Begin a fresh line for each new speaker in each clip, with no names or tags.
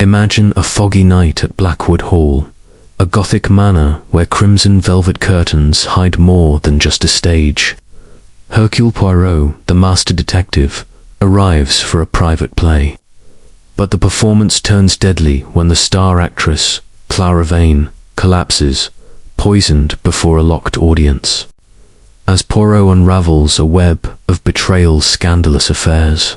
Imagine a foggy night at Blackwood Hall, a gothic manor where crimson velvet curtains hide more than just a stage. Hercule Poirot, the master detective, arrives for a private play. But the performance turns deadly when the star actress, Clara Vane, collapses, poisoned before a locked audience. As Poirot unravels a web of betrayals, scandalous affairs,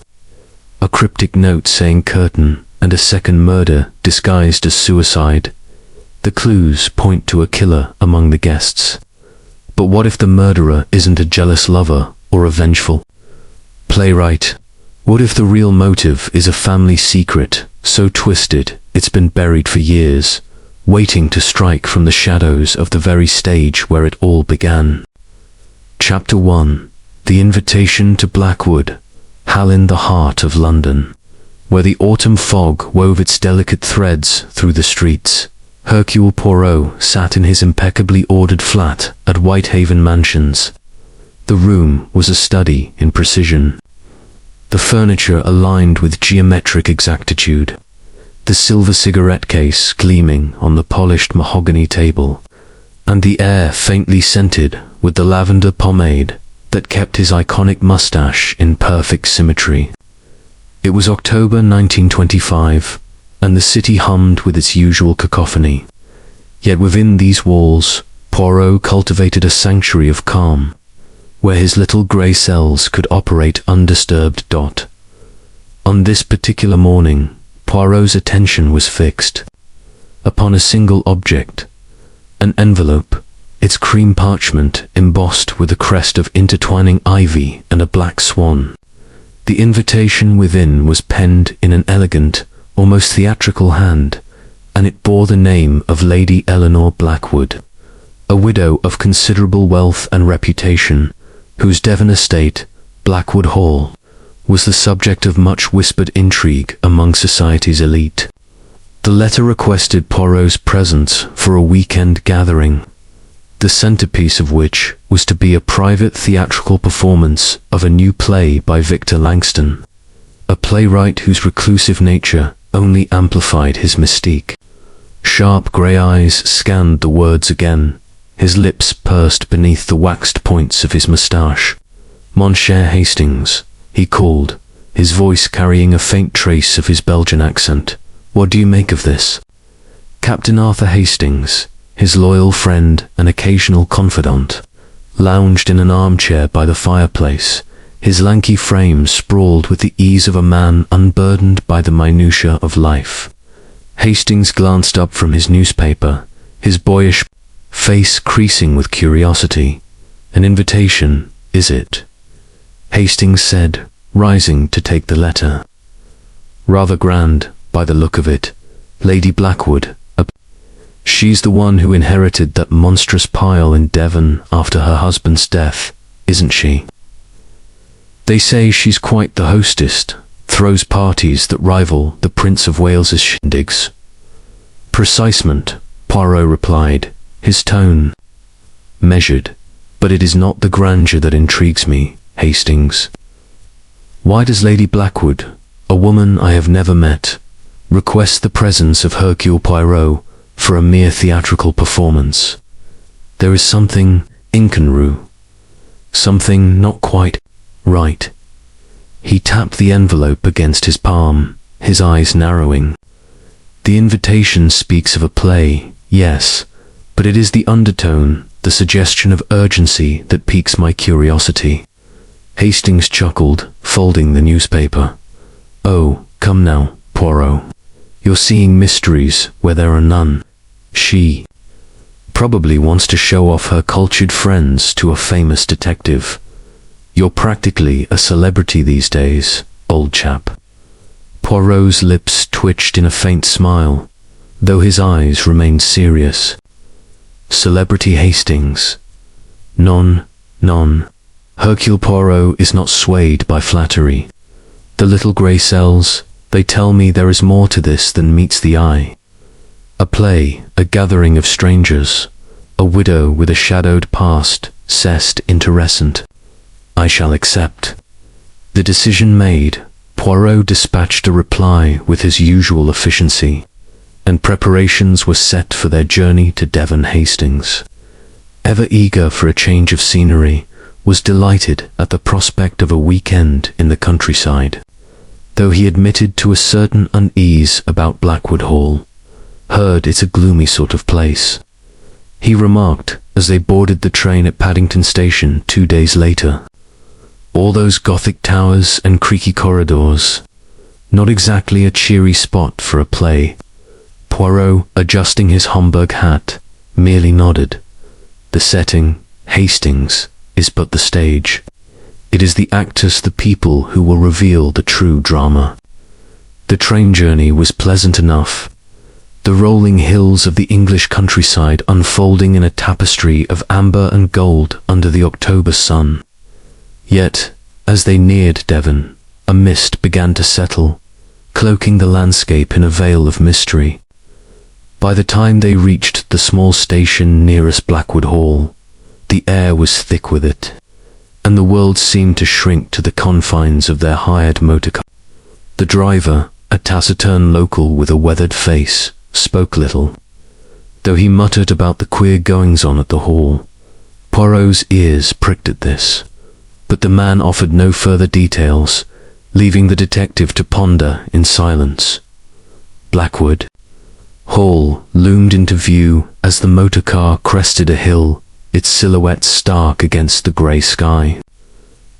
a cryptic note saying curtain and a second murder disguised as suicide, the clues point to a killer among the guests. But what if the murderer isn't a jealous lover or a vengeful playwright? What if the real motive is a family secret so twisted it's been buried for years, waiting to strike from the shadows of the very stage where it all began? Chapter 1. The Invitation to Blackwood, Hall in the heart of London. Where the autumn fog wove its delicate threads through the streets, Hercule Poirot sat in his impeccably ordered flat at Whitehaven Mansions. The room was a study in precision. The furniture aligned with geometric exactitude, the silver cigarette case gleaming on the polished mahogany table, and the air faintly scented with the lavender pomade that kept his iconic mustache in perfect symmetry. It was October 1925, and the city hummed with its usual cacophony. Yet within these walls, Poirot cultivated a sanctuary of calm, where his little grey cells could operate undisturbed. On this particular morning, Poirot's attention was fixed upon a single object, an envelope, its cream parchment embossed with a crest of intertwining ivy and a black swan. The invitation within was penned in an elegant, almost theatrical hand, and it bore the name of Lady Eleanor Blackwood, a widow of considerable wealth and reputation, whose Devon estate, Blackwood Hall, was the subject of much whispered intrigue among society's elite. The letter requested Poirot's presence for a weekend gathering, the centerpiece of which was to be a private theatrical performance of a new play by Victor Langston, a playwright whose reclusive nature only amplified his mystique. Sharp grey eyes scanned the words again, his lips pursed beneath the waxed points of his moustache. "Monsieur Hastings," he called, his voice carrying a faint trace of his Belgian accent. "What do you make of this?" Captain Arthur Hastings, his loyal friend and occasional confidant, lounged in an armchair by the fireplace, his lanky frame sprawled with the ease of a man unburdened by the minutiae of life. Hastings glanced up from his newspaper, his boyish face creasing with curiosity. "An invitation, is it?" Hastings said, rising to take the letter. "Rather grand, by the look of it. Lady Blackwood. She's the one who inherited that monstrous pile in Devon after her husband's death, isn't she? They say she's quite the hostess, throws parties that rival the Prince of Wales's shindigs." "Precisement," Poirot replied, his tone measured. "But it is not the grandeur that intrigues me, Hastings. Why does Lady Blackwood, a woman I have never met, request the presence of Hercule Poirot for a mere theatrical performance? There is something incongru, something not quite right." He tapped the envelope against his palm, his eyes narrowing. "The invitation speaks of a play, yes, but it is the undertone, the suggestion of urgency that piques my curiosity." Hastings chuckled, folding the newspaper. "Oh, come now, Poirot. You're seeing mysteries where there are none. She probably wants to show off her cultured friends to a famous detective. You're practically a celebrity these days, old chap." Poirot's lips twitched in a faint smile, though his eyes remained serious. "Celebrity Hastings? Non. Hercule Poirot is not swayed by flattery. The little grey cells, they tell me there is more to this than meets the eye. A play, a gathering of strangers, a widow with a shadowed past, c'est intéressant. I shall accept." The decision made, Poirot dispatched a reply with his usual efficiency, and preparations were set for their journey to Devon. Hastings, ever eager for a change of scenery, was delighted at the prospect of a weekend in the countryside, though he admitted to a certain unease about Blackwood Hall. Heard it's a gloomy sort of place, he remarked as they boarded the train at Paddington Station 2 days later. All those gothic towers and creaky corridors, not exactly a cheery spot for a play. Poirot, adjusting his Homburg hat, merely nodded. The setting, Hastings, is but the stage. It is the actors, the people, who will reveal the true drama. The train journey was pleasant enough, the rolling hills of the English countryside unfolding in a tapestry of amber and gold under the October sun. Yet, as they neared Devon, a mist began to settle, cloaking the landscape in a veil of mystery. By the time they reached the small station nearest Blackwood Hall, the air was thick with it, and the world seemed to shrink to the confines of their hired motorcar. The driver, a taciturn local with a weathered face, spoke little, though he muttered about the queer goings-on at the hall. Poirot's ears pricked at this, but the man offered no further details, leaving the detective to ponder in silence. Blackwood Hall loomed into view as the motor car crested a hill, its silhouette stark against the grey sky.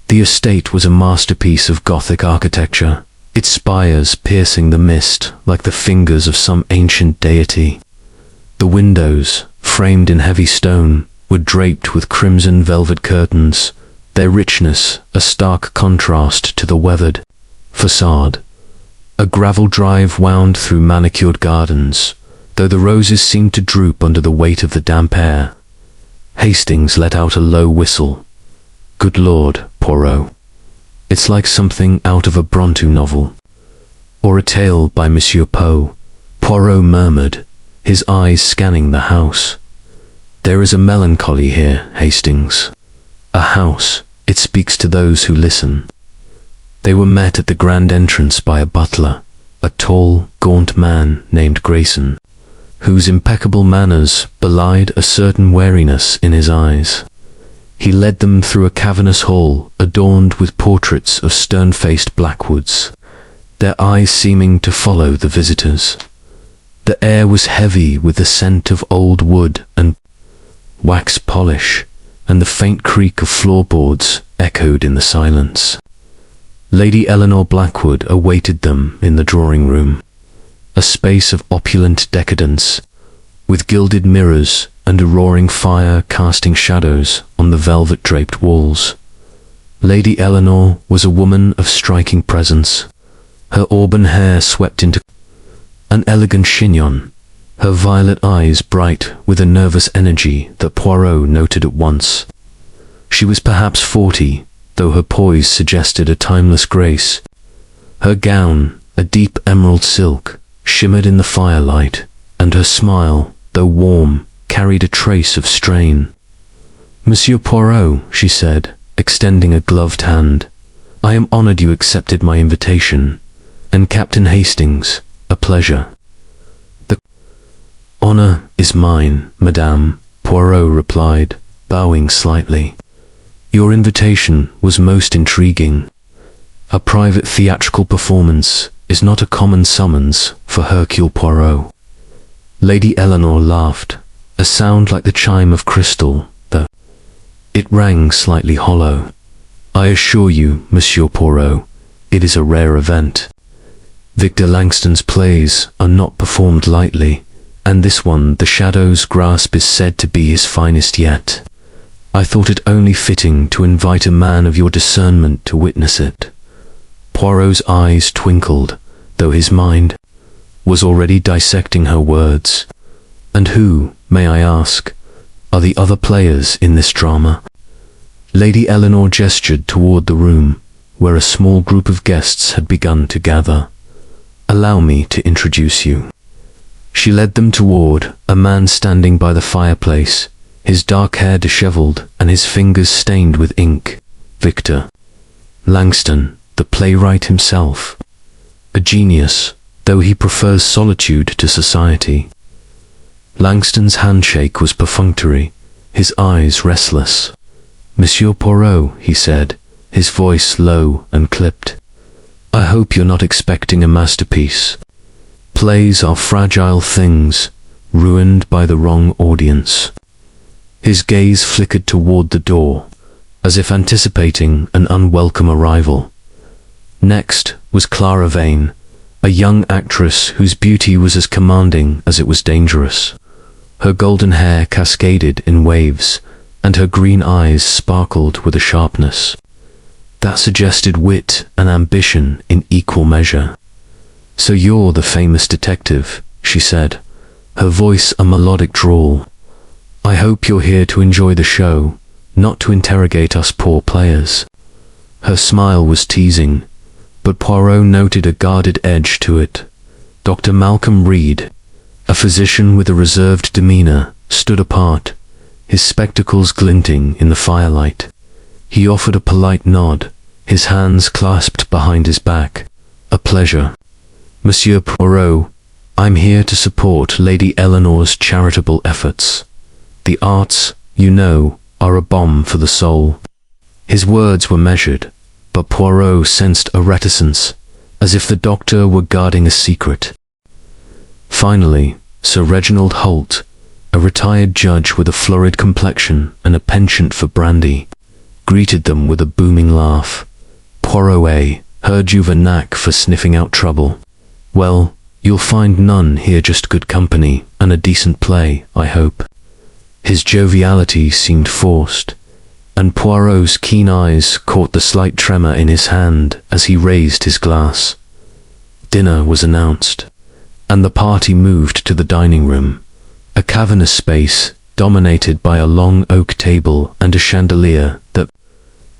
The estate was a masterpiece of Gothic architecture, its spires piercing the mist like the fingers of some ancient deity. The windows, framed in heavy stone, were draped with crimson velvet curtains, their richness a stark contrast to the weathered facade. A gravel drive wound through manicured gardens, though the roses seemed to droop under the weight of the damp air. Hastings let out a low whistle. "Good Lord, Poirot. It's like something out of a Brontë novel, or a tale by Monsieur Poe," Poirot murmured, his eyes scanning the house. "There is a melancholy here, Hastings. A house, it speaks to those who listen." They were met at the grand entrance by a butler, a tall, gaunt man named Grayson, whose impeccable manners belied a certain wariness in his eyes. He led them through a cavernous hall adorned with portraits of stern-faced Blackwoods, their eyes seeming to follow the visitors. The air was heavy with the scent of old wood and wax polish, and the faint creak of floorboards echoed in the silence. Lady Eleanor Blackwood awaited them in the drawing-room, a space of opulent decadence, with gilded mirrors and a roaring fire casting shadows on the velvet-draped walls. Lady Eleanor was a woman of striking presence, her auburn hair swept into an elegant chignon, her violet eyes bright with a nervous energy that Poirot noted at once. She was perhaps 40, though her poise suggested a timeless grace. Her gown, a deep emerald silk, shimmered in the firelight, and her smile, though warm, carried a trace of strain. "Monsieur Poirot," she said, extending a gloved hand, "I am honored you accepted my invitation, and Captain Hastings, a pleasure." "The honor is mine, madame," Poirot replied, bowing slightly. "Your invitation was most intriguing. A private theatrical performance is not a common summons for Hercule Poirot." Lady Eleanor laughed, a sound like the chime of crystal, though it rang slightly hollow. "I assure you, Monsieur Poirot, it is a rare event. Victor Langston's plays are not performed lightly, and this one, The Shadow's Grasp, is said to be his finest yet. I thought it only fitting to invite a man of your discernment to witness it." Poirot's eyes twinkled, though his mind was already dissecting her words. "And who, may I ask, are the other players in this drama?" Lady Eleanor gestured toward the room, where a small group of guests had begun to gather. "Allow me to introduce you." She led them toward a man standing by the fireplace, his dark hair disheveled and his fingers stained with ink. "Victor Langston, the playwright himself." a genius, though he prefers solitude to society. Langston's handshake was perfunctory, his eyes restless. "Monsieur Poirot," he said, his voice low and clipped. "I hope you're not expecting a masterpiece. Plays are fragile things, ruined by the wrong audience." His gaze flickered toward the door, as if anticipating an unwelcome arrival. Next was Clara Vane, a young actress whose beauty was as commanding as it was dangerous. Her golden hair cascaded in waves, and her green eyes sparkled with a sharpness that suggested wit and ambition in equal measure. "So you're the famous detective," she said, her voice a melodic drawl. "I hope you're here to enjoy the show, not to interrogate us poor players." Her smile was teasing, but Poirot noted a guarded edge to it. Dr. Malcolm Reid, a physician with a reserved demeanor, stood apart, his spectacles glinting in the firelight. He offered a polite nod, his hands clasped behind his back. "A pleasure. Monsieur Poirot, I'm here to support Lady Eleanor's charitable efforts. The arts, you know, are a balm for the soul." His words were measured, but Poirot sensed a reticence, as if the doctor were guarding a secret. Finally, Sir Reginald Holt, a retired judge with a florid complexion and a penchant for brandy, greeted them with a booming laugh. "Poirot, heard you've a knack for sniffing out trouble. Well, you'll find none here, just good company and a decent play, I hope." His joviality seemed forced, and Poirot's keen eyes caught the slight tremor in his hand as he raised his glass. Dinner was announced, and the party moved to the dining room, a cavernous space dominated by a long oak table and a chandelier that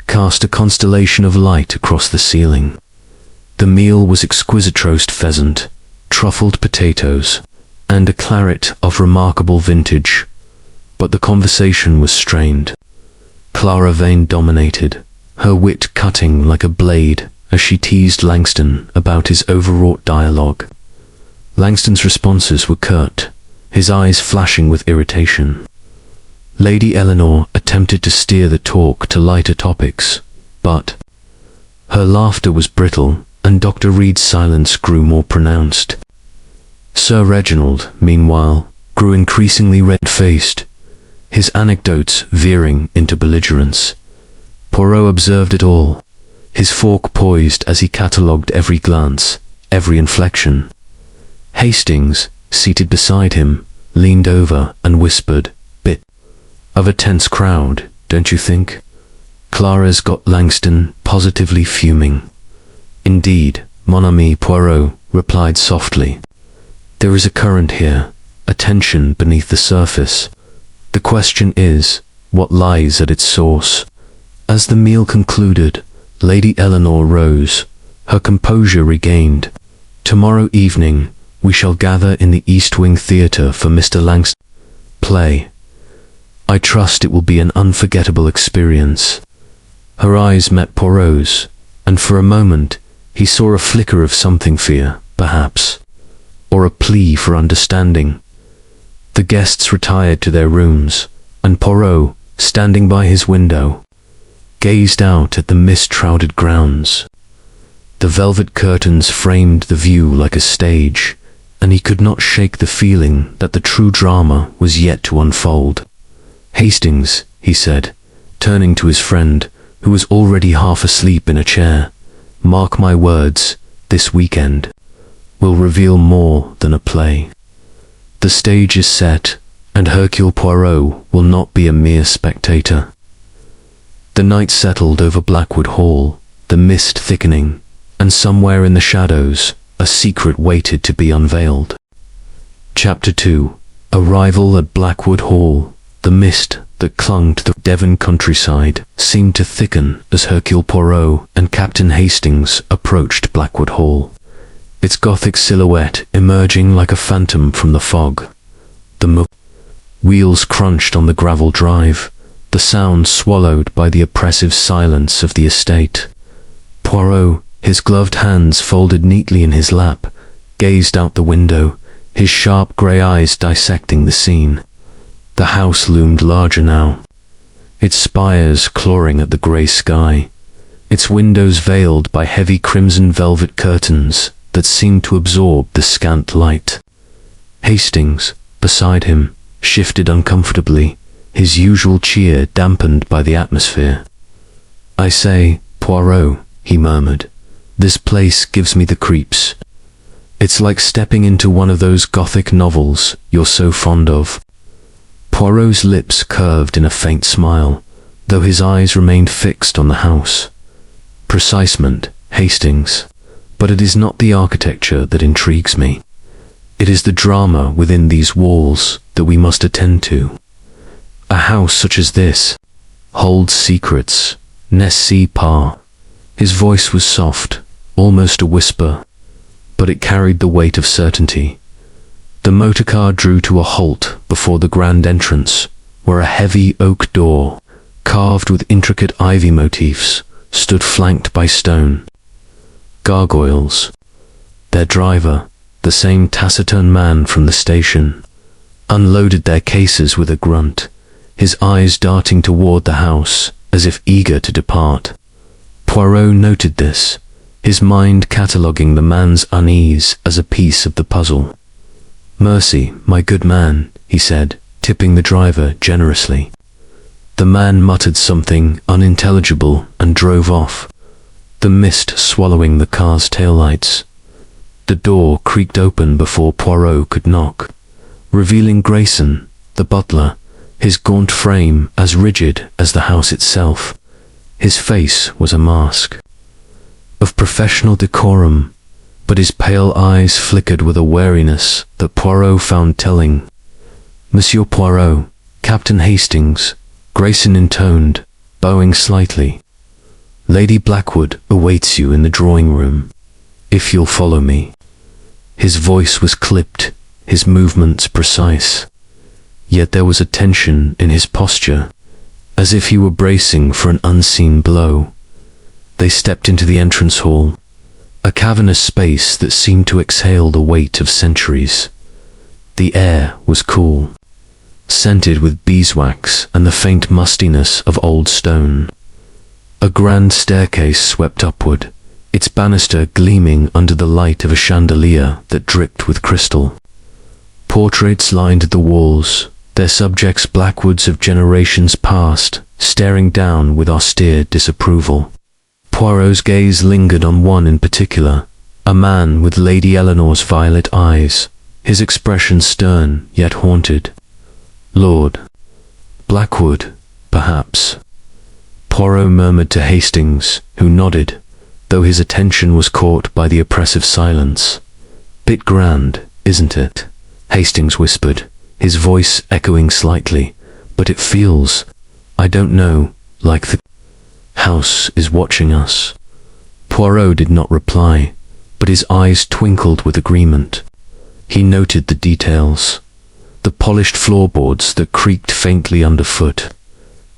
cast a constellation of light across the ceiling. The meal was exquisite roast pheasant, truffled potatoes, and a claret of remarkable vintage, but the conversation was strained. Clara Vane dominated, her wit cutting like a blade as she teased Langston about his overwrought dialogue. Langston's responses were curt, his eyes flashing with irritation. Lady Eleanor attempted to steer the talk to lighter topics, but her laughter was brittle, and Dr. Reid's silence grew more pronounced. Sir Reginald, meanwhile, grew increasingly red-faced, his anecdotes veering into belligerence. Poirot observed it all, his fork poised as he catalogued every glance, every inflection. Hastings, seated beside him, leaned over and whispered, "Bit of a tense crowd, don't you think? Clara's got Langston positively fuming." "Indeed, mon ami," Poirot replied softly. "There is a current here, a tension beneath the surface. The question is, what lies at its source?" As the meal concluded, Lady Eleanor rose, her composure regained. "Tomorrow evening, we shall gather in the East Wing Theatre for Mr. Langston's play. I trust it will be an unforgettable experience." Her eyes met Poirot's, and for a moment he saw a flicker of something fear, perhaps, or a plea for understanding. The guests retired to their rooms, and Poirot, standing by his window, gazed out at the mist-shrouded grounds. The velvet curtains framed the view like a stage, and he could not shake the feeling that the true drama was yet to unfold. "Hastings," he said, turning to his friend, who was already half asleep in a chair, "mark my words, this weekend will reveal more than a play. The stage is set, and Hercule Poirot will not be a mere spectator." The night settled over Blackwood Hall, the mist thickening, and somewhere in the shadows, a secret waited to be unveiled. Chapter 2. Arrival at Blackwood Hall. The mist that clung to the Devon countryside seemed to thicken as Hercule Poirot and Captain Hastings approached Blackwood Hall, its gothic silhouette emerging like a phantom from the fog. The wheels crunched on the gravel drive, the sound swallowed by the oppressive silence of the estate. Poirot, his gloved hands folded neatly in his lap, gazed out the window, his sharp grey eyes dissecting the scene. The house loomed larger now, its spires clawing at the grey sky, its windows veiled by heavy crimson velvet curtains that seemed to absorb the scant light. Hastings, beside him, shifted uncomfortably, his usual cheer dampened by the atmosphere. "I say, Poirot," he murmured, "this place gives me the creeps. It's like stepping into one of those gothic novels you're so fond of." Poirot's lips curved in a faint smile, though his eyes remained fixed on the house. "Precisement, Hastings, but it is not the architecture that intrigues me. It is the drama within these walls that we must attend to. A house such as this holds secrets, n'est-ce pas?" His voice was soft, almost a whisper, but it carried the weight of certainty. The motorcar drew to a halt before the grand entrance, where a heavy oak door, carved with intricate ivy motifs, stood flanked by stone gargoyles. Their driver, the same taciturn man from the station, unloaded their cases with a grunt, his eyes darting toward the house as if eager to depart. Poirot noted this, his mind cataloguing the man's unease as a piece of the puzzle. "Mercy, my good man," he said, tipping the driver generously. The man muttered something unintelligible and drove off, the mist swallowing the car's taillights. The door creaked open before Poirot could knock, revealing Grayson, the butler, his gaunt frame as rigid as the house itself. His face was a mask of professional decorum, but his pale eyes flickered with a wariness that Poirot found telling. "Monsieur Poirot, Captain Hastings," Grayson intoned, bowing slightly. "Lady Blackwood awaits you in the drawing-room, if you'll follow me." His voice was clipped, his movements precise, yet there was a tension in his posture, as if he were bracing for an unseen blow. They stepped into the entrance hall, a cavernous space that seemed to exhale the weight of centuries. The air was cool, scented with beeswax and the faint mustiness of old stone. A grand staircase swept upward, its banister gleaming under the light of a chandelier that dripped with crystal. Portraits lined the walls, their subjects Blackwoods of generations past, staring down with austere disapproval. Poirot's gaze lingered on one in particular, a man with Lady Eleanor's violet eyes, his expression stern yet haunted. "Lord Blackwood, perhaps," Poirot murmured to Hastings, who nodded, though his attention was caught by the oppressive silence. "Bit grand, isn't it?" Hastings whispered, his voice echoing slightly. "But it feels, I don't know, like the house is watching us." Poirot did not reply, but his eyes twinkled with agreement. He noted the details, the polished floorboards that creaked faintly underfoot,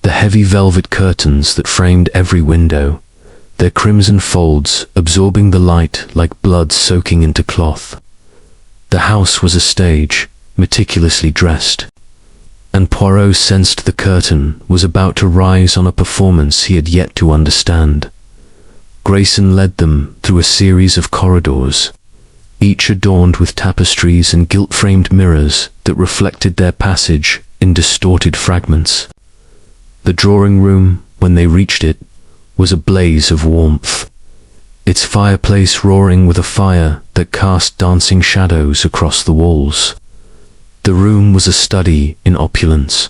the heavy velvet curtains that framed every window, their crimson folds absorbing the light like blood soaking into cloth. The house was a stage, meticulously dressed, and Poirot sensed the curtain was about to rise on a performance he had yet to understand. Grayson led them through a series of corridors, each adorned with tapestries and gilt-framed mirrors that reflected their passage in distorted fragments. The drawing-room, when they reached it, was a blaze of warmth, its fireplace roaring with a fire that cast dancing shadows across the walls. The room was a study in opulence,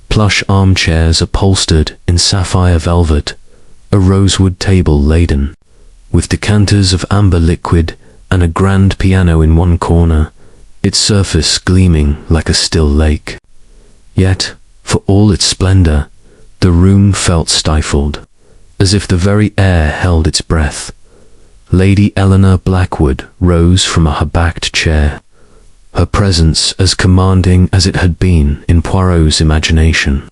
plush armchairs upholstered in sapphire velvet, a rosewood table laden with decanters of amber liquid and a grand piano in one corner, its surface gleaming like a still lake. Yet, for all its splendor, the room felt stifled, as if the very air held its breath. Lady Eleanor Blackwood rose from a high-backed chair, her presence as commanding as it had been in Poirot's imagination.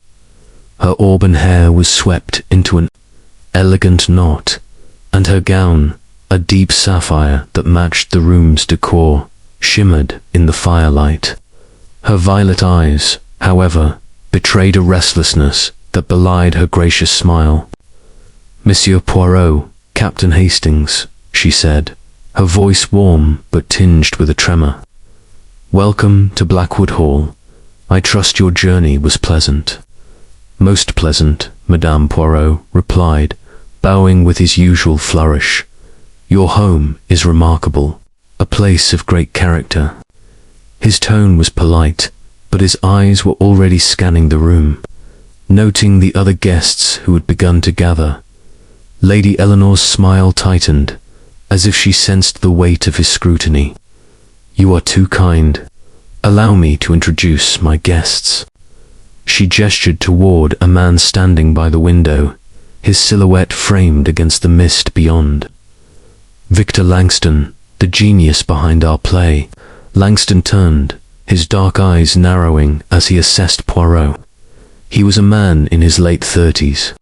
Her auburn hair was swept into an elegant knot, and her gown, A deep sapphire that matched the room's decor shimmered in the firelight. Her violet eyes, however, betrayed a restlessness that belied her gracious smile. "Monsieur Poirot, Captain Hastings," she said, her voice warm but tinged with a tremor. "Welcome to Blackwood Hall. I trust your journey was pleasant." "Most pleasant," Madame Poirot replied, bowing with his usual flourish. "Your home is remarkable, a place of great character." His tone was polite, but his eyes were already scanning the room, noting the other guests who had begun to gather. Lady Eleanor's smile tightened, as if she sensed the weight of his scrutiny. "You are too kind. Allow me to introduce my guests." She gestured toward a man standing by the window, his silhouette framed against the mist beyond. "Victor Langston, the genius behind our play." Langston turned, his dark eyes narrowing as he assessed Poirot. He was a man in his late 30s,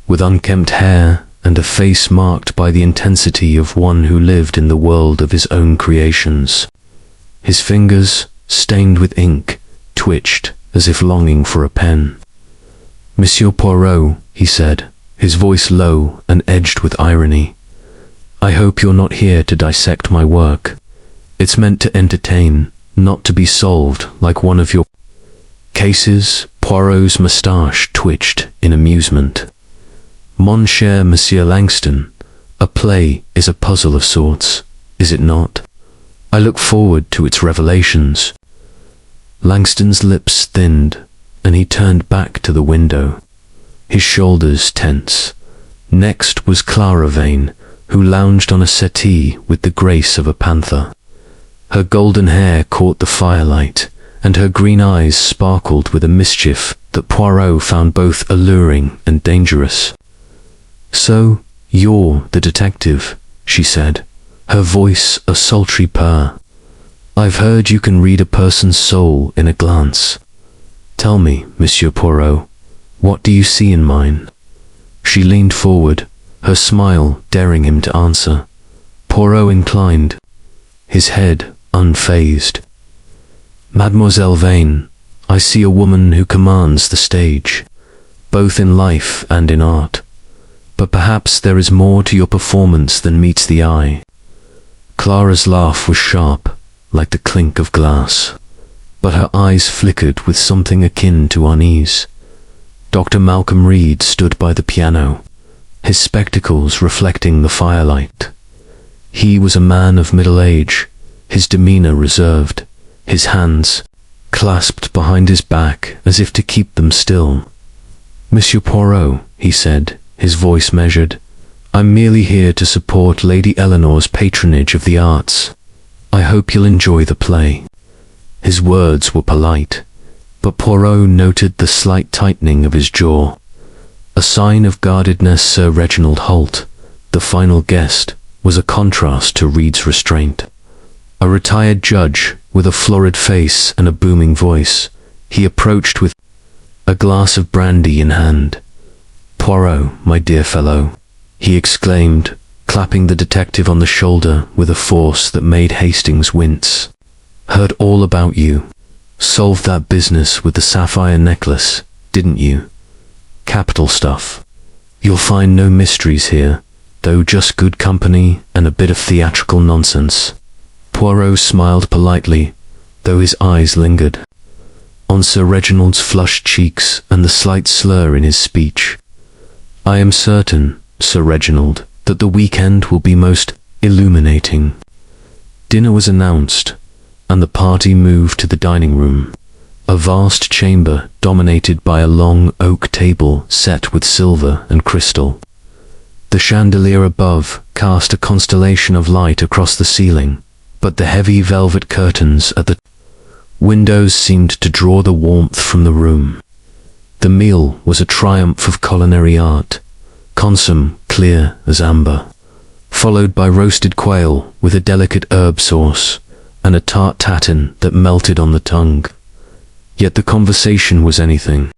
with unkempt hair and a face marked by the intensity of one who lived in the world of his own creations. His fingers, stained with ink, twitched as if longing for a pen. "Monsieur Poirot," he said, his voice low and edged with irony, "I hope you're not here to dissect my work. It's meant to entertain, not to be solved like one of your cases." Poirot's moustache twitched in amusement. "Mon cher Monsieur Langston, a play is a puzzle of sorts, is it not? I look forward to its revelations." Langston's lips thinned, and he turned back to the window, his shoulders tense. Next was Clara Vane, who lounged on a settee with the grace of a panther. Her golden hair caught the firelight, and her green eyes sparkled with a mischief that Poirot found both alluring and dangerous. "So, you're the detective," she said, her voice a sultry purr. "I've heard you can read a person's soul in a glance. Tell me, Monsieur Poirot, what do you see in mine?" She leaned forward, her smile daring him to answer. Poirot inclined, his head unfazed. "Mademoiselle Vane, I see a woman who commands the stage, both in life and in art. But perhaps there is more to your performance than meets the eye." Clara's laugh was sharp, like the clink of glass, but her eyes flickered with something akin to unease. Dr. Malcolm Reid stood by the piano, his spectacles reflecting the firelight. He was a man of middle age, his demeanor reserved, his hands clasped behind his back as if to keep them still. "Monsieur Poirot," he said, his voice measured, "I'm merely here to support Lady Eleanor's patronage of the arts. I hope you'll enjoy the play." His words were polite, but Poirot noted the slight tightening of his jaw, a sign of guardedness. Sir Reginald Holt, the final guest, was a contrast to Reid's restraint. A retired judge with a florid face and a booming voice, he approached with a glass of brandy in hand. "Poirot, my dear fellow," he exclaimed, clapping the detective on the shoulder with a force that made Hastings wince. "Heard all about you. Solved that business with the sapphire necklace, didn't you? Capital stuff. You'll find no mysteries here, though just good company and a bit of theatrical nonsense." Poirot smiled politely, though his eyes lingered on Sir Reginald's flushed cheeks and the slight slur in his speech. "I am certain, Sir Reginald, that the weekend will be most illuminating." Dinner was announced, and the party moved to the dining room, a vast chamber dominated by a long oak table set with silver and crystal. The chandelier above cast a constellation of light across the ceiling, but the heavy velvet curtains at the windows seemed to draw the warmth from the room. The meal was a triumph of culinary art, consomme clear as amber, followed by roasted quail with a delicate herb sauce, and a tart tatin that melted on the tongue. Yet the conversation was anything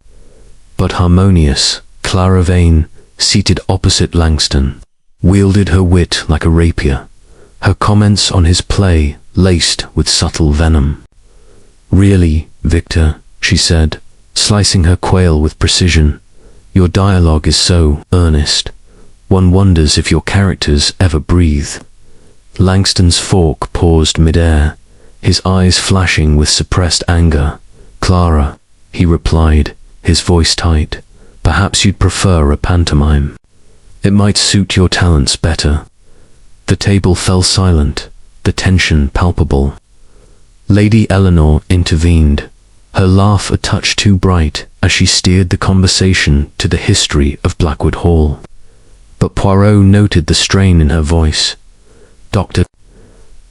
but harmonious. Clara Vane, seated opposite Langston, wielded her wit like a rapier, her comments on his play laced with subtle venom. "Really, Victor," she said, slicing her quail with precision, "your dialogue is so earnest. One wonders if your characters ever breathe." Langston's fork paused mid-air, his eyes flashing with suppressed anger. "Clara," he replied, his voice tight, "perhaps you'd prefer a pantomime. It might suit your talents better." The table fell silent, the tension palpable. Lady Eleanor intervened, her laugh a touch too bright as she steered the conversation to the history of Blackwood Hall. But Poirot noted the strain in her voice. "Doctor."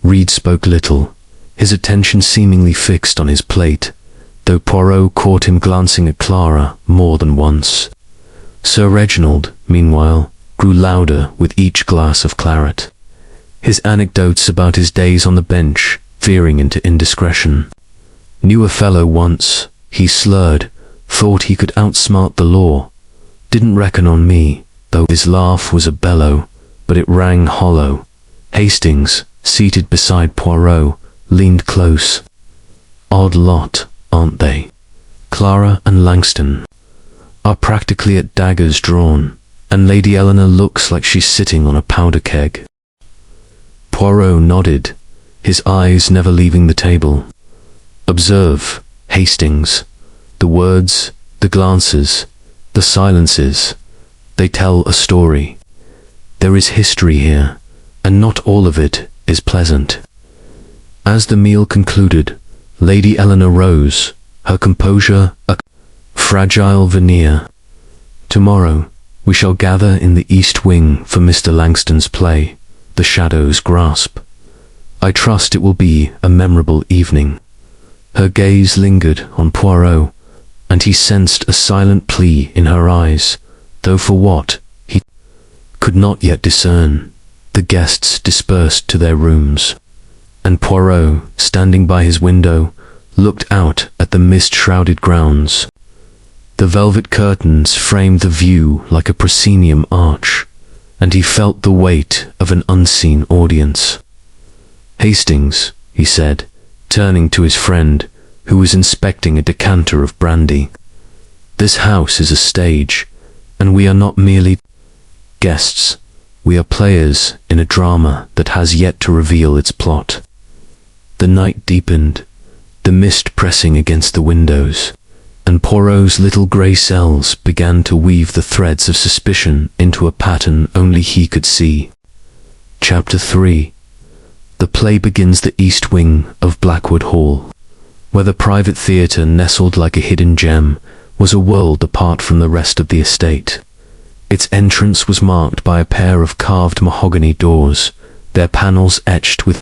Reid spoke little, his attention seemingly fixed on his plate, though Poirot caught him glancing at Clara more than once. Sir Reginald, meanwhile, grew louder with each glass of claret, his anecdotes about his days on the bench veering into indiscretion. "Knew a fellow once," he slurred, "thought he could outsmart the law. Didn't reckon on me," though his laugh was a bellow, but it rang hollow. Hastings, seated beside Poirot, leaned close. "Odd lot, aren't they? Clara and Langston are practically at daggers drawn, and Lady Eleanor looks like she's sitting on a powder keg." Poirot nodded, his eyes never leaving the table. "Observe, Hastings, the words, the glances, the silences, they tell a story. There is history here, and not all of it is pleasant." As the meal concluded, Lady Eleanor rose, her composure a fragile veneer. "Tomorrow we shall gather in the East Wing for Mr. Langston's play, The Shadow's Grasp. I trust it will be a memorable evening." Her gaze lingered on Poirot, and he sensed a silent plea in her eyes, though for what, he could not yet discern. The guests dispersed to their rooms, and Poirot, standing by his window, looked out at the mist-shrouded grounds. The velvet curtains framed the view like a proscenium arch, and he felt the weight of an unseen audience. "Hastings," he said, turning to his friend, who was inspecting a decanter of brandy, "this house is a stage, and we are not merely guests. We are players in a drama that has yet to reveal its plot." The night deepened, the mist pressing against the windows, and Poirot's little grey cells began to weave the threads of suspicion into a pattern only he could see. Chapter 3. The play begins the east wing of Blackwood Hall, where the private theatre, nestled like a hidden gem, was a world apart from the rest of the estate. Its entrance was marked by a pair of carved mahogany doors, their panels etched with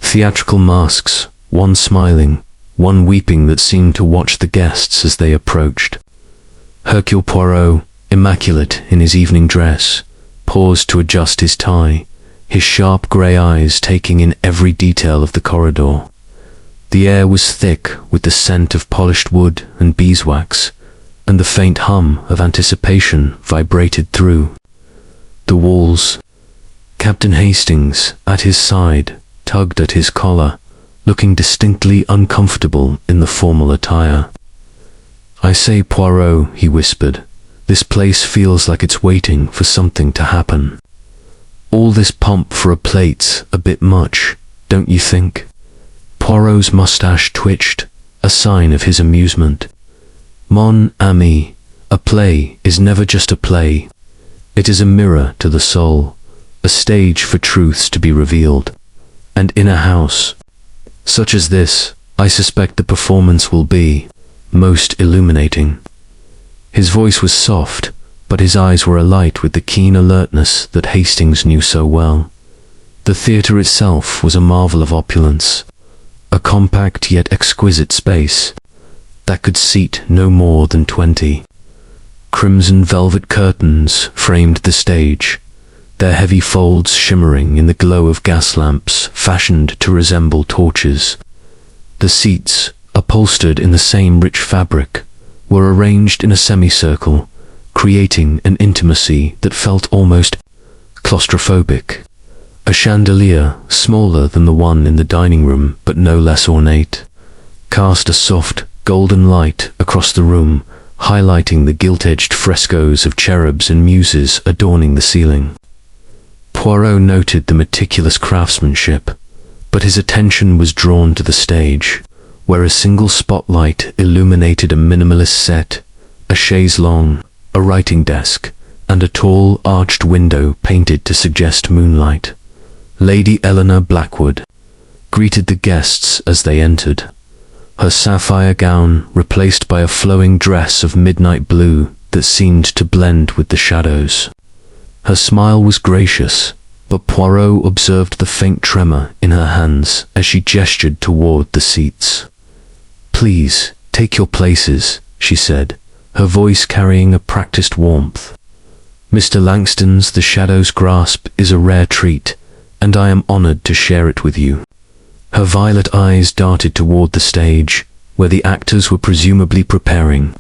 theatrical masks, one smiling, one weeping, that seemed to watch the guests as they approached. Hercule Poirot, immaculate in his evening dress, paused to adjust his tie, his sharp grey eyes taking in every detail of the corridor. The air was thick with the scent of polished wood and beeswax, and the faint hum of anticipation vibrated through the walls. Captain Hastings, at his side, tugged at his collar, looking distinctly uncomfortable in the formal attire. "I say, Poirot," he whispered, "this place feels like it's waiting for something to happen. All this pomp for a plate's a bit much, don't you think?" Poirot's moustache twitched, a sign of his amusement. "Mon ami, a play is never just a play. It is a mirror to the soul, a stage for truths to be revealed. And in a house such as this, I suspect the performance will be most illuminating." His voice was soft, but his eyes were alight with the keen alertness that Hastings knew so well. The theatre itself was a marvel of opulence, a compact yet exquisite space that could seat no more than 20. Crimson velvet curtains framed the stage, their heavy folds shimmering in the glow of gas lamps fashioned to resemble torches. The seats, upholstered in the same rich fabric, were arranged in a semicircle, creating an intimacy that felt almost claustrophobic. A chandelier, smaller than the one in the dining room but no less ornate, cast a soft, golden light across the room, highlighting the gilt-edged frescoes of cherubs and muses adorning the ceiling. Poirot noted the meticulous craftsmanship, but his attention was drawn to the stage, where a single spotlight illuminated a minimalist set, a chaise longue, a writing desk, and a tall, arched window painted to suggest moonlight. Lady Eleanor Blackwood greeted the guests as they entered, her sapphire gown replaced by a flowing dress of midnight blue that seemed to blend with the shadows. Her smile was gracious, but Poirot observed the faint tremor in her hands as she gestured toward the seats. "Please, take your places," she said, her voice carrying a practiced warmth. "Mr. Langston's The Shadow's Grasp is a rare treat, and I am honored to share it with you." Her violet eyes darted toward the stage, where the actors were presumably preparing,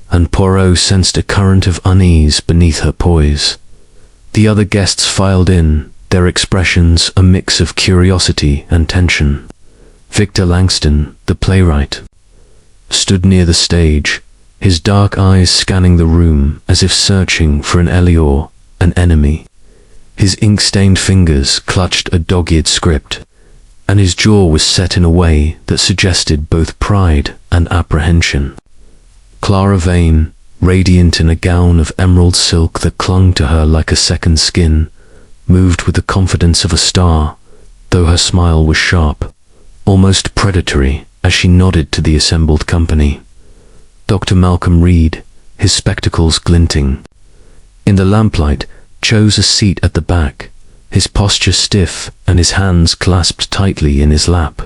and Poirot sensed a current of unease beneath her poise. The other guests filed in, their expressions a mix of curiosity and tension. Victor Langston, the playwright, stood near the stage, his dark eyes scanning the room as if searching for an Eleanor, an enemy. His ink-stained fingers clutched a dog-eared script, and his jaw was set in a way that suggested both pride and apprehension. Clara Vane, radiant in a gown of emerald silk that clung to her like a second skin, moved with the confidence of a star, though her smile was sharp, almost predatory, as she nodded to the assembled company. Dr. Malcolm Reid, his spectacles glinting in the lamplight, chose a seat at the back, his posture stiff and his hands clasped tightly in his lap.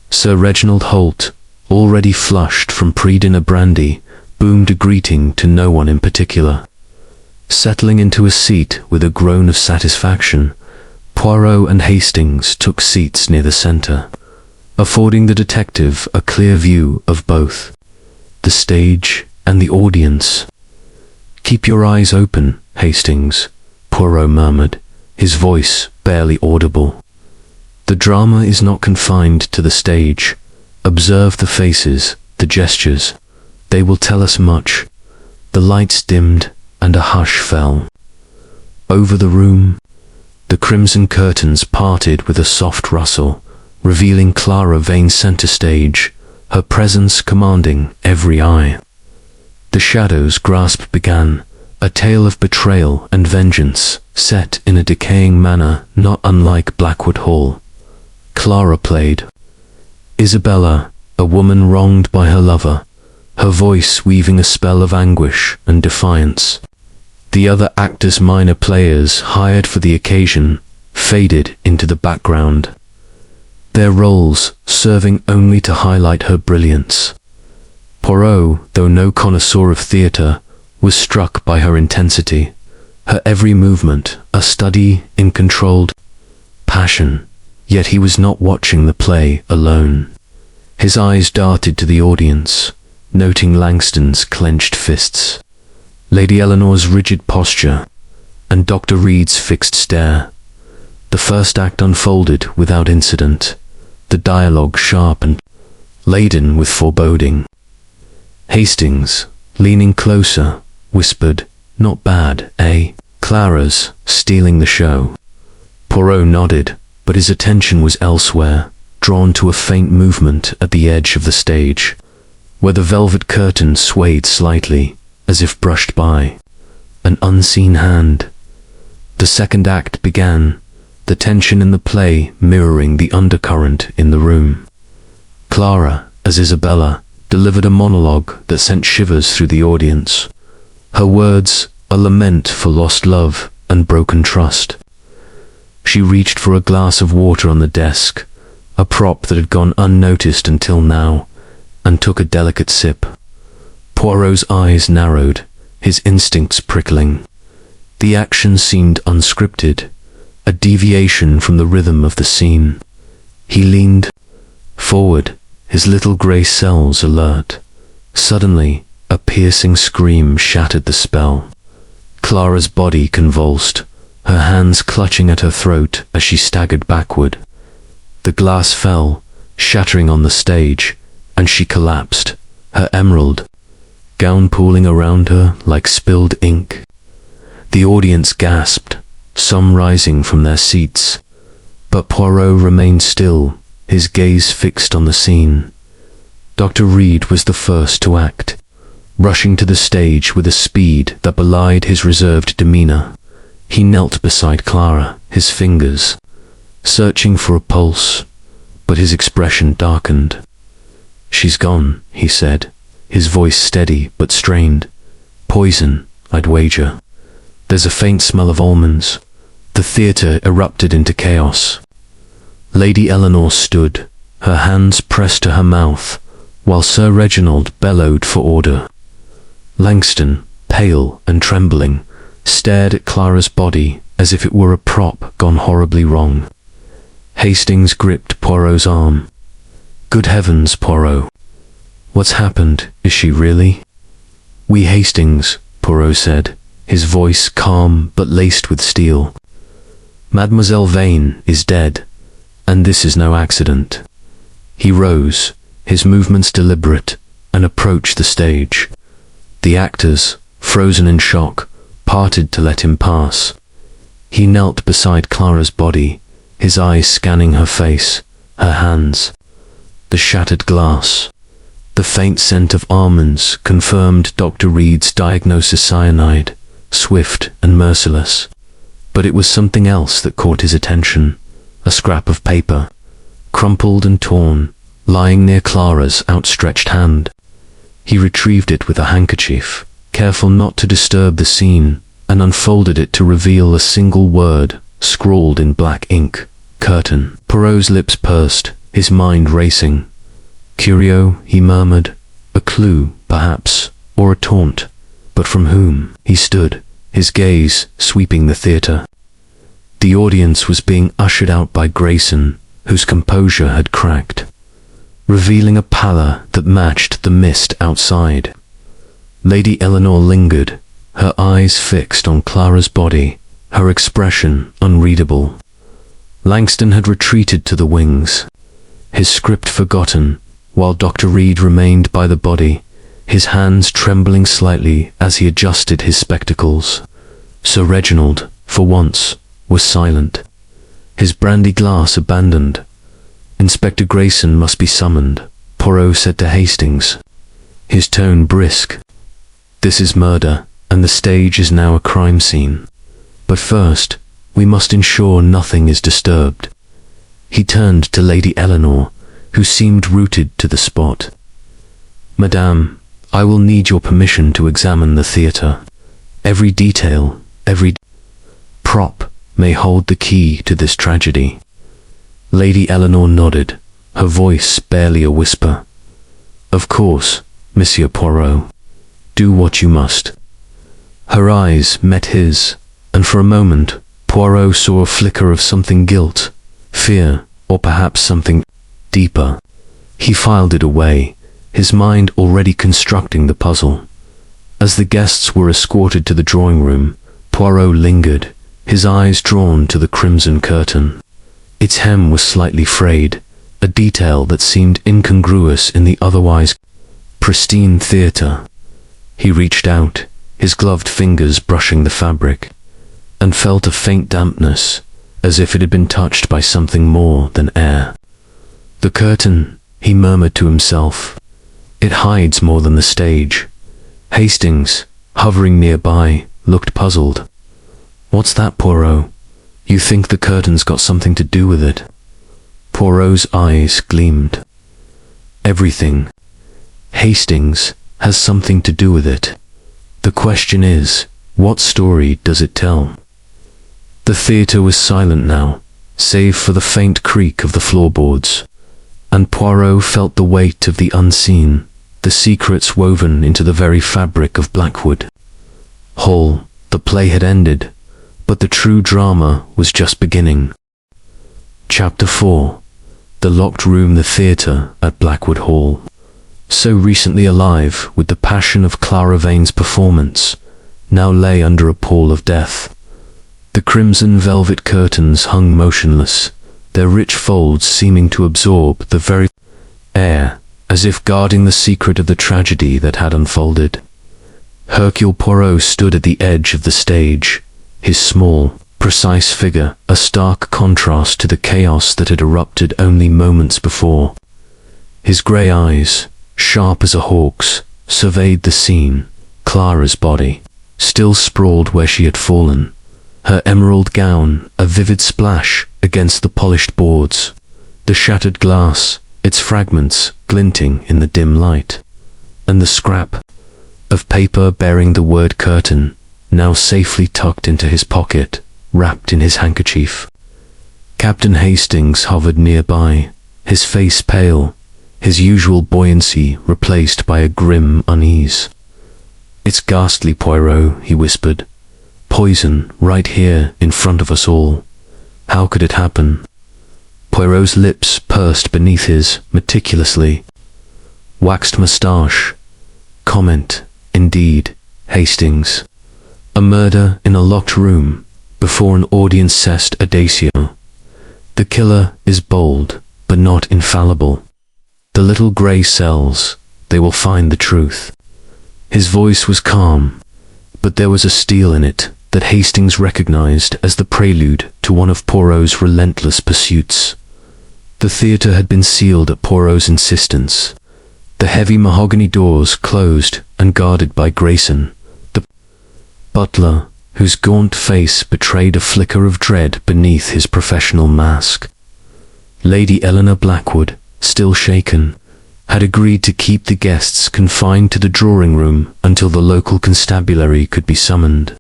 Sir Reginald Holt, already flushed from pre-dinner brandy, boomed a greeting to no one in particular. Settling into a seat with a groan of satisfaction, Poirot and Hastings took seats near the center, affording the detective a clear view of both the stage and the audience. "Keep your eyes open, Hastings," Poirot murmured, his voice barely audible. "The drama is not confined to the stage. Observe the faces, the gestures. They will tell us much." The lights dimmed, and a hush fell over the room. The crimson curtains parted with a soft rustle, revealing Clara Vane center stage, her presence commanding every eye. The Shadow's Grasp began, a tale of betrayal and vengeance, set in a decaying manor not unlike Blackwood Hall. Clara played Isabella, a woman wronged by her lover, her voice weaving a spell of anguish and defiance. The other actors, minor players hired for the occasion, faded into the background, their roles serving only to highlight her brilliance. Poirot, though no connoisseur of theatre, was struck by her intensity, her every movement a study in controlled passion. Yet he was not watching the play alone. His eyes darted to the audience, noting Langston's clenched fists, Lady Eleanor's rigid posture, and Dr. Reid's fixed stare. The first act unfolded without incident, the dialogue sharp and laden with foreboding. Hastings, leaning closer, whispered, "Not bad, eh? Clara's stealing the show." Poirot nodded, but his attention was elsewhere, drawn to a faint movement at the edge of the stage, where the velvet curtain swayed slightly, as if brushed by an unseen hand. The second act began, the tension in the play mirroring the undercurrent in the room. Clara, as Isabella, delivered a monologue that sent shivers through the audience, her words a lament for lost love and broken trust. She reached for a glass of water on the desk, a prop that had gone unnoticed until now, and took a delicate sip. Poirot's eyes narrowed, his instincts prickling. The action seemed unscripted, a deviation from the rhythm of the scene. He leaned forward, his little grey cells alert. Suddenly, a piercing scream shattered the spell. Clara's body convulsed, her hands clutching at her throat as she staggered backward. The glass fell, shattering on the stage, and she collapsed, her emerald gown pooling around her like spilled ink. The audience gasped, some rising from their seats, but Poirot remained still, his gaze fixed on the scene. Dr. Reid was the first to act, rushing to the stage with a speed that belied his reserved demeanor. He knelt beside Clara, his fingers searching for a pulse, but his expression darkened. "She's gone," he said, his voice steady but strained. "Poison, I'd wager. There's a faint smell of almonds." The theatre erupted into chaos. Lady Eleanor stood, her hands pressed to her mouth, while Sir Reginald bellowed for order. Langston, pale and trembling, stared at Clara's body as if it were a prop gone horribly wrong. Hastings gripped Poirot's arm. "Good heavens, Poirot. What's happened? Is she really?" "We Hastings," Poirot said, his voice calm but laced with steel. "Mademoiselle Vane is dead, and this is no accident." He rose, his movements deliberate, and approached the stage. The actors, frozen in shock, parted to let him pass. He knelt beside Clara's body, his eyes scanning her face, her hands. The shattered glass, the faint scent of almonds confirmed Dr. Reid's diagnosis: cyanide, swift and merciless. But it was something else that caught his attention, a scrap of paper, crumpled and torn, lying near Clara's outstretched hand. He retrieved it with a handkerchief, careful not to disturb the scene, and unfolded it to reveal a single word, scrawled in black ink: curtain. Poirot's lips pursed, his mind racing. "Curio," he murmured. "A clue, perhaps, or a taunt. But from whom?" He stood, his gaze sweeping the theatre. The audience was being ushered out by Grayson, whose composure had cracked, revealing a pallor that matched the mist outside. Lady Eleanor lingered, her eyes fixed on Clara's body, her expression unreadable. Langston had retreated to the wings, his script forgotten, while Dr. Reid remained by the body, his hands trembling slightly as he adjusted his spectacles. Sir Reginald, for once, was silent, his brandy glass abandoned. "Inspector Grayson must be summoned," Poirot said to Hastings, his tone brisk. "This is murder, and the stage is now a crime scene. But first, we must ensure nothing is disturbed." He turned to Lady Eleanor, who seemed rooted to the spot. "Madame, I will need your permission to examine the theatre. Every detail, every prop may hold the key to this tragedy." Lady Eleanor nodded, her voice barely a whisper. "Of course, Monsieur Poirot. Do what you must." Her eyes met his, and for a moment, Poirot saw a flicker of something guilt, fear, or perhaps something deeper. He filed it away, his mind already constructing the puzzle. As the guests were escorted to the drawing room, Poirot lingered, his eyes drawn to the crimson curtain. Its hem was slightly frayed, a detail that seemed incongruous in the otherwise pristine theatre. He reached out, his gloved fingers brushing the fabric, and felt a faint dampness, as if it had been touched by something more than air. "The curtain," he murmured to himself. "It hides more than the stage." Hastings, hovering nearby, looked puzzled. "What's that, Poirot? You think the curtain's got something to do with it?" Poirot's eyes gleamed. "Everything. Hastings has something to do with it. The question is, what story does it tell?" The theatre was silent now, save for the faint creak of the floorboards, and Poirot felt the weight of the unseen, the secrets woven into the very fabric of Blackwood Hall. The play had ended, but the true drama was just beginning. Chapter 4. The locked room. The theatre at Blackwood Hall, so recently alive with the passion of Clara Vane's performance, now lay under a pall of death. The crimson velvet curtains hung motionless, their rich folds seeming to absorb the very air, as if guarding the secret of the tragedy that had unfolded. Hercule Poirot stood at the edge of the stage, his small, precise figure a stark contrast to the chaos that had erupted only moments before. His grey eyes, sharp as a hawk's, surveyed the scene. Clara's body, still sprawled where she had fallen, her emerald gown a vivid splash against the polished boards, the shattered glass, its fragments glinting in the dim light, and the scrap of paper bearing the word curtain, now safely tucked into his pocket, wrapped in his handkerchief. Captain Hastings hovered nearby, his face pale, his usual buoyancy replaced by a grim unease. "It's ghastly, Poirot," he whispered. "Poison right here in front of us all. How could it happen?" Poirot's lips pursed beneath his meticulously waxed moustache. "Comment, indeed, Hastings. A murder in a locked room, before an audience cest audatio. The killer is bold, but not infallible. The little grey cells, they will find the truth." His voice was calm, but there was a steel in it that Hastings recognized as the prelude to one of Poirot's relentless pursuits. The theatre had been sealed at Poirot's insistence, the heavy mahogany doors closed and guarded by Grayson, the butler, whose gaunt face betrayed a flicker of dread beneath his professional mask. Lady Eleanor Blackwood, still shaken, had agreed to keep the guests confined to the drawing room until the local constabulary could be summoned.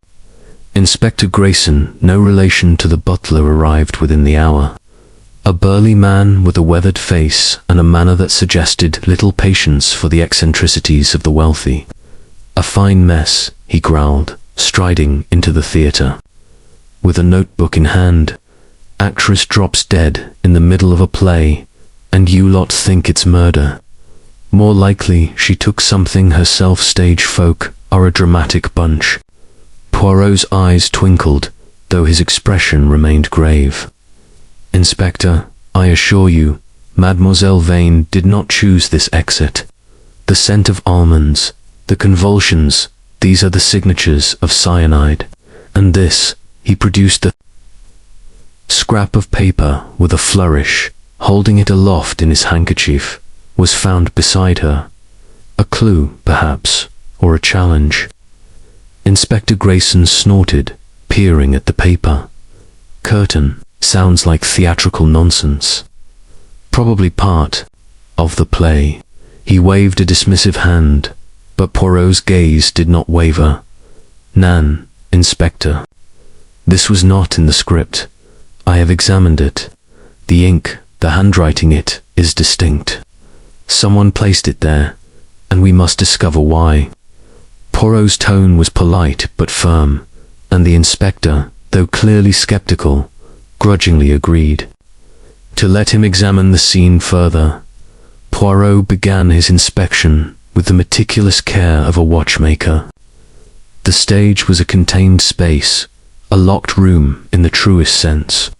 Inspector Grayson, no relation to the butler, arrived within the hour. A burly man with a weathered face and a manner that suggested little patience for the eccentricities of the wealthy. "A fine mess," he growled, striding into the theatre. With a notebook in hand, "Actress drops dead in the middle of a play, and you lot think it's murder. More likely she took something herself. Stage folk are a dramatic bunch." Poirot's eyes twinkled, though his expression remained grave. "Inspector, I assure you, Mademoiselle Vane did not choose this exit. The scent of almonds, the convulsions, these are the signatures of cyanide. And this," he produced the scrap of paper with a flourish, holding it aloft in his handkerchief, "was found beside her. A clue, perhaps, or a challenge." Inspector Grayson snorted, peering at the paper. "Curtain sounds like theatrical nonsense. Probably part of the play." He waved a dismissive hand, but Poirot's gaze did not waver. "Nan, Inspector, this was not in the script. I have examined it. The ink, the handwriting, it is distinct. Someone placed it there, and we must discover why." Poirot's tone was polite but firm, and the inspector, though clearly skeptical, grudgingly agreed. To let him examine the scene further, Poirot began his inspection with the meticulous care of a watchmaker. The stage was a contained space, a locked room in the truest sense.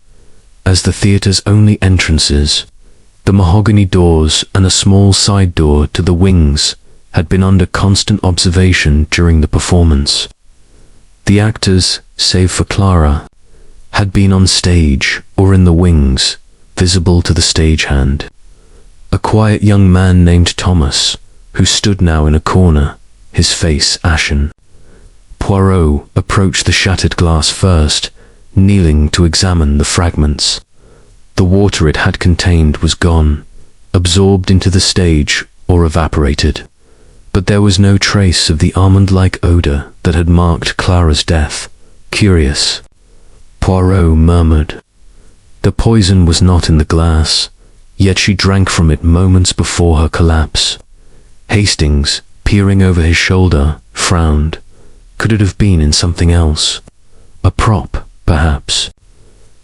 As the theatre's only entrances, the mahogany doors and a small side door to the wings had been under constant observation during the performance. The actors, save for Clara, had been on stage or in the wings, visible to the stagehand. A quiet young man named Thomas, who stood now in a corner, his face ashen. Poirot approached the shattered glass first, kneeling to examine the fragments. The water it had contained was gone, absorbed into the stage or evaporated. But there was no trace of the almond-like odor that had marked Clara's death. "Curious," Poirot murmured. The poison was not in the glass, yet she drank from it moments before her collapse. Hastings, peering over his shoulder, frowned. Could it have been in something else? A prop, perhaps.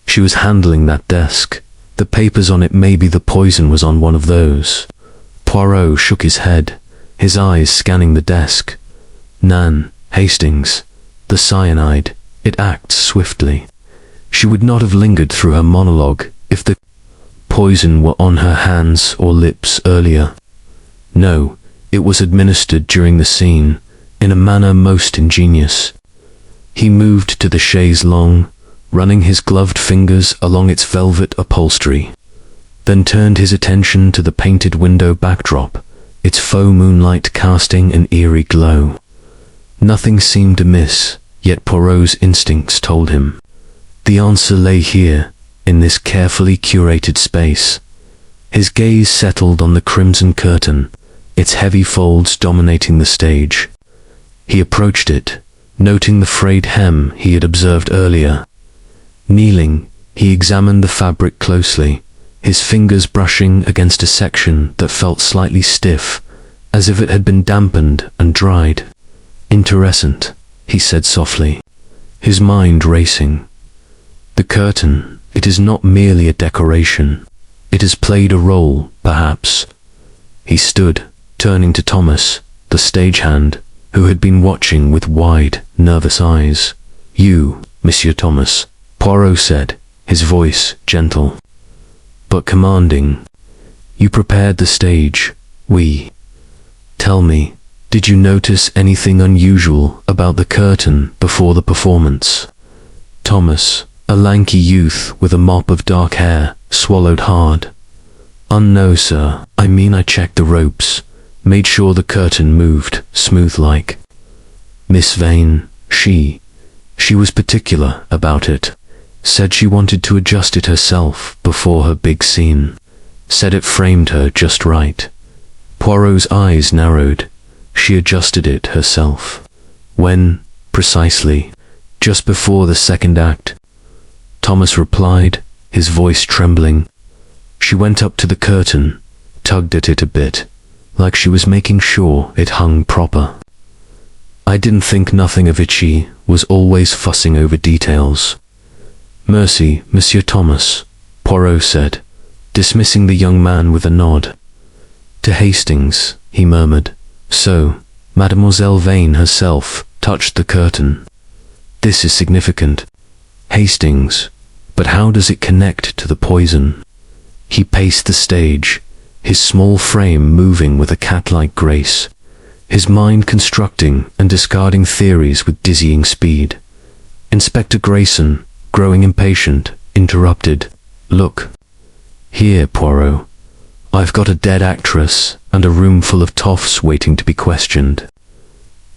She was handling that desk. The papers on it, maybe the poison was on one of those. Poirot shook his head, his eyes scanning the desk. "Nan, Hastings, the cyanide, it acts swiftly. She would not have lingered through her monologue if the poison were on her hands or lips earlier. No, it was administered during the scene, in a manner most ingenious. He moved to the chaise longue, running his gloved fingers along its velvet upholstery, then turned his attention to the painted window backdrop, its faux moonlight casting an eerie glow. Nothing seemed amiss, yet Poirot's instincts told him. The answer lay here, in this carefully curated space. His gaze settled on the crimson curtain, its heavy folds dominating the stage. He approached it, noting the frayed hem he had observed earlier. Kneeling, he examined the fabric closely, his fingers brushing against a section that felt slightly stiff, as if it had been dampened and dried. "Interesting," he said softly, his mind racing. "The curtain, it is not merely a decoration. It has played a role, perhaps." He stood, turning to Thomas, the stagehand, who had been watching with wide, nervous eyes. "You, Monsieur Thomas," Poirot said, his voice gentle but commanding. "You prepared the stage. Tell me, did you notice anything unusual about the curtain before the performance?" Thomas, a lanky youth with a mop of dark hair, swallowed hard. "No, sir. I checked the ropes, made sure the curtain moved, smooth-like. Miss Vane, she was particular about it. Said she wanted to adjust it herself before her big scene. Said it framed her just right." Poirot's eyes narrowed. She adjusted it herself. "When, precisely?" "Just before the second act," Thomas replied, his voice trembling. "She went up to the curtain, tugged at it a bit, like she was making sure it hung proper. I didn't think nothing of it. She was always fussing over details." "Merci, Monsieur Thomas," Poirot said, dismissing the young man with a nod. To Hastings, he murmured, "So, Mademoiselle Vane herself touched the curtain. This is significant, Hastings, but how does it connect to the poison?" He paced the stage, his small frame moving with a cat-like grace, his mind constructing and discarding theories with dizzying speed. Inspector Grayson, growing impatient, interrupted. "Look. Here, Poirot. I've got a dead actress and a room full of toffs waiting to be questioned.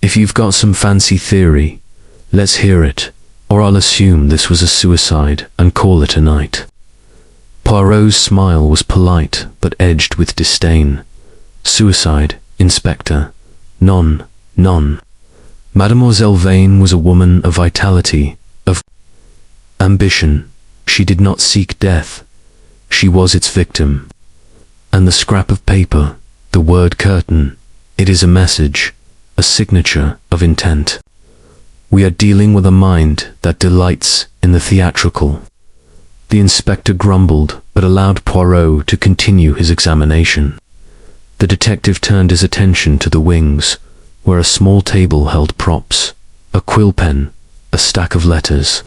If you've got some fancy theory, let's hear it, or I'll assume this was a suicide and call it a night." Poirot's smile was polite but edged with disdain. "Suicide, Inspector? None. Mademoiselle Vane was a woman of vitality, of ambition. She did not seek death. She was its victim. And the scrap of paper, the word curtain, it is a message, a signature of intent. We are dealing with a mind that delights in the theatrical." The inspector grumbled, but allowed Poirot to continue his examination. The detective turned his attention to the wings, where a small table held props, a quill pen, a stack of letters,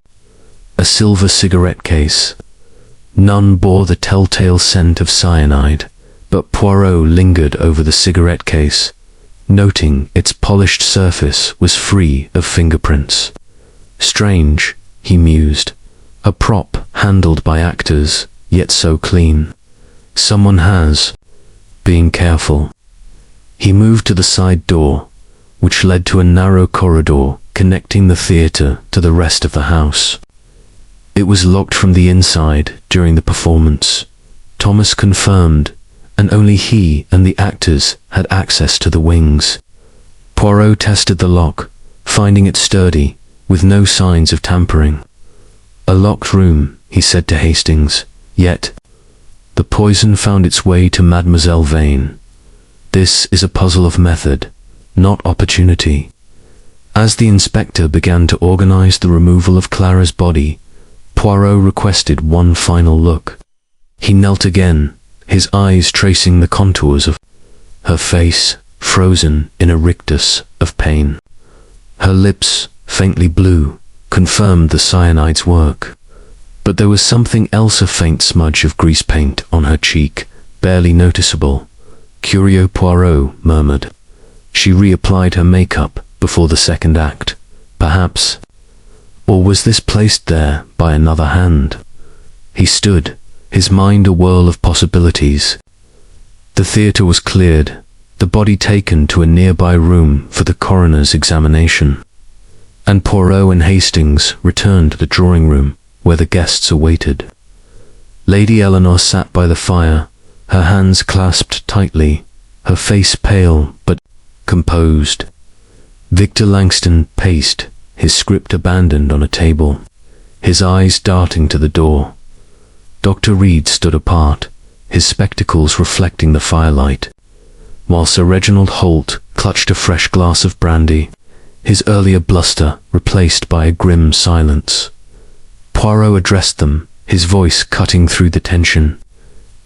a silver cigarette case. None bore the telltale scent of cyanide, but Poirot lingered over the cigarette case, noting its polished surface was free of fingerprints. "Strange," he mused. "A prop handled by actors, yet so clean. Someone has been careful." He moved to the side door, which led to a narrow corridor connecting the theatre to the rest of the house. It was locked from the inside during the performance, Thomas confirmed, and only he and the actors had access to the wings. Poirot tested the lock, finding it sturdy, with no signs of tampering. "A locked room," he said to Hastings, "yet the poison found its way to Mademoiselle Vane. This is a puzzle of method, not opportunity." As the inspector began to organize the removal of Clara's body, Poirot requested one final look. He knelt again, his eyes tracing the contours of her face, frozen in a rictus of pain. Her lips, faintly blue, confirmed the cyanide's work. But there was something else, a faint smudge of grease paint on her cheek, barely noticeable. Hercule Poirot murmured. She reapplied her makeup before the second act, perhaps. Or was this placed there by another hand? He stood, his mind a whirl of possibilities. The theatre was cleared, the body taken to a nearby room for the coroner's examination. And Poirot and Hastings returned to the drawing room, where the guests awaited. Lady Eleanor sat by the fire, her hands clasped tightly, her face pale but composed. Victor Langston paced, his script abandoned on a table, his eyes darting to the door. Dr. Reid stood apart, his spectacles reflecting the firelight, while Sir Reginald Holt clutched a fresh glass of brandy, his earlier bluster replaced by a grim silence. Poirot addressed them, his voice cutting through the tension.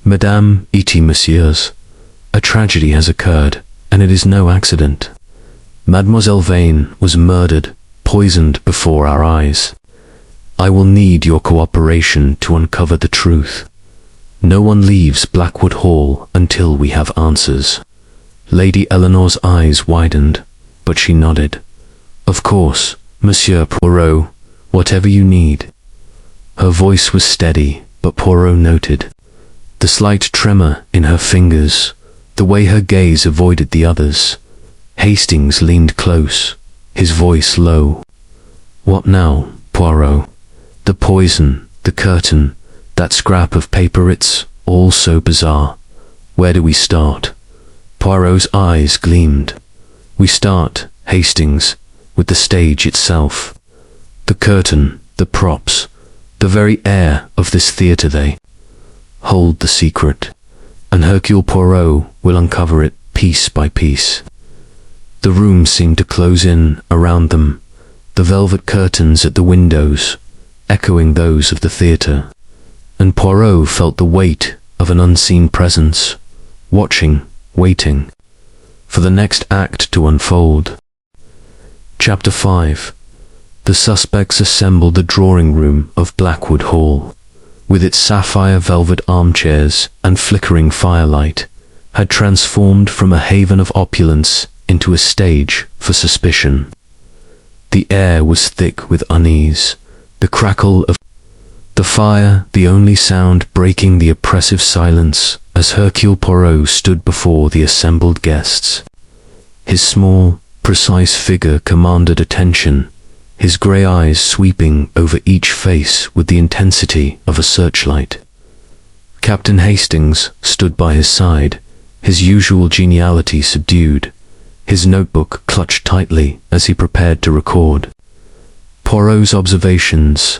"Madame et messieurs, a tragedy has occurred, and it is no accident. Mademoiselle Vane was murdered, poisoned before our eyes. I will need your cooperation to uncover the truth. No one leaves Blackwood Hall until we have answers." Lady Eleanor's eyes widened, but she nodded. "Of course, Monsieur Poirot, whatever you need." Her voice was steady, but Poirot noted the slight tremor in her fingers, the way her gaze avoided the others. Hastings leaned close, his voice low. "What now, Poirot? The poison, the curtain, that scrap of paper, it's all so bizarre. Where do we start?" Poirot's eyes gleamed. "We start, Hastings, with the stage itself. The curtain, the props, the very air of this theatre. They hold the secret, and Hercule Poirot will uncover it piece by piece." The room seemed to close in around them, the velvet curtains at the windows echoing those of the theatre, and Poirot felt the weight of an unseen presence, watching, waiting, for the next act to unfold. Chapter 5. The suspects assembled the drawing room of Blackwood Hall, with its sapphire velvet armchairs and flickering firelight, had transformed from a haven of opulence into a stage for suspicion. The air was thick with unease, the crackle of the fire the only sound breaking the oppressive silence as Hercule Poirot stood before the assembled guests. His small, precise figure commanded attention, his grey eyes sweeping over each face with the intensity of a searchlight. Captain Hastings stood by his side, his usual geniality subdued, his notebook clutched tightly as he prepared to record. Poirot's observations.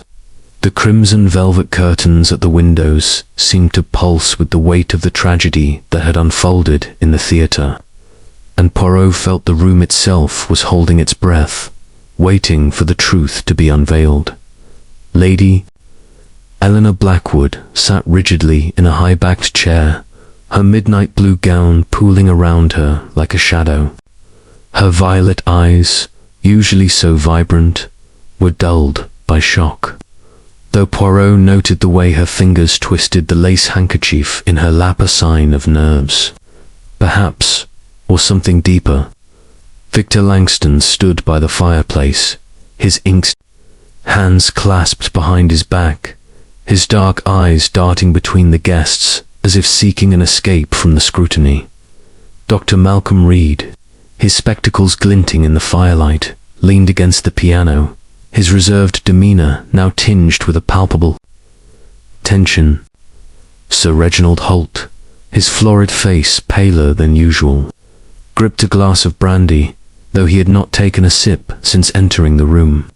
The crimson velvet curtains at the windows seemed to pulse with the weight of the tragedy that had unfolded in the theatre, and Poirot felt the room itself was holding its breath, waiting for the truth to be unveiled. Lady Eleanor Blackwood sat rigidly in a high-backed chair, her midnight blue gown pooling around her like a shadow. Her violet eyes, usually so vibrant, were dulled by shock, though Poirot noted the way her fingers twisted the lace handkerchief in her lap, a sign of nerves, perhaps, or something deeper. Victor Langston stood by the fireplace, his inked hands clasped behind his back, his dark eyes darting between the guests as if seeking an escape from the scrutiny. Dr. Malcolm Reid, his spectacles glinting in the firelight, leaned against the piano, his reserved demeanor now tinged with a palpable tension. Sir Reginald Holt, his florid face paler than usual, gripped a glass of brandy, though he had not taken a sip since entering the room.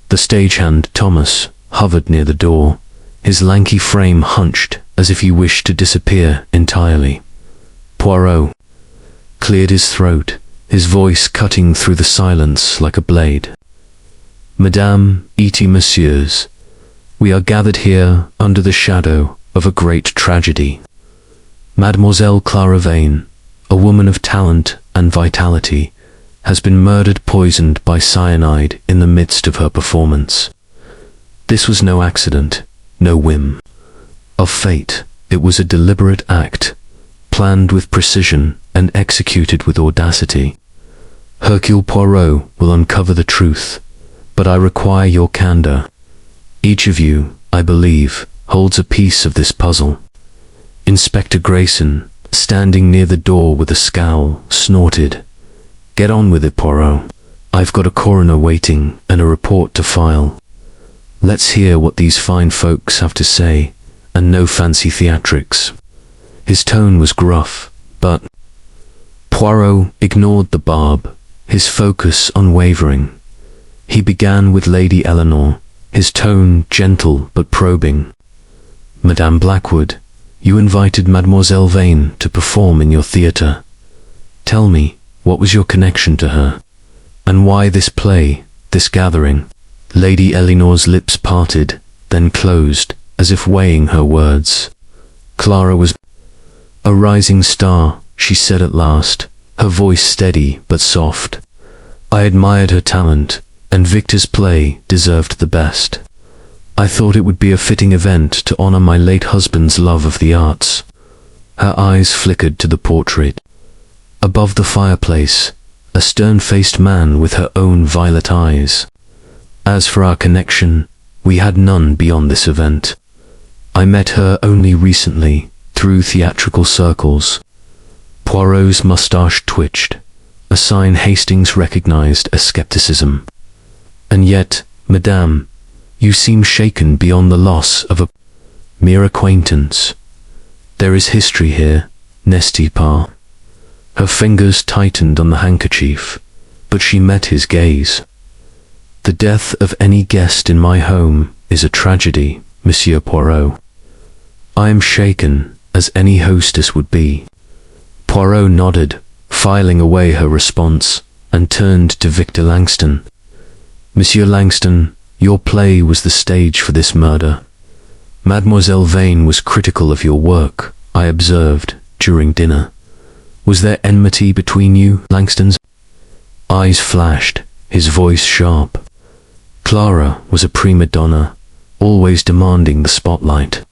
The stagehand Thomas hovered near the door, his lanky frame hunched as if he wished to disappear entirely. Poirot cleared his throat, his voice cutting through the silence like a blade. "Madame et messieurs, we are gathered here under the shadow of a great tragedy. Mademoiselle Clara Vane, a woman of talent and vitality, has been murdered, poisoned by cyanide in the midst of her performance. This was no accident. no whim of fate. It was a deliberate act, planned with precision and executed with audacity. Hercule Poirot will uncover the truth, but I require your candor. Each of you, I believe, holds a piece of this puzzle. Inspector Grayson, standing near the door with a scowl, snorted. Get on with it, Poirot. I've got a coroner waiting and a report to file. Let's hear what these fine folks have to say, and no fancy theatrics. His tone was gruff, but Poirot ignored the barb, his focus unwavering. He began with Lady Eleanor, his tone gentle but probing. Madame Blackwood, you invited Mademoiselle Vane to perform in your theatre. Tell me, what was your connection to her? And why this play, this gathering? Lady Eleanor's lips parted, then closed, as if weighing her words. Clara was a rising star, she said at last, her voice steady but soft. I admired her talent, and Victor's play deserved the best. I thought it would be a fitting event to honor my late husband's love of the arts. Her eyes flickered to the portrait. Above the fireplace, a stern-faced man with her own violet eyes. As for our connection, we had none beyond this event. I met her only recently, through theatrical circles. Poirot's mustache twitched, a sign Hastings recognized as skepticism. And yet, Madame, you seem shaken beyond the loss of a mere acquaintance. There is history here, n'est-ce pas? Her fingers tightened on the handkerchief, but she met his gaze. The death of any guest in my home is a tragedy, Monsieur Poirot. I am shaken, as any hostess would be. Poirot nodded, filing away her response, and turned to Victor Langston. Monsieur Langston, your play was the stage for this murder. Mademoiselle Vane was critical of your work, I observed, during dinner. Was there enmity between you, Langston's eyes flashed, his voice sharp. Clara was a prima donna, always demanding the spotlight.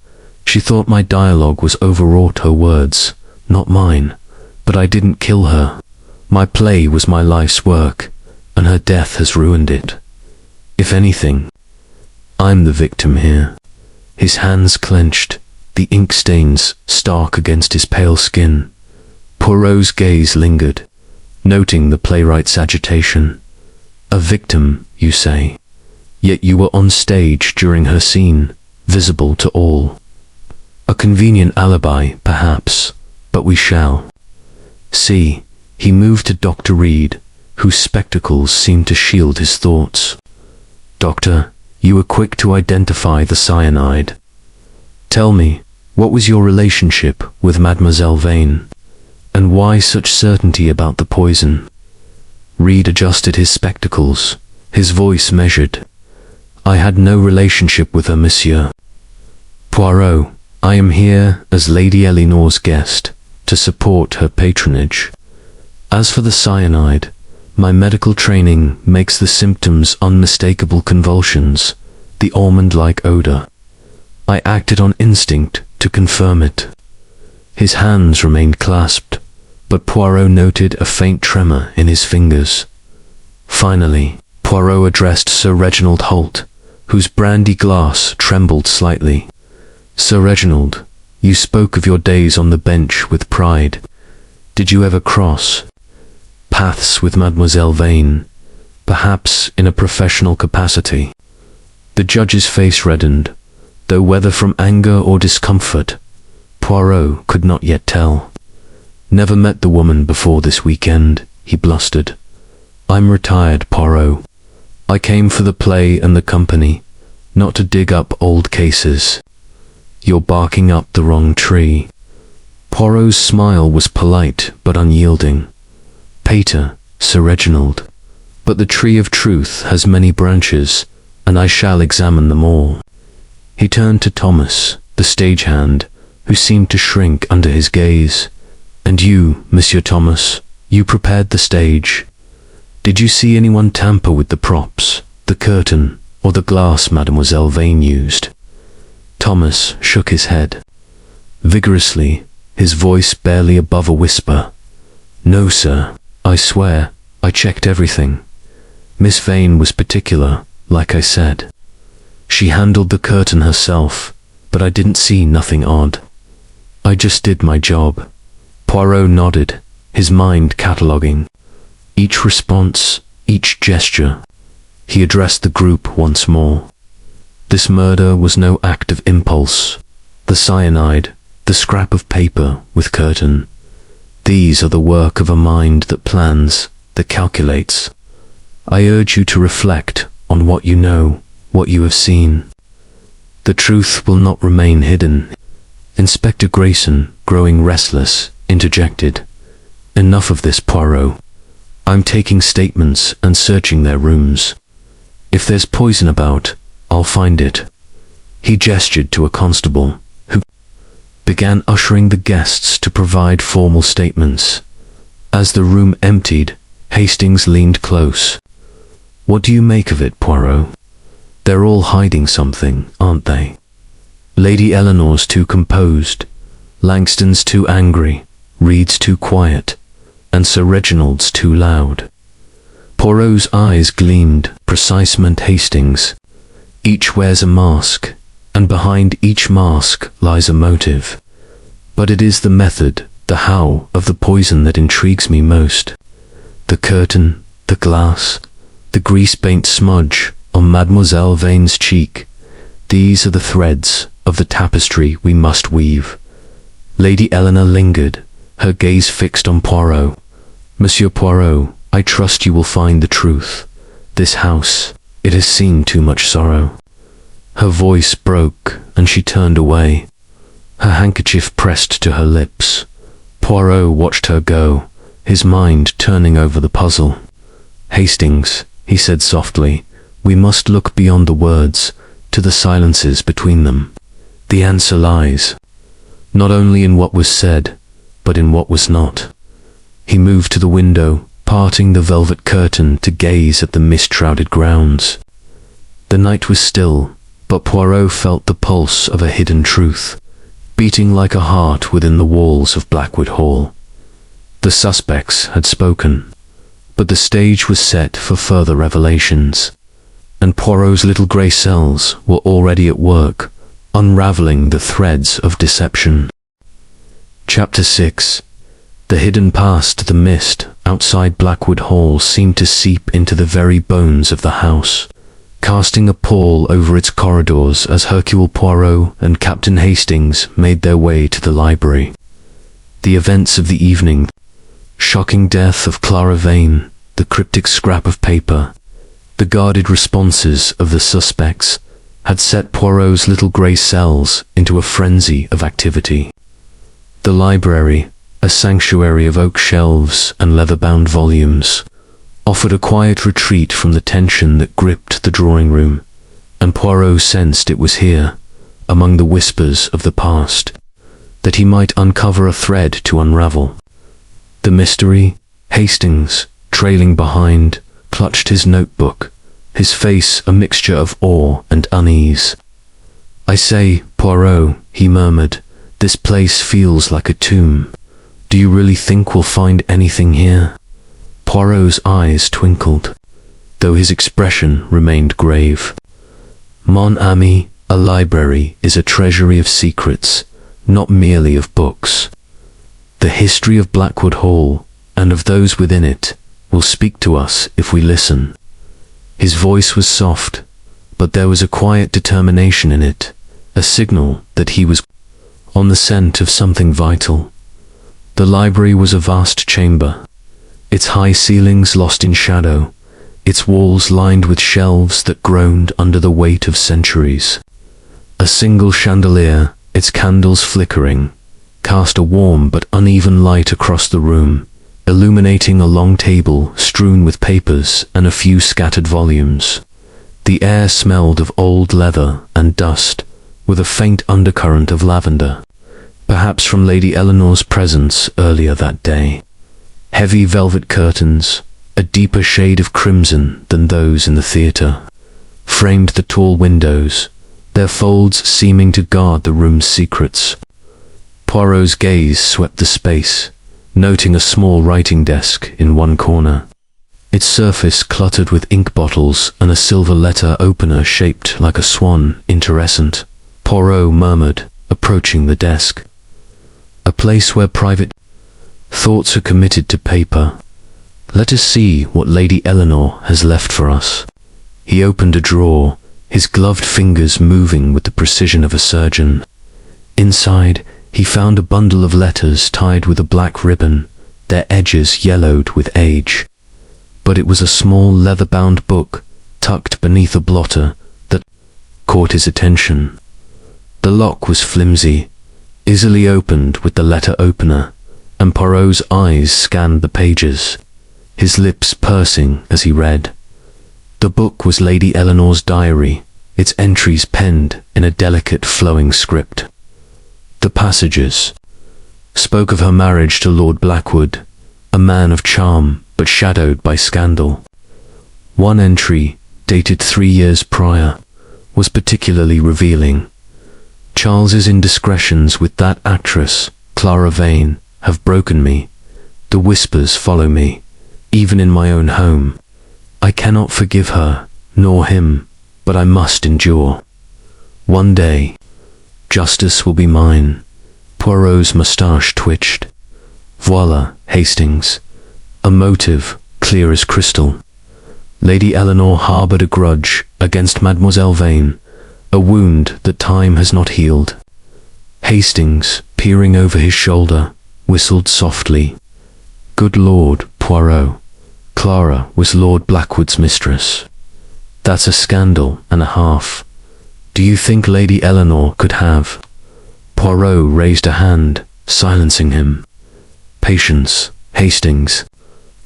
She thought my dialogue was overwrought her words, not mine, but I didn't kill her. My play was my life's work, and her death has ruined it. If anything, I'm the victim here. His hands clenched, the ink stains stark against his pale skin. Poirot's gaze lingered, noting the playwright's agitation. A victim, you say? Yet you were on stage during her scene, visible to all. A convenient alibi, perhaps, but we shall. See, he moved to Dr. Reid, whose spectacles seemed to shield his thoughts. Doctor, you were quick to identify the cyanide. Tell me, what was your relationship with Mademoiselle Vane? And why such certainty about the poison? Reid adjusted his spectacles, his voice measured. I had no relationship with her, monsieur. Poirot, I am here as Lady Eleanor's guest, to support her patronage. As for the cyanide, my medical training makes the symptoms unmistakable convulsions, the almond-like odor. I acted on instinct to confirm it. His hands remained clasped, but Poirot noted a faint tremor in his fingers. Finally, Poirot addressed Sir Reginald Holt, whose brandy glass trembled slightly. Sir Reginald, you spoke of your days on the bench with pride. Did you ever cross paths with Mademoiselle Vane, perhaps in a professional capacity? The judge's face reddened, though whether from anger or discomfort, Poirot could not yet tell. Never met the woman before this weekend, he blustered. I'm retired, Poirot. I came for the play and the company, not to dig up old cases. You're barking up the wrong tree. Poirot's smile was polite but unyielding. Pater, Sir Reginald, but the tree of truth has many branches, and I shall examine them all. He turned to Thomas, the stagehand, who seemed to shrink under his gaze. And you, Monsieur Thomas, you prepared the stage. Did you see anyone tamper with the props, the curtain, or the glass Mademoiselle Vane used? Thomas shook his head. Vigorously, his voice barely above a whisper. "No, sir. I swear, I checked everything. Miss Vane was particular, like I said. She handled the curtain herself, but I didn't see nothing odd. I just did my job." Poirot nodded, his mind cataloguing each response, each gesture. He addressed the group once more. This murder was no act of impulse. The cyanide, the scrap of paper with curtain, these are the work of a mind that plans, that calculates. I urge you to reflect on what you know, what you have seen. The truth will not remain hidden. Inspector Grayson, growing restless, interjected. "Enough of this, Poirot. I'm taking statements and searching their rooms. If there's poison about, I'll find it." He gestured to a constable, who began ushering the guests to provide formal statements. As the room emptied, Hastings leaned close. "What do you make of it, Poirot? They're all hiding something, aren't they? Lady Eleanor's too composed, Langston's too angry, Reid's too quiet, and Sir Reginald's too loud." Poirot's eyes gleamed. "Precise," meant Hastings. "Each wears a mask, and behind each mask lies a motive. But it is the method, the how of the poison that intrigues me most. The curtain, the glass, the greasepaint smudge on Mademoiselle Vane's cheek, these are the threads of the tapestry we must weave." Lady Eleanor lingered, her gaze fixed on Poirot. "Monsieur Poirot, I trust you will find the truth. This house, it has seen too much sorrow." Her voice broke, and she turned away, her handkerchief pressed to her lips. Poirot watched her go, his mind turning over the puzzle. "Hastings," he said softly, "we must look beyond the words, to the silences between them. The answer lies not only in what was said, but in what was not." He moved to the window, parting the velvet curtain to gaze at the mist-shrouded grounds. The night was still, but Poirot felt the pulse of a hidden truth, beating like a heart within the walls of Blackwood Hall. The suspects had spoken, but the stage was set for further revelations, and Poirot's little grey cells were already at work, unraveling the threads of deception. Chapter 6. The hidden past. The mist outside Blackwood Hall seemed to seep into the very bones of the house, casting a pall over its corridors as Hercule Poirot and Captain Hastings made their way to the library. The events of the evening, shocking death of Clara Vane, the cryptic scrap of paper, the guarded responses of the suspects, had set Poirot's little grey cells into a frenzy of activity. The library, a sanctuary of oak shelves and leather-bound volumes, offered a quiet retreat from the tension that gripped the drawing room, and Poirot sensed it was here, among the whispers of the past, that he might uncover a thread to unravel. The mystery. Hastings, trailing behind, clutched his notebook, his face a mixture of awe and unease. "I say, Poirot," he murmured, "this place feels like a tomb. Do you really think we'll find anything here?" Poirot's eyes twinkled, though his expression remained grave. "Mon ami, a library is a treasury of secrets, not merely of books. The history of Blackwood Hall, and of those within it, will speak to us if we listen." His voice was soft, but there was a quiet determination in it, a signal that he was on the scent of something vital. The library was a vast chamber, its high ceilings lost in shadow, its walls lined with shelves that groaned under the weight of centuries. A single chandelier, its candles flickering, cast a warm but uneven light across the room, illuminating a long table strewn with papers and a few scattered volumes. The air smelled of old leather and dust, with a faint undercurrent of lavender, perhaps from Lady Eleanor's presence earlier that day. Heavy velvet curtains, a deeper shade of crimson than those in the theatre, framed the tall windows, their folds seeming to guard the room's secrets. Poirot's gaze swept the space, noting a small writing desk in one corner, its surface cluttered with ink bottles and a silver letter opener shaped like a swan iridescent. Poirot murmured, approaching the desk. A place where private thoughts are committed to paper. Let us see what Lady Eleanor has left for us. He opened a drawer, his gloved fingers moving with the precision of a surgeon. Inside, he found a bundle of letters tied with a black ribbon, their edges yellowed with age. But it was a small leather-bound book, tucked beneath a blotter, that caught his attention. The lock was flimsy, easily opened with the letter opener, and Poirot's eyes scanned the pages, his lips pursing as he read. The book was Lady Eleanor's diary, its entries penned in a delicate flowing script. The passages spoke of her marriage to Lord Blackwood, a man of charm but shadowed by scandal. One entry, dated 3 years prior, was particularly revealing. Charles's indiscretions with that actress, Clara Vane, have broken me. The whispers follow me, even in my own home. I cannot forgive her, nor him, but I must endure. One day, justice will be mine. Poirot's moustache twitched. Voila, Hastings. A motive, clear as crystal. Lady Eleanor harboured a grudge against Mademoiselle Vane, a wound that time has not healed. Hastings, peering over his shoulder, whistled softly. Good Lord, Poirot. Clara was Lord Blackwood's mistress. That's a scandal and a half. Do you think Lady Eleanor could have? Poirot raised a hand, silencing him. Patience, Hastings.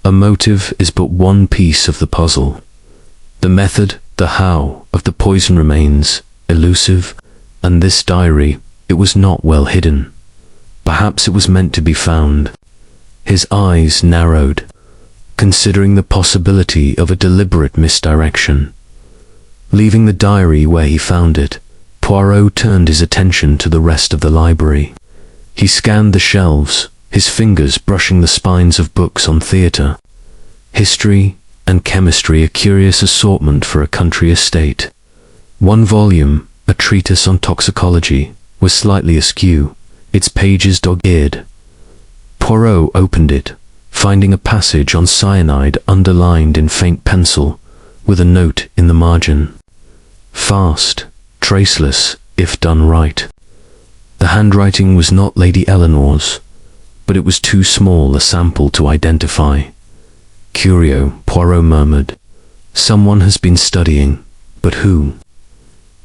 A motive is but one piece of the puzzle. The method, the how, of the poison remains elusive, and this diary, it was not well hidden. Perhaps it was meant to be found. His eyes narrowed, considering the possibility of a deliberate misdirection. Leaving the diary where he found it, Poirot turned his attention to the rest of the library. He scanned the shelves, his fingers brushing the spines of books on theatre, history, and chemistry, a curious assortment for a country estate. One volume, a treatise on toxicology, was slightly askew, its pages dog-eared. Poirot opened it, finding a passage on cyanide underlined in faint pencil, with a note in the margin. Fast, traceless, if done right. The handwriting was not Lady Eleanor's, but it was too small a sample to identify. Curio, Poirot murmured. Someone has been studying, but who?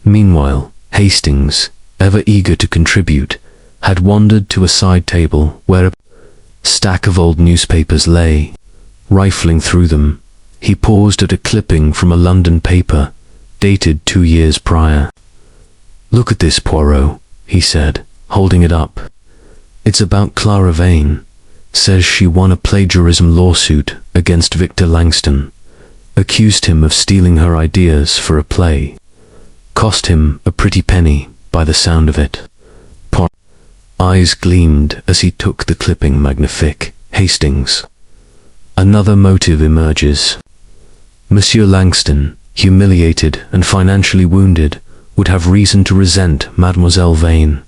Meanwhile, Hastings, ever eager to contribute, had wandered to a side table where a stack of old newspapers lay. Rifling through them, he paused at a clipping from a London paper, dated 2 years prior. Look at this, Poirot, he said, holding it up. It's about Clara Vane. Says she won a plagiarism lawsuit against Victor Langston, accused him of stealing her ideas for a play. Cost him a pretty penny, by the sound of it. Poirot's eyes gleamed as he took the clipping. Magnifique, Hastings. Another motive emerges. Monsieur Langston, humiliated and financially wounded, would have reason to resent Mademoiselle Vane,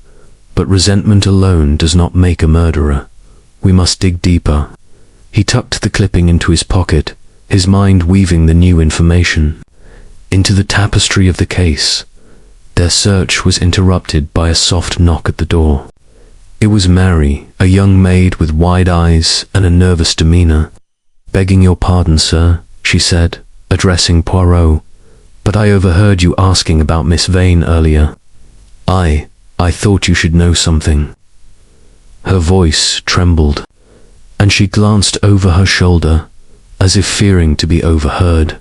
but resentment alone does not make a murderer. We must dig deeper. He tucked the clipping into his pocket, his mind weaving the new information into the tapestry of the case. Their search was interrupted by a soft knock at the door. It was Mary, a young maid with wide eyes and a nervous demeanour. Begging your pardon, sir, she said, addressing Poirot, but I overheard you asking about Miss Vane earlier. I thought you should know something. Her voice trembled, and she glanced over her shoulder, as if fearing to be overheard.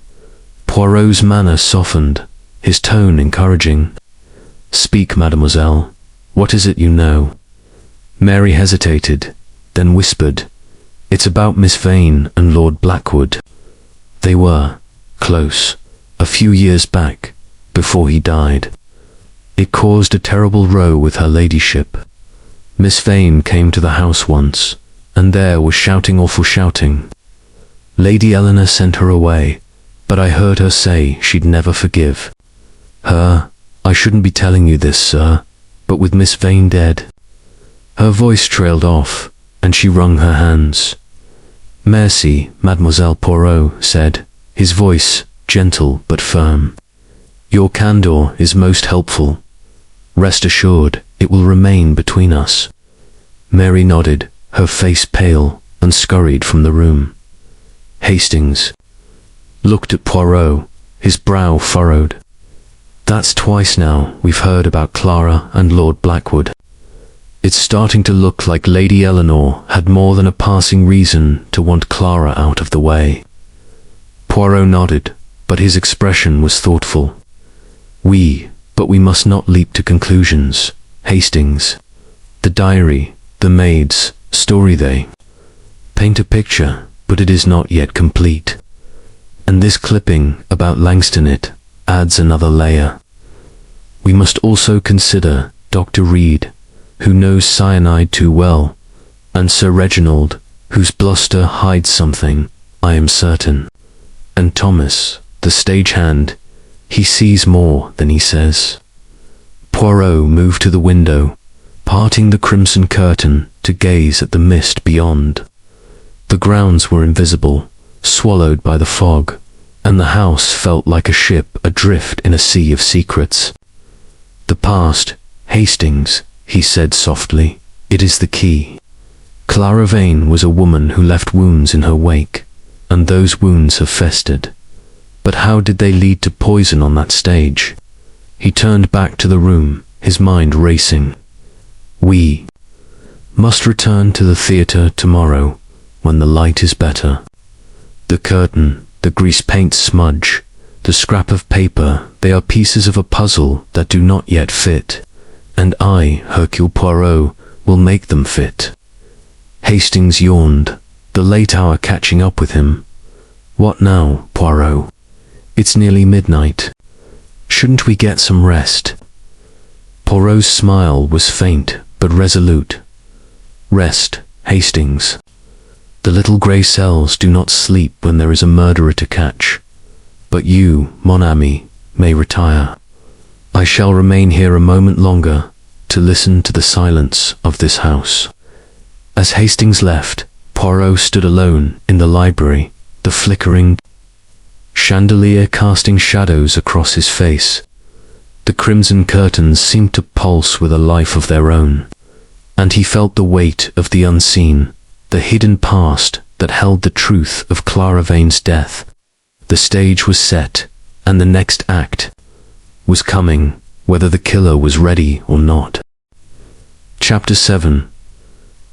Poirot's manner softened, his tone encouraging. Speak, mademoiselle. What is it you know? Mary hesitated, then whispered, It's about Miss Vane and Lord Blackwood. They were close, a few years back, before he died. It caused a terrible row with her ladyship. Miss Vane came to the house once, and there was shouting, awful shouting. Lady Eleanor sent her away, but I heard her say she'd never forgive. Her, I shouldn't be telling you this, sir, but with Miss Vane dead. Her voice trailed off, and she wrung her hands. Merci, Mademoiselle Poirot said, his voice gentle but firm. Your candor is most helpful. Rest assured, it will remain between us. Mary nodded, her face pale, and scurried from the room. Hastings looked at Poirot, his brow furrowed. That's twice now we've heard about Clara and Lord Blackwood. It's starting to look like Lady Eleanor had more than a passing reason to want Clara out of the way. Poirot nodded, but his expression was thoughtful. But we must not leap to conclusions, Hastings. The diary, the maid's story, they paint a picture, but it is not yet complete. And this clipping about Langston, it adds another layer. We must also consider Dr. Reid, who knows cyanide too well, and Sir Reginald, whose bluster hides something, I am certain. And Thomas, the stagehand, he sees more than he says. Poirot moved to the window, parting the crimson curtain to gaze at the mist beyond. The grounds were invisible, swallowed by the fog, and the house felt like a ship adrift in a sea of secrets. The past, Hastings, he said softly, it is the key. Clara Vane was a woman who left wounds in her wake, and those wounds have festered. But how did they lead to poison on that stage? He turned back to the room, his mind racing. We must return to the theatre tomorrow, when the light is better. The curtain, the greasepaint smudge, the scrap of paper, they are pieces of a puzzle that do not yet fit, and I, Hercule Poirot, will make them fit. Hastings yawned, the late hour catching up with him. What now, Poirot? It's nearly midnight. Shouldn't we get some rest? Poirot's smile was faint but resolute. Rest, Hastings. The little grey cells do not sleep when there is a murderer to catch. But you, mon ami, may retire. I shall remain here a moment longer to listen to the silence of this house. As Hastings left, Poirot stood alone in the library, the flickering chandelier casting shadows across his face. The crimson curtains seemed to pulse with a life of their own, and he felt the weight of the unseen, the hidden past that held the truth of Clara Vane's death. The stage was set, and the next act was coming, whether the killer was ready or not. Chapter 7.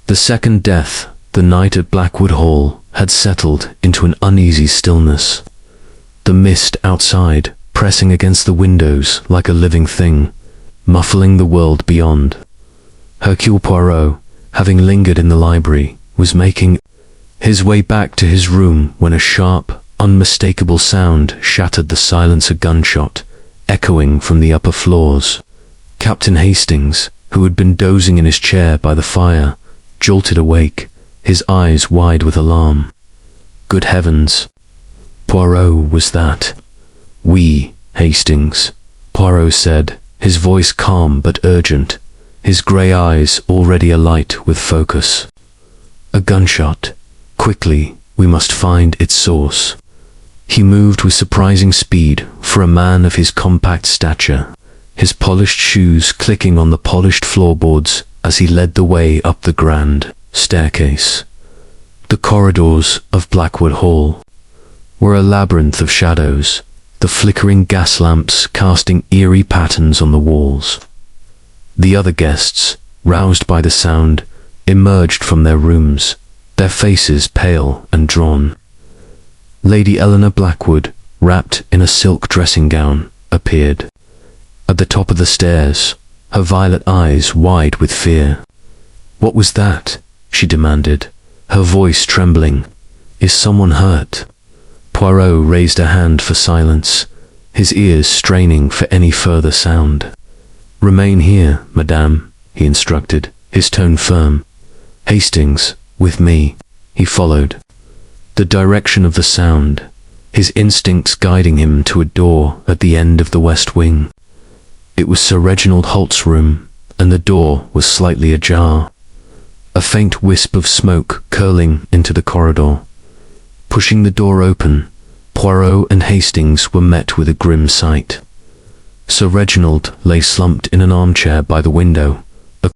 The second death, the night at Blackwood Hall, had settled into an uneasy stillness. The mist outside, pressing against the windows like a living thing, muffling the world beyond. Hercule Poirot, having lingered in the library, was making his way back to his room when a sharp, unmistakable sound shattered the silence. A gunshot, echoing from the upper floors. Captain Hastings, who had been dozing in his chair by the fire, jolted awake, his eyes wide with alarm. Good heavens! Poirot, was that? Oui, Hastings, Poirot said, his voice calm but urgent, his grey eyes already alight with focus. A gunshot. Quickly, we must find its source. He moved with surprising speed for a man of his compact stature, his polished shoes clicking on the polished floorboards as he led the way up the grand staircase. The corridors of Blackwood Hall were a labyrinth of shadows, the flickering gas lamps casting eerie patterns on the walls. The other guests, roused by the sound, emerged from their rooms, their faces pale and drawn. Lady Eleanor Blackwood, wrapped in a silk dressing gown, appeared. At the top of the stairs, her violet eyes wide with fear. "What was that?" she demanded, her voice trembling. "Is someone hurt?" Poirot raised a hand for silence, his ears straining for any further sound. "Remain here, madame," he instructed, his tone firm. "Hastings, with me." He followed. The direction of the sound, his instincts guiding him to a door at the end of the west wing. It was Sir Reginald Holt's room, and the door was slightly ajar. A faint wisp of smoke curling into the corridor. Pushing the door open, Poirot and Hastings were met with a grim sight. Sir Reginald lay slumped in an armchair by the window, a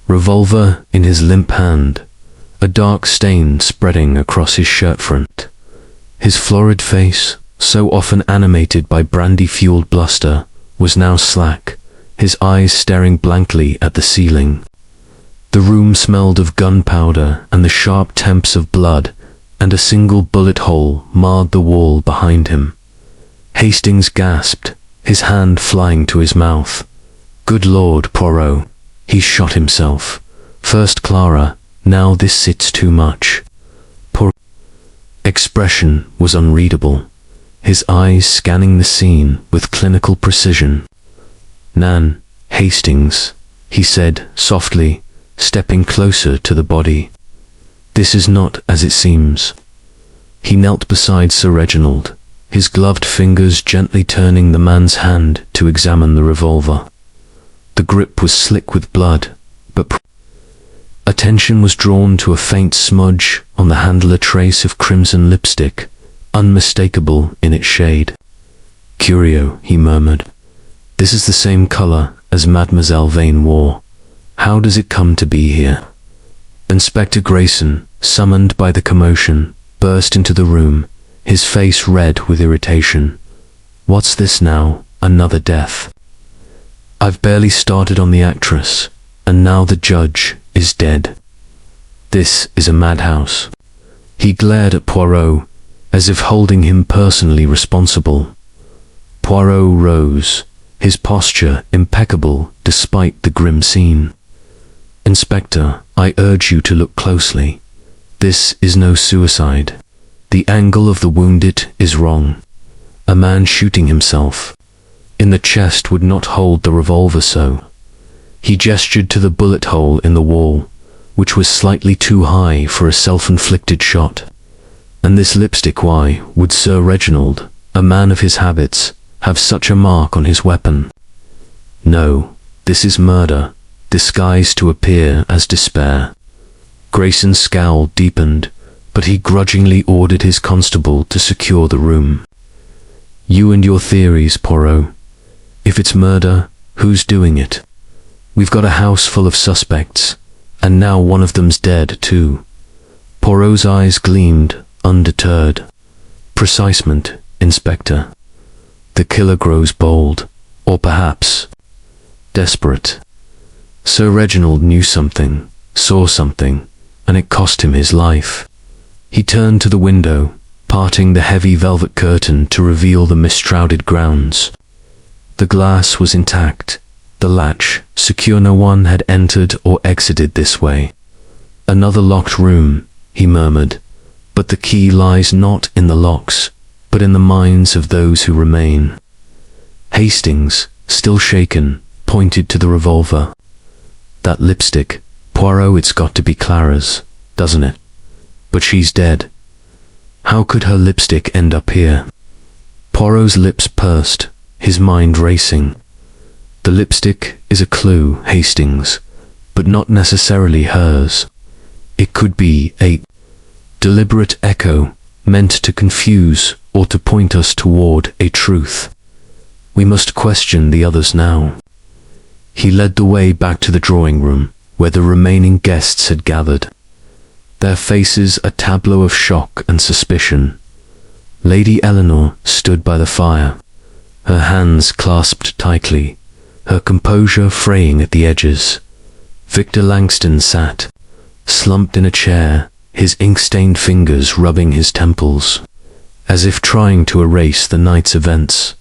revolver in his limp hand, a dark stain spreading across his shirt front. His florid face, so often animated by brandy-fueled bluster, was now slack, his eyes staring blankly at the ceiling. The room smelled of gunpowder and the sharp temps of blood, and a single bullet hole marred the wall behind him. Hastings gasped, his hand flying to his mouth. "Good Lord, Poirot, he's shot himself. First Clara, now this, it's too much." Poirot's expression was unreadable, his eyes scanning the scene with clinical precision. "Nan, Hastings," he said softly, stepping closer to the body. "This is not as it seems." He knelt beside Sir Reginald, his gloved fingers gently turning the man's hand to examine the revolver. The grip was slick with blood, but attention was drawn to a faint smudge on the handle, a trace of crimson lipstick, unmistakable in its shade. "Curio," he murmured. "This is the same color as Mademoiselle Vane wore. How does it come to be here?" Inspector Grayson, summoned by the commotion, burst into the room, his face red with irritation. "What's this now? Another death? I've barely started on the actress, and now the judge is dead. This is a madhouse." He glared at Poirot, as if holding him personally responsible. Poirot rose, his posture impeccable despite the grim scene. "Inspector, I urge you to look closely. This is no suicide. The angle of the wounded is wrong. A man shooting himself in the chest would not hold the revolver so." He gestured to the bullet hole in the wall, which was slightly too high for a self-inflicted shot. "And this lipstick, why would Sir Reginald, a man of his habits, have such a mark on his weapon? No, this is murder, disguised to appear as despair." Grayson's scowl deepened, but he grudgingly ordered his constable to secure the room. "You and your theories, Poirot. If it's murder, who's doing it? We've got a house full of suspects, and now one of them's dead, too." Poirot's eyes gleamed, undeterred. "Precisement, Inspector. The killer grows bold, or perhaps desperate. Sir Reginald knew something, saw something, and it cost him his life." He turned to the window, parting the heavy velvet curtain to reveal the mist-shrouded grounds. The glass was intact, the latch secure. No one had entered or exited this way. "Another locked room," he murmured, "but the key lies not in the locks, but in the minds of those who remain." Hastings, still shaken, pointed to the revolver. "That lipstick, Poirot, it's got to be Clara's, doesn't it? But she's dead. How could her lipstick end up here?" Poirot's lips pursed, his mind racing. "The lipstick is a clue, Hastings, but not necessarily hers. It could be a deliberate echo, meant to confuse or to point us toward a truth. We must question the others now." He led the way back to the drawing room, where the remaining guests had gathered, their faces a tableau of shock and suspicion. Lady Eleanor stood by the fire, her hands clasped tightly, her composure fraying at the edges. Victor Langston sat, slumped in a chair, his ink-stained fingers rubbing his temples, as if trying to erase the night's events.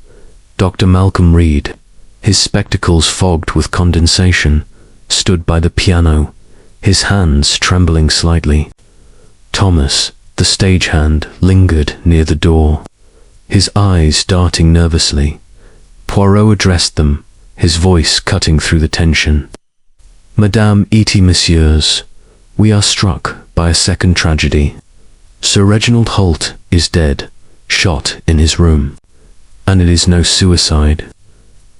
Dr. Malcolm Reid, his spectacles fogged with condensation, stood by the piano, his hands trembling slightly. Thomas, the stagehand, lingered near the door, his eyes darting nervously. Poirot addressed them, his voice cutting through the tension. Madame et messieurs, we are struck by a second tragedy. Sir Reginald Holt is dead, shot in his room. And it is no suicide.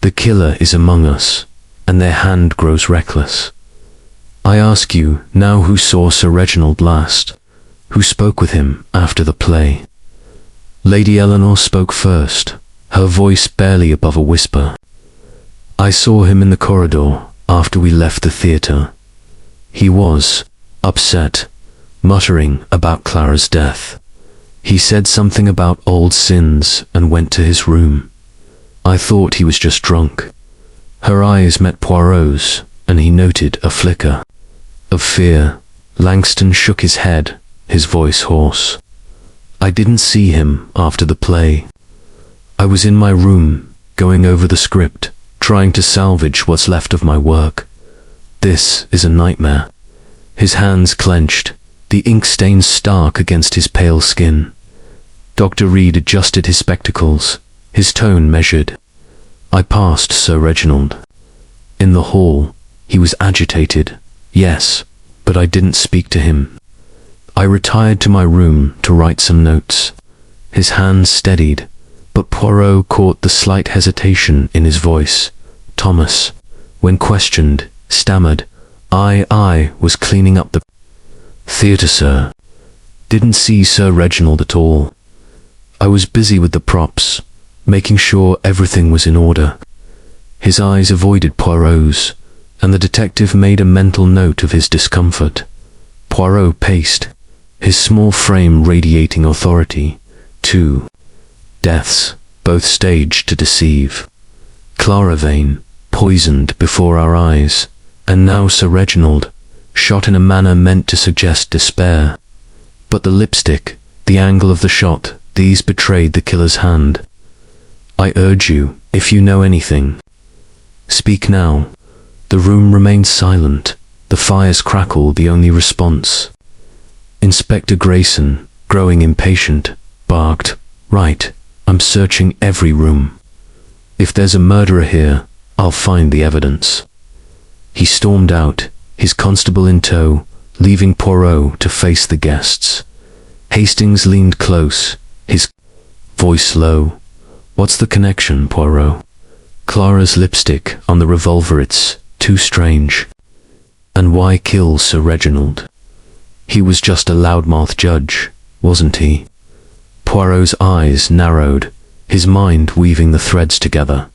The killer is among us, and their hand grows reckless. I ask you now, who saw Sir Reginald last? Who spoke with him after the play? Lady Eleanor spoke first, her voice barely above a whisper. I saw him in the corridor after we left the theatre. He was upset, muttering about Clara's death. He said something about old sins and went to his room. I thought he was just drunk. Her eyes met Poirot's, and he noted a flicker of fear. Langston shook his head, his voice hoarse. I didn't see him after the play. I was in my room, going over the script, trying to salvage what's left of my work. This is a nightmare. His hands clenched, the ink stains stark against his pale skin. Dr. Reid adjusted his spectacles, his tone measured. I passed Sir Reginald. In the hall, he was agitated, yes, but I didn't speak to him. I retired to my room to write some notes. His hands steadied, but Poirot caught the slight hesitation in his voice. Thomas, when questioned, stammered, I was cleaning up the theatre, sir. Didn't see Sir Reginald at all. I was busy with the props, making sure everything was in order. His eyes avoided Poirot's, and the detective made a mental note of his discomfort. Poirot paced, his small frame radiating authority. 2 deaths, both staged to deceive. Clara Vane, poisoned before our eyes, and now Sir Reginald, shot in a manner meant to suggest despair. But the lipstick, the angle of the shot, these betrayed the killer's hand. I urge you, if you know anything, speak now. The room remained silent, the fire's crackle the only response. Inspector Grayson, growing impatient, barked, Right, I'm searching every room. If there's a murderer here, I'll find the evidence. He stormed out, his constable in tow, leaving Poirot to face the guests. Hastings leaned close, his voice low. What's the connection, Poirot? Clara's lipstick on the revolver, it's too strange. And why kill Sir Reginald? He was just a loudmouth judge, wasn't he? Poirot's eyes narrowed, his mind weaving the threads together.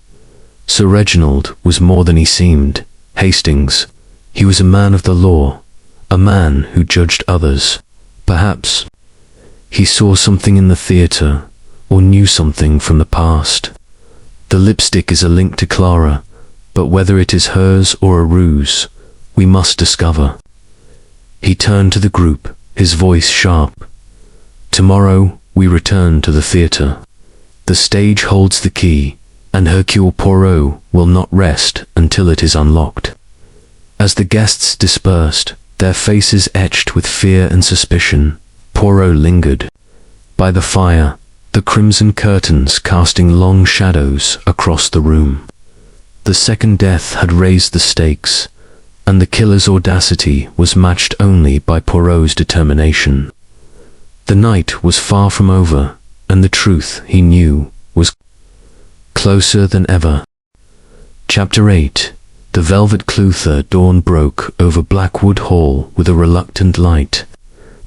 Sir Reginald was more than he seemed. Hastings, he was a man of the law, a man who judged others. Perhaps he saw something in the theatre, or knew something from the past. The lipstick is a link to Clara, but whether it is hers or a ruse, we must discover. He turned to the group, his voice sharp. Tomorrow we return to the theatre. The stage holds the key, and Hercule Poirot will not rest until it is unlocked. As the guests dispersed, their faces etched with fear and suspicion, Poirot lingered. By the fire, the crimson curtains casting long shadows across the room. The second death had raised the stakes, and the killer's audacity was matched only by Poirot's determination. The night was far from over, and the truth, he knew, was closer than ever. Chapter 8. The velvet Clutha. Dawn broke over Blackwood Hall with a reluctant light,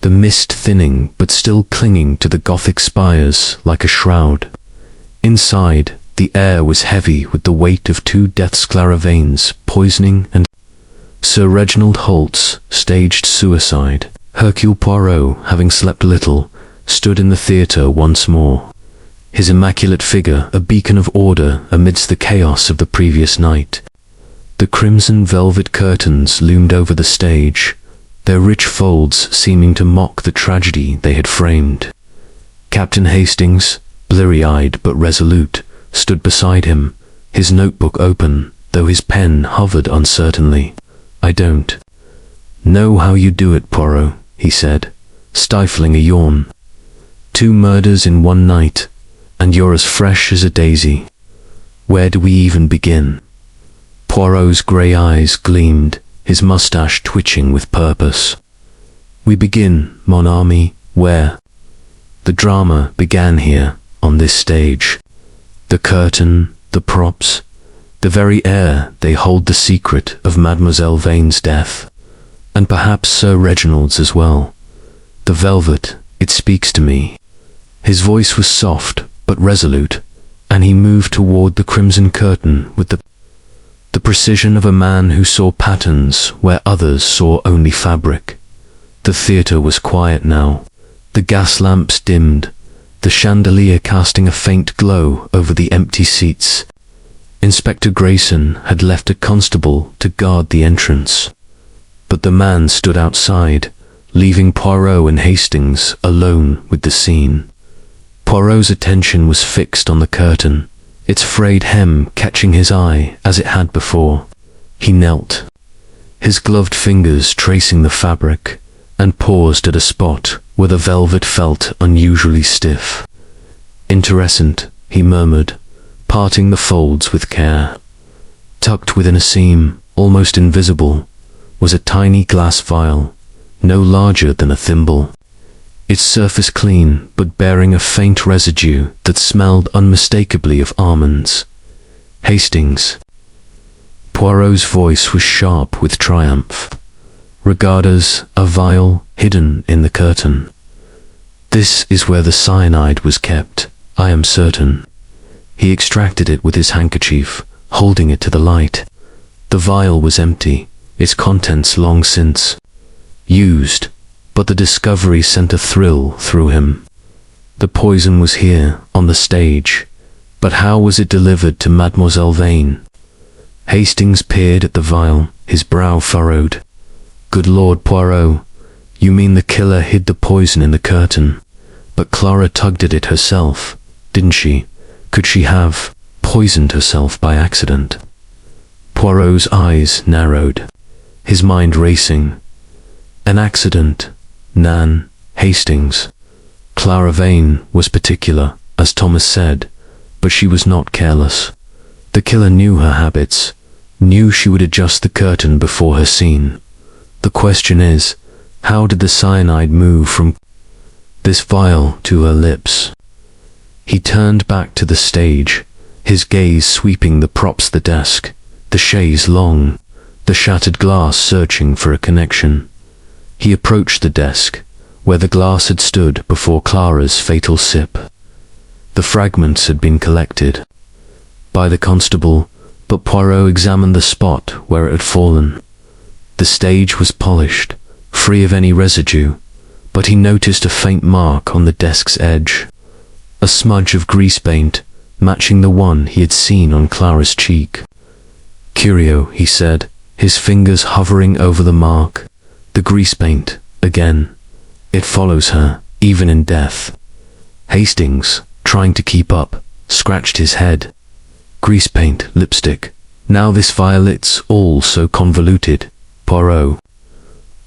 the mist thinning but still clinging to the Gothic spires like a shroud. Inside, the air was heavy with the weight of 2 deaths: Clara Vane's poisoning and Sir Reginald Holt's staged suicide. Hercule Poirot, having slept little, stood in the theatre once more, his immaculate figure a beacon of order amidst the chaos of the previous night. The crimson velvet curtains loomed over the stage, their rich folds seeming to mock the tragedy they had framed. Captain Hastings, bleary-eyed but resolute, stood beside him, his notebook open, though his pen hovered uncertainly. I don't know how you do it, Poirot, he said, stifling a yawn. 2 murders in one night, and you're as fresh as a daisy. Where do we even begin? Poirot's grey eyes gleamed, his moustache twitching with purpose. "We begin, mon ami, where? The drama began here, on this stage. The curtain, the props, the very air, they hold the secret of Mademoiselle Vane's death, and perhaps Sir Reginald's as well. The velvet, it speaks to me." His voice was soft but resolute, and he moved toward the crimson curtain with the precision of a man who saw patterns where others saw only fabric. The theatre was quiet now. The gas lamps dimmed, the chandelier casting a faint glow over the empty seats. Inspector Grayson had left a constable to guard the entrance, but the man stood outside, leaving Poirot and Hastings alone with the scene. Poirot's attention was fixed on the curtain, its frayed hem catching his eye as it had before. He knelt, his gloved fingers tracing the fabric, and paused at a spot where the velvet felt unusually stiff. "Interesting," he murmured, parting the folds with care. Tucked within a seam, almost invisible, was a tiny glass vial, no larger than a thimble. Its surface clean, but bearing a faint residue that smelled unmistakably of almonds. "Hastings." Poirot's voice was sharp with triumph. "Regard as a vial hidden in the curtain. This is where the cyanide was kept, I am certain." He extracted it with his handkerchief, holding it to the light. The vial was empty, its contents long since used, but the discovery sent a thrill through him. The poison was here, on the stage, but how was it delivered to Mademoiselle Vane? Hastings peered at the vial, his brow furrowed. "Good Lord, Poirot, you mean the killer hid the poison in the curtain, but Clara tugged at it herself, didn't she? Could she have poisoned herself by accident?" Poirot's eyes narrowed, his mind racing. An accident, Nan, Hastings. Clara Vane was particular, as Thomas said, but she was not careless. The killer knew her habits, knew she would adjust the curtain before her scene. The question is, how did the cyanide move from this vial to her lips? He turned back to the stage, his gaze sweeping the props, the desk, the chaise longue, the shattered glass searching for a connection. He approached the desk, where the glass had stood before Clara's fatal sip. The fragments had been collected by the constable, but Poirot examined the spot where it had fallen. The stage was polished, free of any residue, but he noticed a faint mark on the desk's edge, a smudge of greasepaint, matching the one he had seen on Clara's cheek. "Curio," he said, his fingers hovering over the mark. "The greasepaint, again. It follows her, even in death." Hastings, trying to keep up, scratched his head. "Greasepaint, lipstick. Now this violet's all so convoluted. Poirot,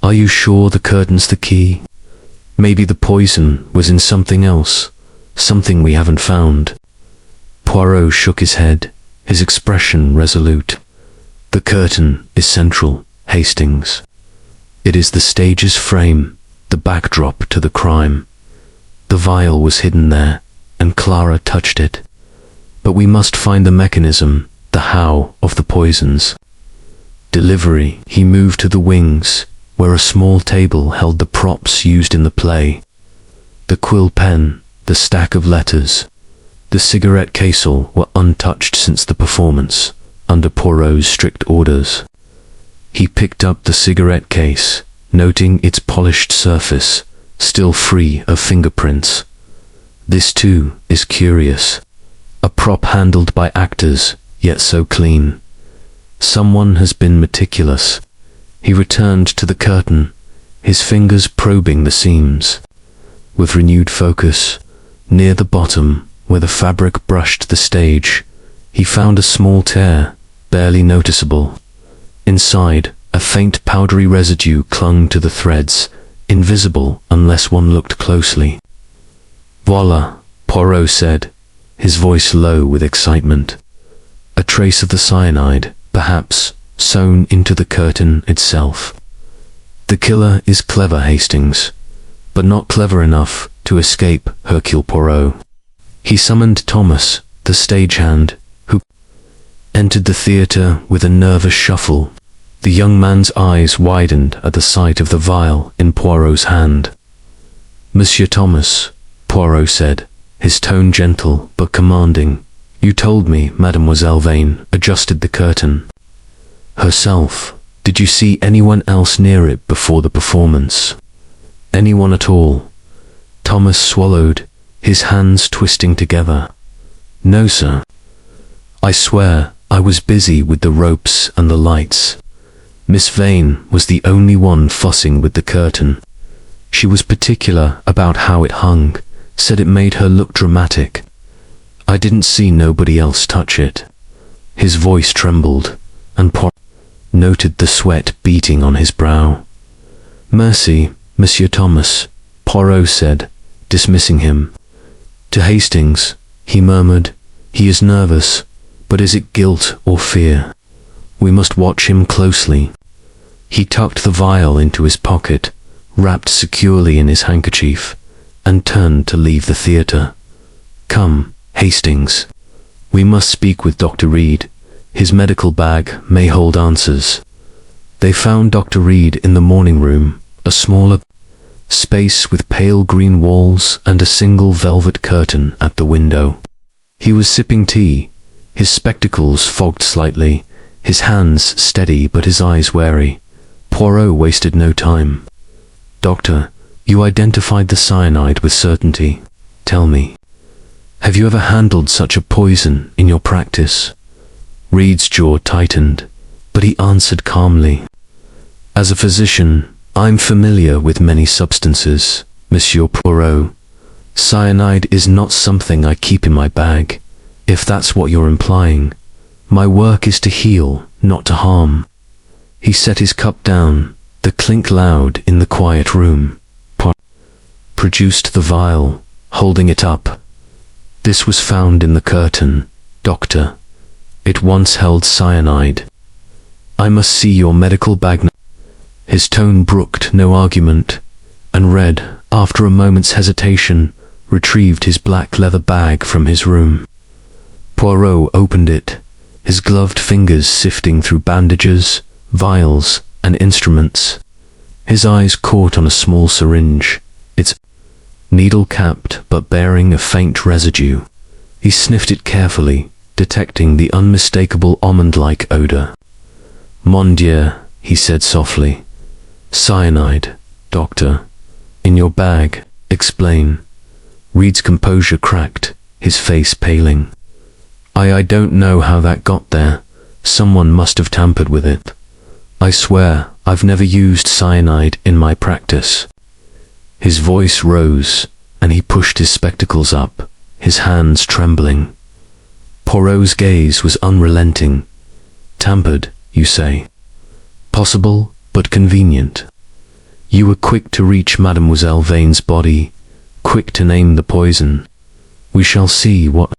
are you sure the curtain's the key? Maybe the poison was in something else, something we haven't found." Poirot shook his head, his expression resolute. "The curtain is central, Hastings. It is the stage's frame, the backdrop to the crime. The vial was hidden there, and Clara touched it. But we must find the mechanism, the how of the poisons." Delivery. He moved to the wings, where a small table held the props used in the play. The quill pen, the stack of letters, the cigarette case were untouched since the performance, under Poirot's strict orders. He picked up the cigarette case, noting its polished surface, still free of fingerprints. This too is curious. A prop handled by actors, yet so clean. Someone has been meticulous. He returned to the curtain, his fingers probing the seams. With renewed focus, near the bottom, where the fabric brushed the stage, he found a small tear, barely noticeable. Inside, a faint powdery residue clung to the threads, invisible unless one looked closely. "Voila," Poirot said, his voice low with excitement. "A trace of the cyanide, perhaps sewn into the curtain itself. The killer is clever, Hastings, but not clever enough to escape Hercule Poirot. He summoned Thomas, the stagehand, who entered the theatre with a nervous shuffle. The young man's eyes widened at the sight of the vial in Poirot's hand. "Monsieur Thomas," Poirot said, his tone gentle but commanding, "you told me Mademoiselle Vane adjusted the curtain herself. Did you see anyone else near it before the performance? Anyone at all?" Thomas swallowed, his hands twisting together. "No, sir. I swear I was busy with the ropes and the lights. Miss Vane was the only one fussing with the curtain. She was particular about how it hung, said it made her look dramatic. I didn't see nobody else touch it." His voice trembled, and Poirot noted the sweat beating on his brow. "Merci, Monsieur Thomas," Poirot said, dismissing him. To Hastings, he murmured, "He is nervous, but is it guilt or fear? We must watch him closely." He tucked the vial into his pocket, wrapped securely in his handkerchief, and turned to leave the theatre. "Come, Hastings. We must speak with Dr. Reid. His medical bag may hold answers." They found Dr. Reid in the morning room, a smaller space with pale green walls and a single velvet curtain at the window. He was sipping tea, his spectacles fogged slightly, his hands steady but his eyes wary. Poirot wasted no time. "Doctor, you identified the cyanide with certainty. Tell me, have you ever handled such a poison in your practice?" Reid's jaw tightened, but he answered calmly, "As a physician, I'm familiar with many substances, Monsieur Poirot. Cyanide is not something I keep in my bag, if that's what you're implying. My work is to heal, not to harm." He set his cup down, the clink loud in the quiet room. Poirot produced the vial, holding it up. "This was found in the curtain, Doctor. It once held cyanide. I must see your medical bag now." His tone brooked no argument, and Reid, after a moment's hesitation, retrieved his black leather bag from his room. Poirot opened it, his gloved fingers sifting through bandages, vials, and instruments. His eyes caught on a small syringe, its needle-capped but bearing a faint residue. He sniffed it carefully, detecting the unmistakable almond-like odor. "Mon Dieu," he said softly. "Cyanide, Doctor. In your bag. Explain." Reid's composure cracked, his face paling. I don't know how that got there. Someone must have tampered with it. I swear I've never used cyanide in my practice." His voice rose, and he pushed his spectacles up, his hands trembling. Poirot's gaze was unrelenting. "Tampered, you say? Possible, but convenient. You were quick to reach Mademoiselle Vane's body, quick to name the poison. We shall see what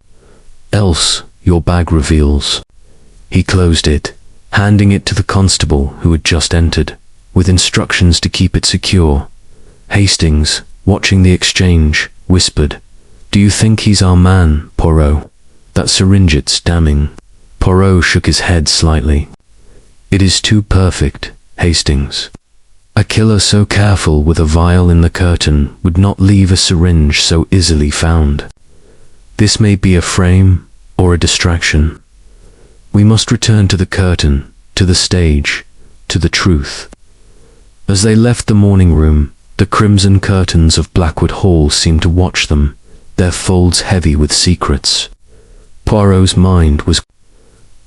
else your bag reveals." He closed it, handing it to the constable who had just entered, with instructions to keep it secure. Hastings, watching the exchange, whispered, "Do you think he's our man, Poirot? That syringe, it's damning." Poirot shook his head slightly. "It is too perfect, Hastings. A killer so careful with a vial in the curtain would not leave a syringe so easily found. This may be a frame or a distraction. We must return to the curtain, to the stage, to the truth." As they left the morning room, the crimson curtains of Blackwood Hall seemed to watch them, their folds heavy with secrets. Poirot's mind was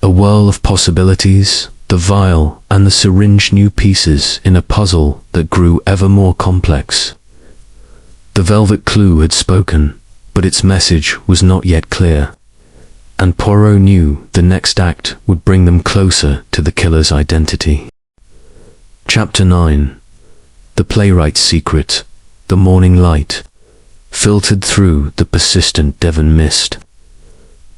a whirl of possibilities, the vial and the syringe new pieces in a puzzle that grew ever more complex. The velvet clue had spoken, but its message was not yet clear, and Poirot knew the next act would bring them closer to the killer's identity. Chapter 9. The playwright's secret. The morning light, filtered through the persistent Devon mist,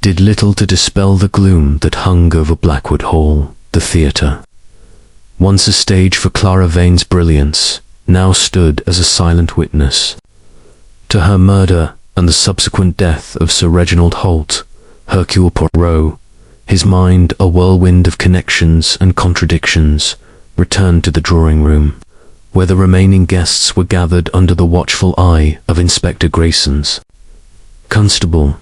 did little to dispel the gloom that hung over Blackwood Hall. the theatre. Once a stage for Clara Vane's brilliance, now stood as a silent witness to her murder and the subsequent death of Sir Reginald Holt, Hercule Poirot. His mind, a whirlwind of connections and contradictions, returned to the drawing room, where the remaining guests were gathered under the watchful eye of Inspector Grayson's constable.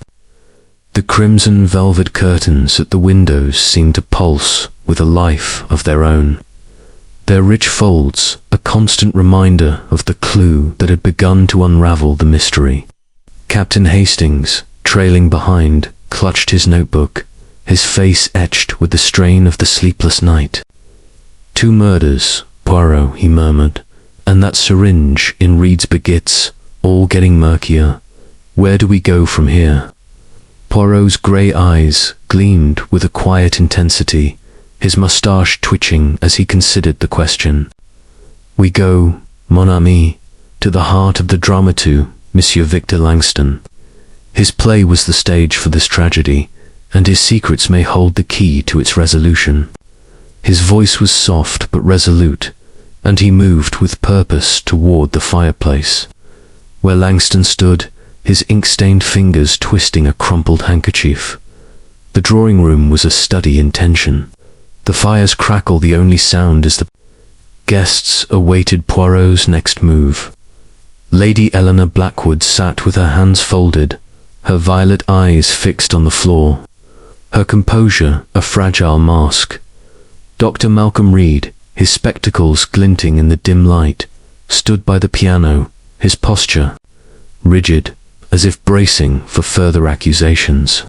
The crimson velvet curtains at the windows seemed to pulse with a life of their own, their rich folds a constant reminder of the clue that had begun to unravel the mystery. Captain Hastings, trailing behind, clutched his notebook, his face etched with the strain of the sleepless night. 2 murders, Poirot, he murmured, and that syringe in Reid's baguettes, all getting murkier. Where do we go from here? Poirot's grey eyes gleamed with a quiet intensity, his moustache twitching as he considered the question. We go, mon ami, to the heart of the dramaturg, Monsieur Victor Langston. His play was the stage for this tragedy, and his secrets may hold the key to its resolution. His voice was soft but resolute, and he moved with purpose toward the fireplace, where Langston stood, his ink-stained fingers twisting a crumpled handkerchief. The drawing room was a study in tension, the fire's crackle the only sound as the guests awaited Poirot's next move. Lady Eleanor Blackwood sat with her hands folded, her violet eyes fixed on the floor, her composure a fragile mask. Dr. Malcolm Reid, his spectacles glinting in the dim light, stood by the piano, his posture rigid, as if bracing for further accusations.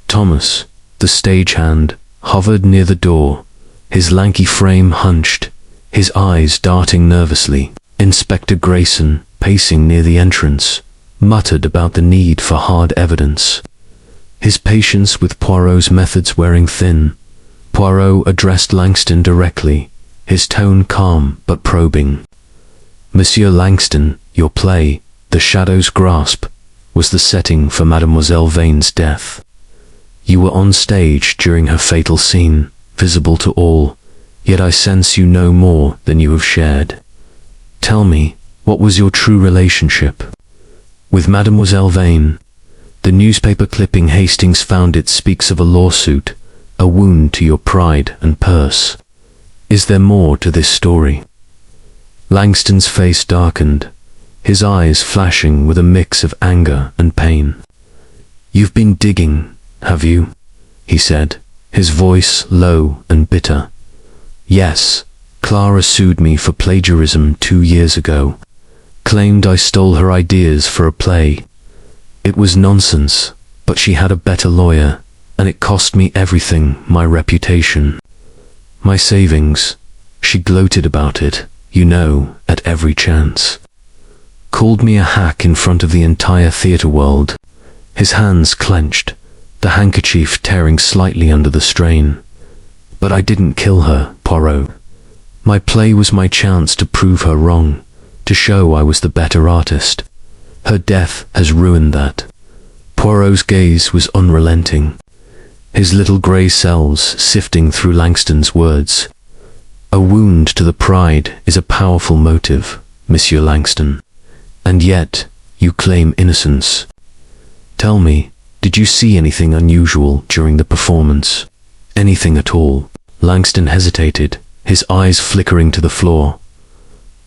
Thomas, the stagehand, hovered near the door, his lanky frame hunched, his eyes darting nervously. Inspector Grayson, pacing near the entrance, muttered about the need for hard evidence, his patience with Poirot's methods wearing thin. Poirot addressed Langston directly, his tone calm but probing. Monsieur Langston, your play, The Shadow's Grasp, was the setting for Mademoiselle Vane's death. You were on stage during her fatal scene, visible to all, yet I sense you know more than you have shared. Tell me, what was your true relationship with Mademoiselle Vane? The newspaper clipping Hastings found it speaks of a lawsuit, a wound to your pride and purse. Is there more to this story? Langston's face darkened, his eyes flashing with a mix of anger and pain. You've been digging, have you? He said, his voice low and bitter. Yes, Clara sued me for plagiarism 2 years ago, claimed I stole her ideas for a play. It was nonsense, but she had a better lawyer, and it cost me everything, my reputation, my savings. She gloated about it, you know, at every chance. Called me a hack in front of the entire theatre world. His hands clenched, the handkerchief tearing slightly under the strain. But I didn't kill her, Poirot. My play was my chance to prove her wrong, to show I was the better artist. Her death has ruined that. Poirot's gaze was unrelenting, his little grey cells sifting through Langston's words. A wound to the pride is a powerful motive, Monsieur Langston, and yet you claim innocence. Tell me, did you see anything unusual during the performance? Anything at all? Langston hesitated, his eyes flickering to the floor.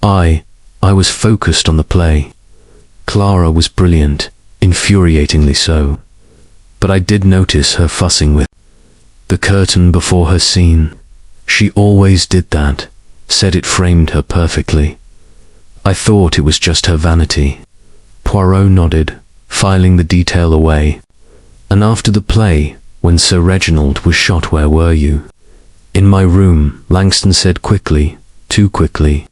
I was focused on the play. Clara was brilliant, infuriatingly so. But I did notice her fussing with the curtain before her scene. She always did that, said it framed her perfectly. I thought it was just her vanity. Poirot nodded, filing the detail away. And after the play, when Sir Reginald was shot, where were you? In my room, Langston said quickly, too quickly.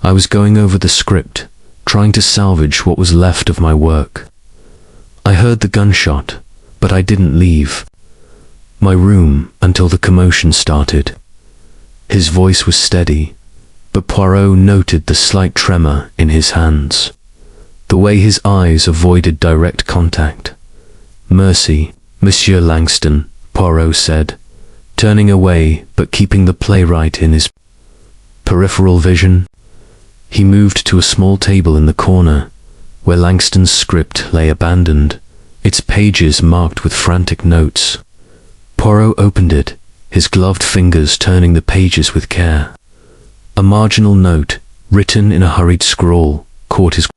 I was going over the script, trying to salvage what was left of my work. I heard the gunshot, but I didn't leave my room until the commotion started. His voice was steady, but Poirot noted the slight tremor in his hands, the way his eyes avoided direct contact. Mercy, Monsieur Langston, Poirot said. turning away but keeping the playwright in his peripheral vision. He moved to a small table in the corner, where Langston's script lay abandoned, its pages marked with frantic notes. Poirot opened it, his gloved fingers turning the pages with care. A marginal note, written in a hurried scrawl, caught his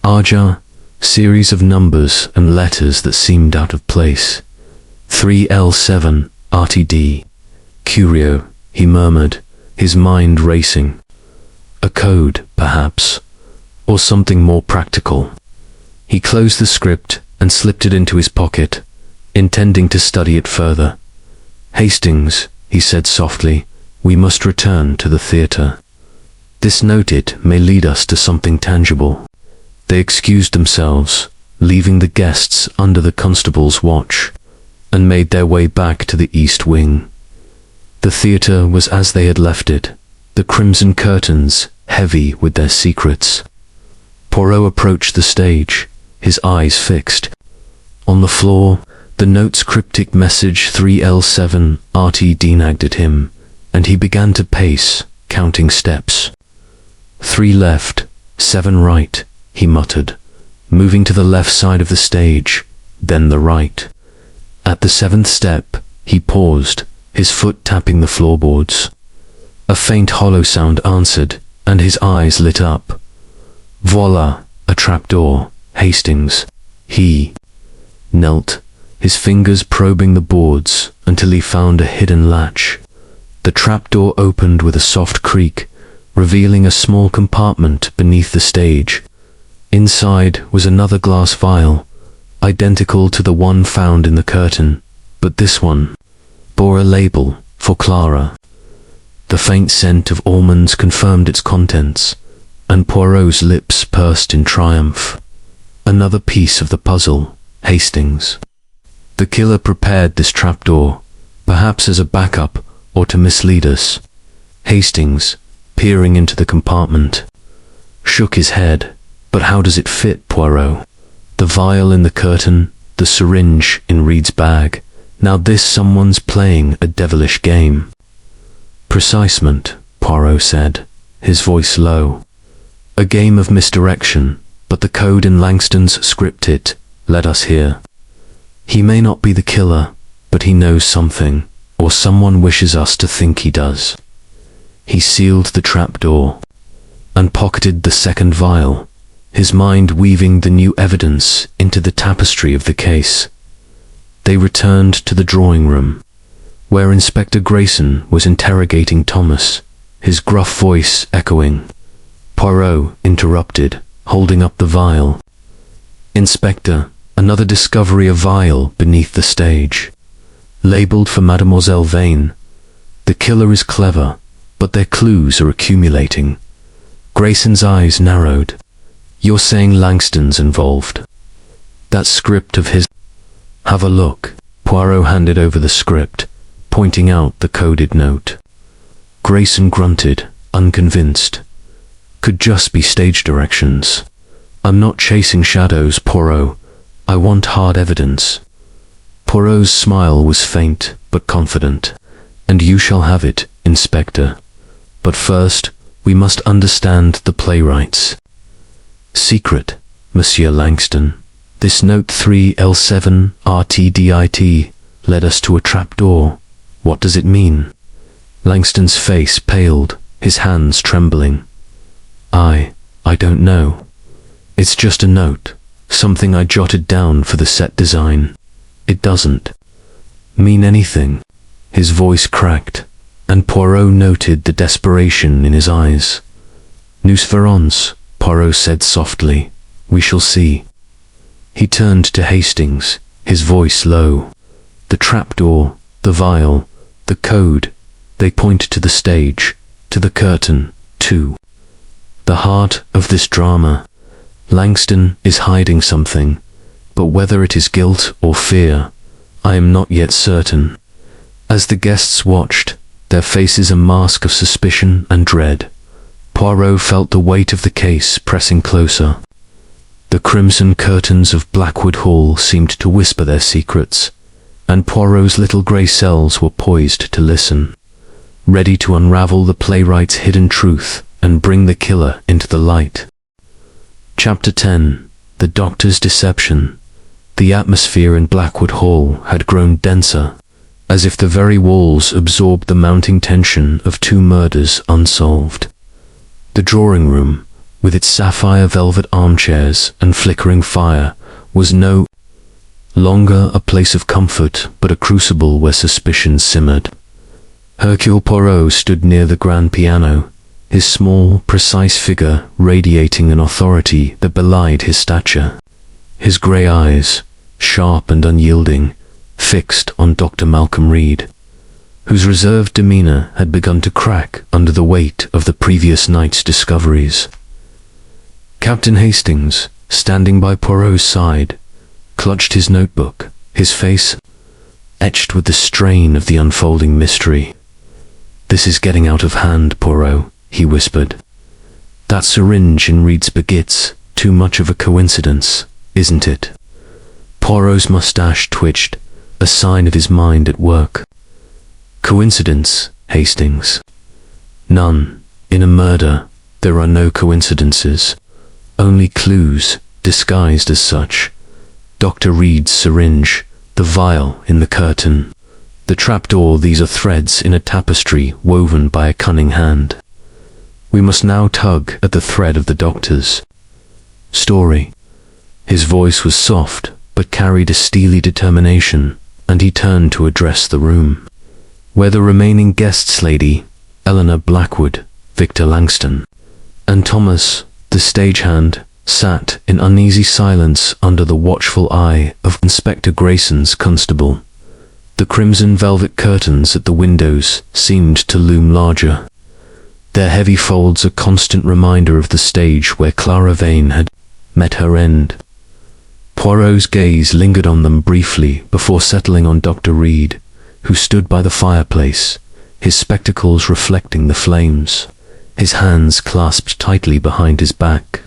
eye, series of numbers and letters that seemed out of place. 3L7, RTD. Curio, he murmured, his mind racing. A code, perhaps, or something more practical. He closed the script and slipped it into his pocket, intending to study it further. Hastings, he said softly, we must return to the theatre. This noted may lead us to something tangible. They excused themselves, leaving the guests under the constable's watch, and made their way back to the east wing. The theatre was as they had left it, the crimson curtains heavy with their secrets. Poirot approached the stage, his eyes fixed. On the floor, the note's cryptic message 3L7 RTD nagged at him, and he began to pace, counting steps. 3 left, 7 right, he muttered, moving to the left side of the stage, then the right. At the 7th step, he paused, his foot tapping the floorboards. A faint hollow sound answered, and his eyes lit up. Voila, a trapdoor, Hastings. He knelt, his fingers probing the boards until he found a hidden latch. The trapdoor opened with a soft creak, revealing a small compartment beneath the stage. Inside was another glass vial, identical to the one found in the curtain, but this one bore a label for Clara. The faint scent of almonds confirmed its contents, and Poirot's lips pursed in triumph. Another piece of the puzzle, Hastings. The killer prepared this trapdoor, perhaps as a backup or to mislead us. Hastings, peering into the compartment, shook his head. But how does it fit, Poirot? The vial in the curtain, the syringe in Reid's bag. Now this someone's playing a devilish game. Precisement, Poirot said, his voice low. A game of misdirection, but the code in Langston's script it led us here. He may not be the killer, but he knows something, or someone wishes us to think he does. He sealed the trapdoor and pocketed the second vial, his mind weaving the new evidence into the tapestry of the case. They returned to the drawing room, where Inspector Grayson was interrogating Thomas, his gruff voice echoing. Poirot interrupted, holding up the vial. Inspector, another discovery of vial beneath the stage. Labeled for Mademoiselle Vane. The killer is clever, but their clues are accumulating. Grayson's eyes narrowed. You're saying Langston's involved? That script of his... Have a look. Poirot handed over the script, pointing out the coded note. Grayson grunted, unconvinced. Could just be stage directions. I'm not chasing shadows, Poirot. I want hard evidence. Poirot's smile was faint but confident. And you shall have it, Inspector. But first, we must understand the playwrights. Secret, Monsieur Langston. This note 3L7 RTDIT led us to a trapdoor. What does it mean? Langston's face paled, his hands trembling. I don't know. It's just a note, something I jotted down for the set design. It doesn't mean anything. His voice cracked, and Poirot noted the desperation in his eyes. Nous verrons, Poirot said softly. We shall see. He turned to Hastings, his voice low. The trapdoor, the vial, the code, they point to the stage, to the curtain, too. The heart of this drama. Langston is hiding something, but whether it is guilt or fear, I am not yet certain. As the guests watched, their faces a mask of suspicion and dread, Poirot felt the weight of the case pressing closer. The crimson curtains of Blackwood Hall seemed to whisper their secrets, and Poirot's little grey cells were poised to listen, ready to unravel the playwright's hidden truth and bring the killer into the light. Chapter 10. The Doctor's Deception. The atmosphere in Blackwood Hall had grown denser, as if the very walls absorbed the mounting tension of two murders unsolved. The drawing room, with its sapphire velvet armchairs and flickering fire, was no longer a place of comfort, but a crucible where suspicion simmered. Hercule Poirot stood near the grand piano, his small, precise figure radiating an authority that belied his stature. His grey eyes, sharp and unyielding, fixed on Dr. Malcolm Reid, whose reserved demeanour had begun to crack under the weight of the previous night's discoveries. Captain Hastings, standing by Poirot's side, clutched his notebook, his face etched with the strain of the unfolding mystery. "This is getting out of hand, Poirot," he whispered. "That syringe in Reid's baguette's too much of a coincidence, isn't it?" Poirot's moustache twitched, a sign of his mind at work. "Coincidence, Hastings? None. In a murder, there are no coincidences, only clues disguised as such. Dr. Reid's syringe, the vial in the curtain, the trapdoor, these are threads in a tapestry woven by a cunning hand. We must now tug at the thread of the doctor's story." His voice was soft, but carried a steely determination, and he turned to address the room, where the remaining guests, Lady Eleanor Blackwood, Victor Langston, and Thomas, the stagehand, sat in uneasy silence under the watchful eye of Inspector Grayson's constable. The crimson velvet curtains at the windows seemed to loom larger, their heavy folds a constant reminder of the stage where Clara Vane had met her end. Poirot's gaze lingered on them briefly before settling on Dr. Reid, who stood by the fireplace, his spectacles reflecting the flames, his hands clasped tightly behind his back.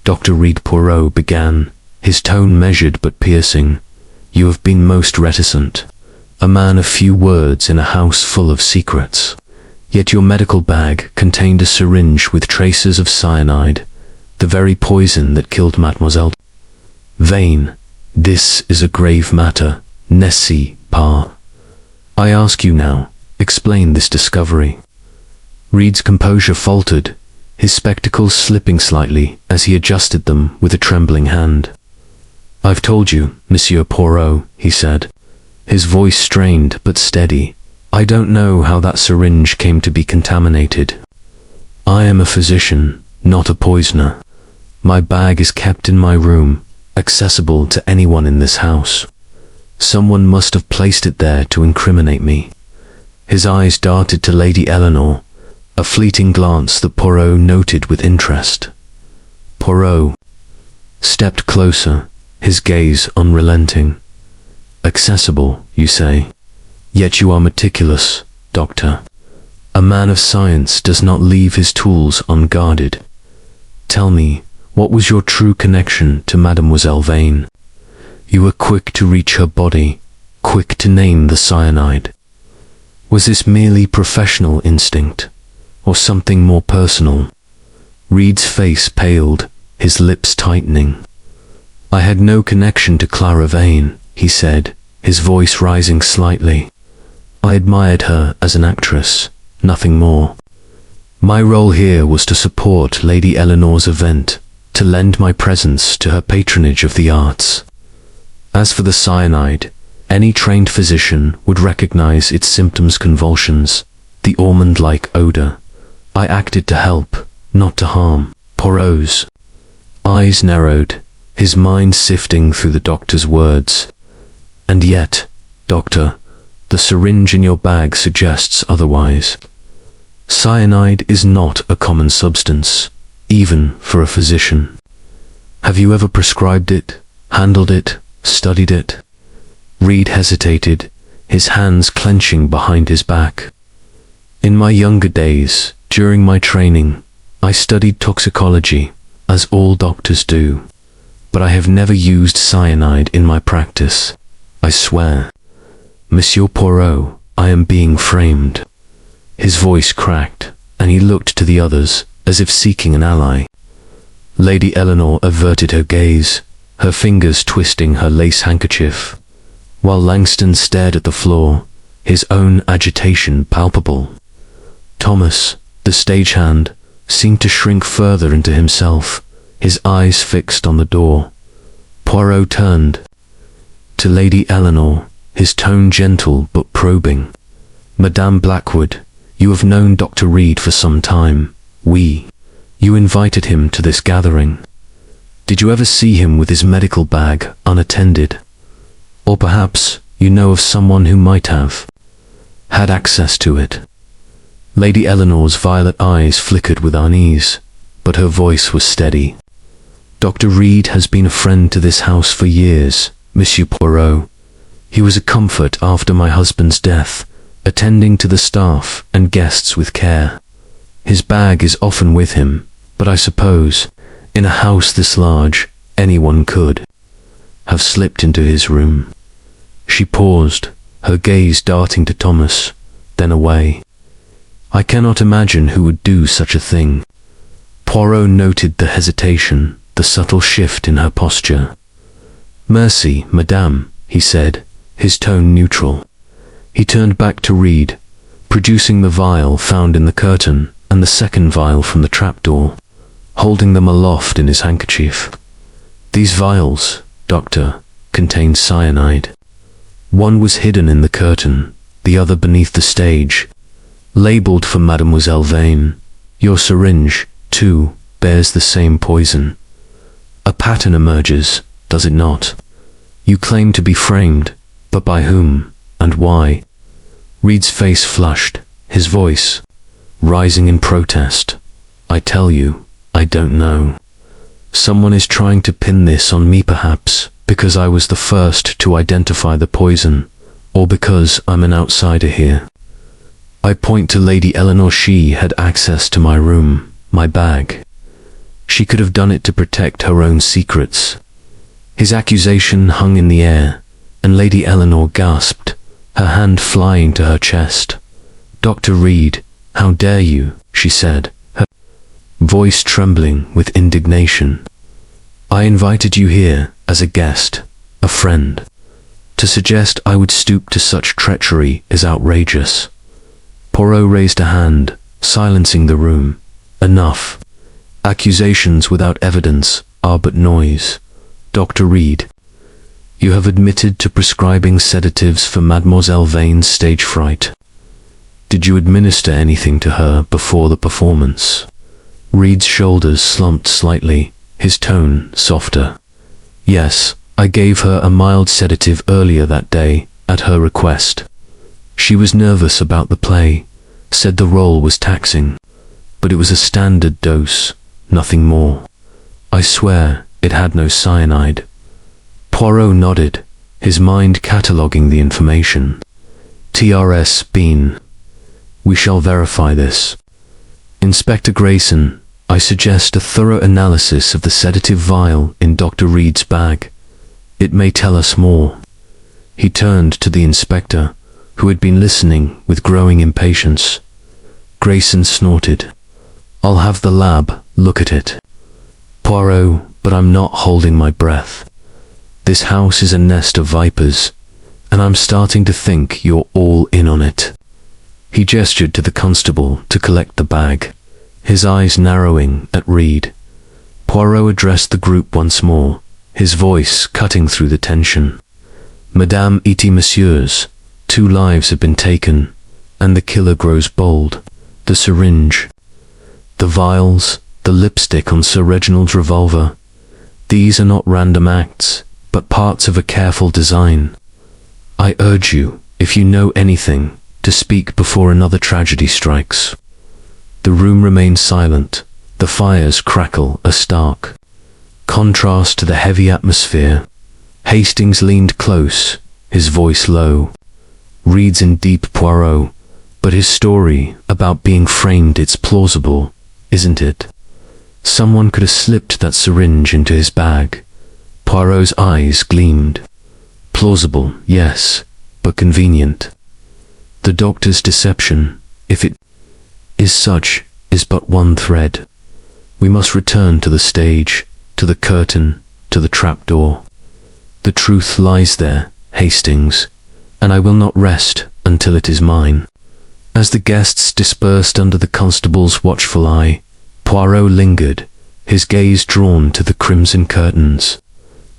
"Dr. Reid," Poirot began, his tone measured but piercing, "you have been most reticent, a man of few words in a house full of secrets. Yet your medical bag contained a syringe with traces of cyanide, the very poison that killed Mademoiselle Vane. This is a grave matter, n'est-ce pas? I ask you now, explain this discovery." Reid's composure faltered, his spectacles slipping slightly as he adjusted them with a trembling hand. "I've told you, Monsieur Poirot," he said, his voice strained but steady. "I don't know how that syringe came to be contaminated. I am a physician, not a poisoner. My bag is kept in my room, accessible to anyone in this house. Someone must have placed it there to incriminate me." His eyes darted to Lady Eleanor, a fleeting glance that Poirot noted with interest. Poirot stepped closer, his gaze unrelenting. "Accessible, you say? Yet you are meticulous, Doctor. A man of science does not leave his tools unguarded. Tell me, what was your true connection to Mademoiselle Vane? You were quick to reach her body, quick to name the cyanide. Was this merely professional instinct, or something more personal?" Reid's face paled, his lips tightening. "I had no connection to Clara Vane," he said, his voice rising slightly. "I admired her as an actress, nothing more. My role here was to support Lady Eleanor's event, to lend my presence to her patronage of the arts. As for the cyanide, any trained physician would recognize its symptoms: convulsions, the almond-like odor. I acted to help, not to harm." Poirot's eyes narrowed, his mind sifting through the doctor's words. "And yet, Doctor, the syringe in your bag suggests otherwise. Cyanide is not a common substance, even for a physician. Have you ever prescribed it, handled it, studied it?" Reid hesitated, his hands clenching behind his back. "In my younger days, during my training, I studied toxicology, as all doctors do, but I have never used cyanide in my practice, I swear." Monsieur Poirot, I am being framed." His voice cracked, and he looked to the others, as if seeking an ally. Lady Eleanor averted her gaze, her fingers twisting her lace handkerchief, while Langston stared at the floor, his own agitation palpable. Thomas, the stagehand, seemed to shrink further into himself, his eyes fixed on the door. Poirot turned to Lady Eleanor, his tone gentle but probing. "Madame Blackwood, you have known Dr. Reid for some time. You invited him to this gathering. Did you ever see him with his medical bag unattended? Or perhaps you know of someone who might have had access to it?" Lady Eleanor's violet eyes flickered with unease, but her voice was steady. "Dr. Reid has been a friend to this house for years, Monsieur Poirot. He was a comfort after my husband's death, attending to the staff and guests with care. His bag is often with him, but I suppose, in a house this large, anyone could have slipped into his room." She paused, her gaze darting to Thomas, then away. "I cannot imagine who would do such a thing." Poirot noted the hesitation, the subtle shift in her posture. "Merci, madame," he said, his tone neutral. He turned back to Reid, producing the vial found in the curtain and the second vial from the trapdoor, holding them aloft in his handkerchief. "These vials, doctor, contain cyanide. One was hidden in the curtain, the other beneath the stage, labeled for Mademoiselle Vane. Your syringe, too, bears the same poison. A pattern emerges, does it not? You claim to be framed, but by whom, and why?" Reid's face flushed, his voice rising in protest. "I tell you, I don't know. Someone is trying to pin this on me, perhaps, because I was the first to identify the poison, or because I'm an outsider here. I point to Lady Eleanor. She had access to my room, my bag. She could have done it to protect her own secrets." His accusation hung in the air, and Lady Eleanor gasped, her hand flying to her chest. "Dr. Reid, how dare you?" she said, her voice trembling with indignation. "I invited you here as a guest, a friend. To suggest I would stoop to such treachery is outrageous." Poirot raised a hand, silencing the room. "Enough. Accusations without evidence are but noise. Dr. Reid, you have admitted to prescribing sedatives for Mademoiselle Vane's stage fright. Did you administer anything to her before the performance?" Reid's shoulders slumped slightly, his tone softer. "Yes, I gave her a mild sedative earlier that day, at her request. She was nervous about the play, said the role was taxing, but it was a standard dose, nothing more. I swear it had no cyanide." Poirot nodded, his mind cataloguing the information. "TRS Bean. We shall verify this. Inspector Grayson, I suggest a thorough analysis of the sedative vial in Dr. Reid's bag. It may tell us more." He turned to the inspector, who had been listening with growing impatience. Grayson snorted. "I'll have the lab look at it." "Poirot, but I'm not holding my breath. This house is a nest of vipers, and I'm starting to think you're all in on it." He gestured to the constable to collect the bag, his eyes narrowing at Reid. Poirot addressed the group once more, his voice cutting through the tension. "Madame et messieurs, 2 lives have been taken, and the killer grows bold. The syringe, the vials, the lipstick on Sir Reginald's revolver. These are not random acts, but parts of a careful design. I urge you, if you know anything, to speak before another tragedy strikes." The room remained silent, the fire's crackle a stark contrast to the heavy atmosphere. Hastings leaned close, his voice low. "Reid's in deep, Poirot, but his story about being framed, it's plausible, isn't it? Someone could have slipped that syringe into his bag." Poirot's eyes gleamed. "Plausible, yes, but convenient. The doctor's deception, if it is such, is but one thread. We must return to the stage, to the curtain, to the trapdoor. The truth lies there, Hastings, and I will not rest until it is mine. As the guests dispersed under the constable's watchful eye, Poirot lingered, his gaze drawn to the crimson curtains.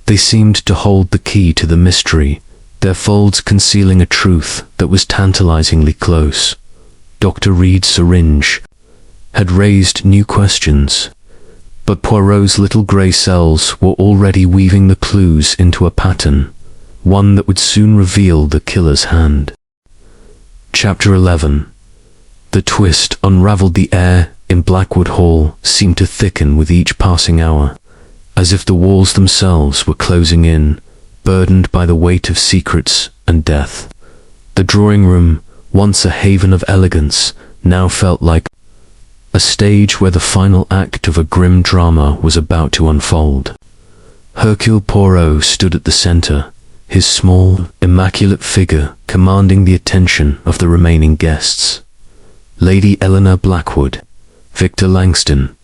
They seemed to hold the key to the mystery, their folds concealing a truth that was tantalizingly close. Dr. Reid's syringe had raised new questions, but Poirot's little grey cells were already weaving the clues into a pattern, one that would soon reveal the killer's hand. Chapter 11. The twist unraveled. The air in Blackwood Hall seemed to thicken with each passing hour, as if the walls themselves were closing in, burdened by the weight of secrets and death. The drawing room, once a haven of elegance, now felt like a stage where the final act of a grim drama was about to unfold. Hercule Poirot stood at the center, his small, immaculate figure commanding the attention of the remaining guests. Lady Eleanor Blackwood, Victor Langston,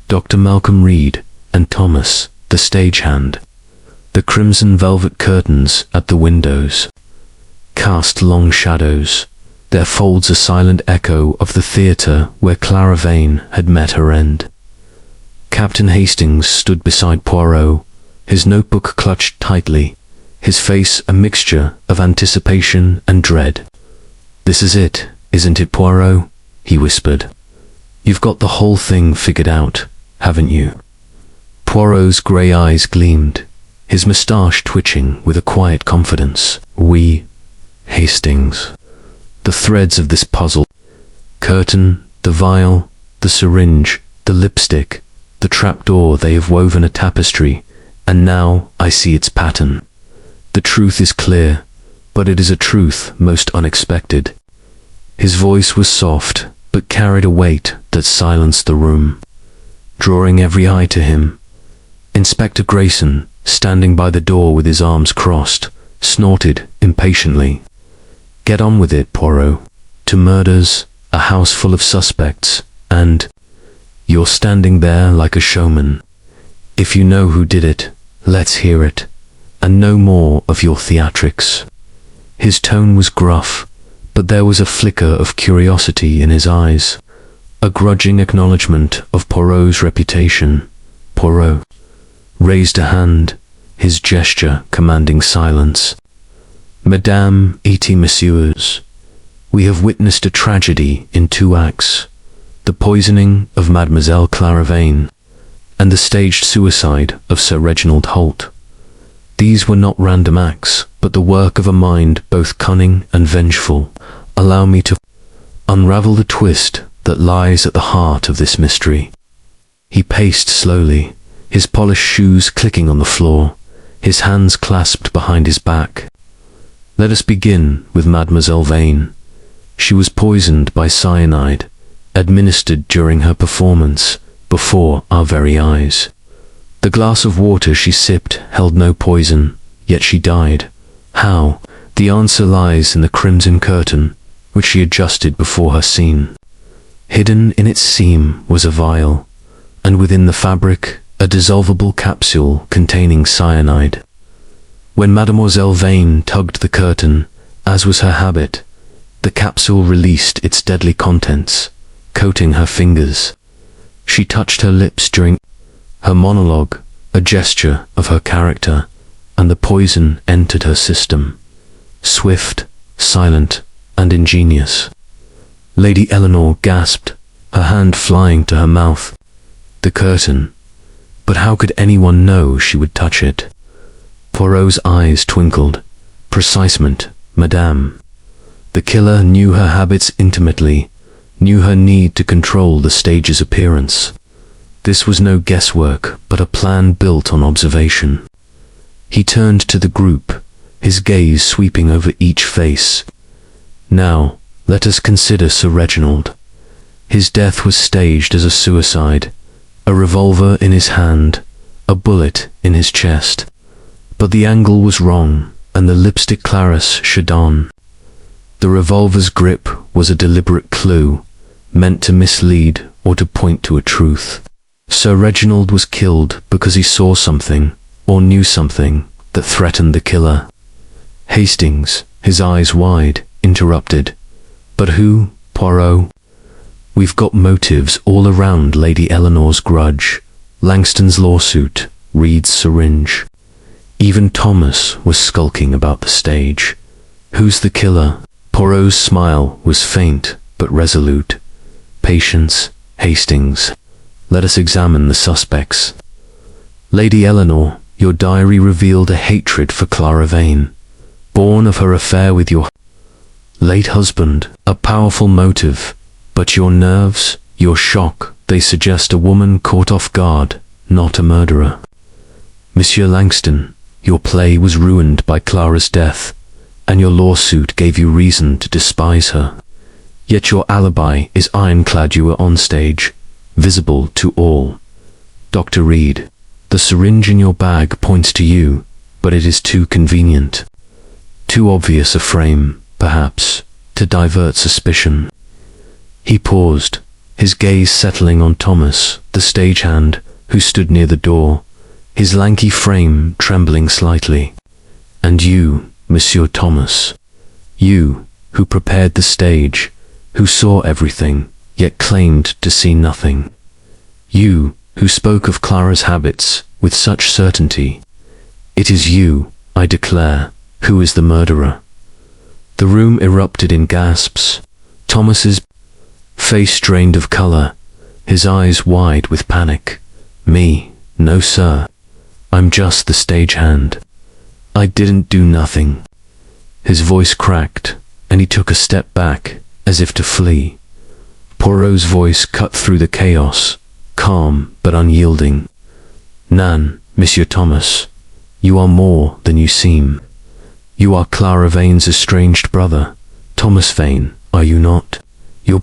Dr. Malcolm Reid, and Thomas, the stagehand. The crimson velvet curtains at the windows cast long shadows, their folds a silent echo of the theatre where Clara Vane had met her end. Captain Hastings stood beside Poirot, his notebook clutched tightly, his face a mixture of anticipation and dread. "This is it, isn't it, Poirot?" he whispered. "You've got the whole thing figured out, haven't you?" Poirot's grey eyes gleamed, his moustache twitching with a quiet confidence. "We, Hastings. The threads of this puzzle, curtain, the vial, the syringe, the lipstick, the trapdoor, they have woven a tapestry, and now I see its pattern. The truth is clear, but it is a truth most unexpected." His voice was soft, but carried a weight that silenced the room, drawing every eye to him. Inspector Grayson, standing by the door with his arms crossed, snorted impatiently. "Get on with it, Poirot. 2 murders, a house full of suspects, and you're standing there like a showman. If you know who did it, let's hear it, and no more of your theatrics." His tone was gruff, but there was a flicker of curiosity in his eyes, a grudging acknowledgement of Poirot's reputation. Poirot raised a hand, his gesture commanding silence. "Mesdames et messieurs, we have witnessed a tragedy in 2 acts, the poisoning of Mademoiselle Clara Vane, and the staged suicide of Sir Reginald Holt. These were not random acts, but the work of a mind both cunning and vengeful. Allow me to unravel the twist that lies at the heart of this mystery." He paced slowly, his polished shoes clicking on the floor, his hands clasped behind his back. "Let us begin with Mademoiselle Vane. She was poisoned by cyanide, administered during her performance, before our very eyes. The glass of water she sipped held no poison, yet she died. How? The answer lies in the crimson curtain, which she adjusted before her scene. Hidden in its seam was a vial, and within the fabric, a dissolvable capsule containing cyanide. When Mademoiselle Vane tugged the curtain, as was her habit, the capsule released its deadly contents, coating her fingers. She touched her lips during her monologue, a gesture of her character, and the poison entered her system. Swift, silent, and ingenious. Lady Eleanor gasped, her hand flying to her mouth. The curtain. But how could anyone know she would touch it? Poirot's eyes twinkled. Precisement, madame. The killer knew her habits intimately, knew her need to control the stage's appearance. This was no guesswork, but a plan built on observation. He turned to the group, his gaze sweeping over each face. "Now, let us consider Sir Reginald. His death was staged as a suicide, a revolver in his hand, a bullet in his chest. But the angle was wrong. and the lipstick Clarice should on. The revolver's grip was a deliberate clue, meant to mislead or to point to a truth. Sir Reginald was killed because he saw something, or knew something, that threatened the killer. Hastings, his eyes wide, interrupted. But who, Poirot? We've got motives all around Lady Eleanor's grudge, Langston's lawsuit, Reid's syringe. Even Thomas was skulking about the stage. Who's the killer? Poirot's smile was faint but resolute. Patience, Hastings. Let us examine the suspects. Lady Eleanor, your diary revealed a hatred for Clara Vane, born of her affair with your late husband. A powerful motive, but your nerves, your shock, they suggest a woman caught off guard, not a murderer. Monsieur Langston, your play was ruined by Clara's death, and your lawsuit gave you reason to despise her. Yet your alibi is ironclad. You were on stage, visible to all. Dr. Reid, the syringe in your bag points to you, but it is too convenient. Too obvious a frame, perhaps, to divert suspicion. He paused, his gaze settling on Thomas, the stagehand, who stood near the door, his lanky frame trembling slightly. And you, Monsieur Thomas, you, who prepared the stage, who saw everything, yet claimed to see nothing. You, who spoke of Clara's habits with such certainty. It is you, I declare, who is the murderer. The room erupted in gasps. Thomas's face drained of color, his eyes wide with panic. Me, no sir. I'm just the stagehand. I didn't do nothing. His voice cracked, and he took a step back, as if to flee. Poirot's voice cut through the chaos, calm but unyielding. Nan, Monsieur Thomas, you are more than you seem. You are Clara Vane's estranged brother, Thomas Vane, are you not? Your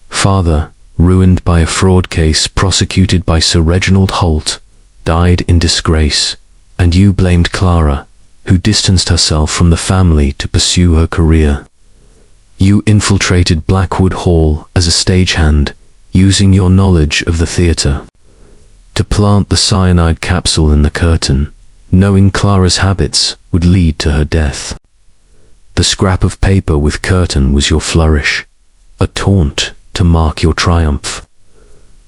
father, ruined by a fraud case prosecuted by Sir Reginald Holt, died in disgrace, and you blamed Clara, who distanced herself from the family to pursue her career. You infiltrated Blackwood Hall as a stagehand, using your knowledge of the theatre to plant the cyanide capsule in the curtain, knowing Clara's habits would lead to her death. The scrap of paper with curtain was your flourish, a taunt to mark your triumph.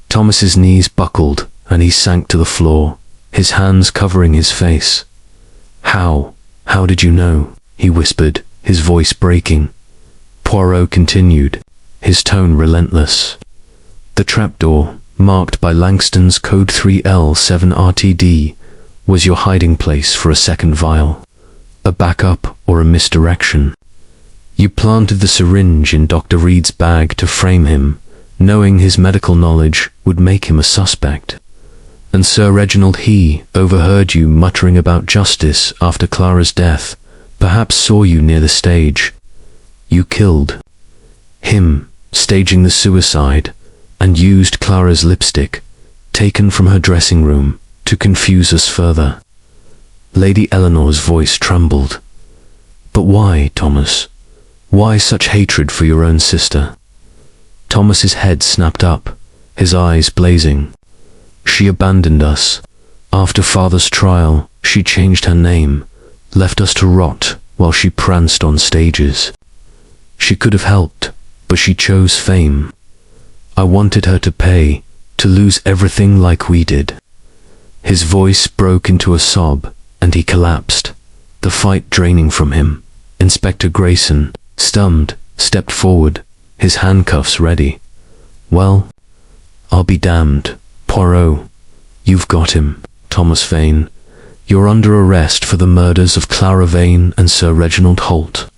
Thomas's knees buckled, and he sank to the floor, his hands covering his face. How did you know? He whispered, his voice breaking. Poirot continued, his tone relentless. The trapdoor, marked by Langston's code 3L7RTD, was your hiding place for a second vial, a backup or a misdirection. You planted the syringe in Dr. Reid's bag to frame him, knowing his medical knowledge would make him a suspect. And Sir Reginald, he overheard you muttering about justice after Clara's death, perhaps saw you near the stage. You killed him, staging the suicide, and used Clara's lipstick, taken from her dressing room, to confuse us further. Lady Eleanor's voice trembled. But why, Thomas? Why such hatred for your own sister? Thomas's head snapped up, his eyes blazing. She abandoned us. After father's trial, she changed her name, left us to rot while she pranced on stages. She could have helped, but she chose fame. I wanted her to pay, to lose everything like we did. His voice broke into a sob, and he collapsed, the fight draining from him. Inspector Grayson, stunned, stepped forward, his handcuffs ready. Well, I'll be damned. Poirot, you've got him. Thomas Vane, you're under arrest for the murders of Clara Vane and Sir Reginald Holt.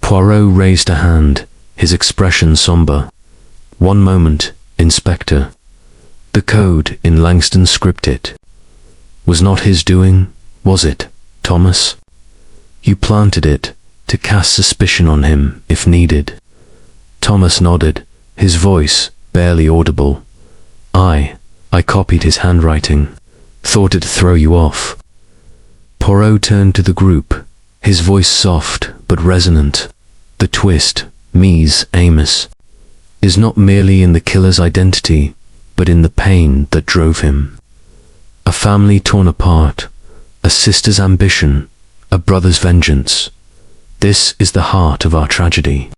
Poirot raised a hand, his expression somber. One moment, Inspector. The code in Langston's scripted was not his doing, was it, Thomas? You planted it to cast suspicion on him if needed. Thomas nodded, his voice barely audible. I copied his handwriting, thought it'd throw you off. Poirot turned to the group, his voice soft but resonant. The twist, Mies Amos, is not merely in the killer's identity, but in the pain that drove him. A family torn apart, a sister's ambition, a brother's vengeance. This is the heart of our tragedy.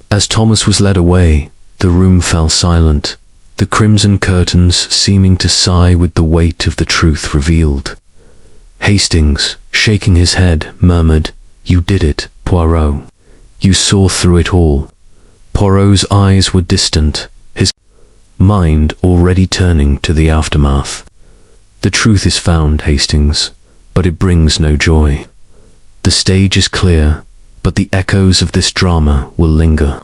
As Thomas was led away, the room fell silent, the crimson curtains seeming to sigh with the weight of the truth revealed. Hastings, shaking his head, murmured, "You did it, Poirot. You saw through it all." Poirot's eyes were distant, his mind already turning to the aftermath. "The truth is found, Hastings, but it brings no joy. The stage is clear, but the echoes of this drama will linger."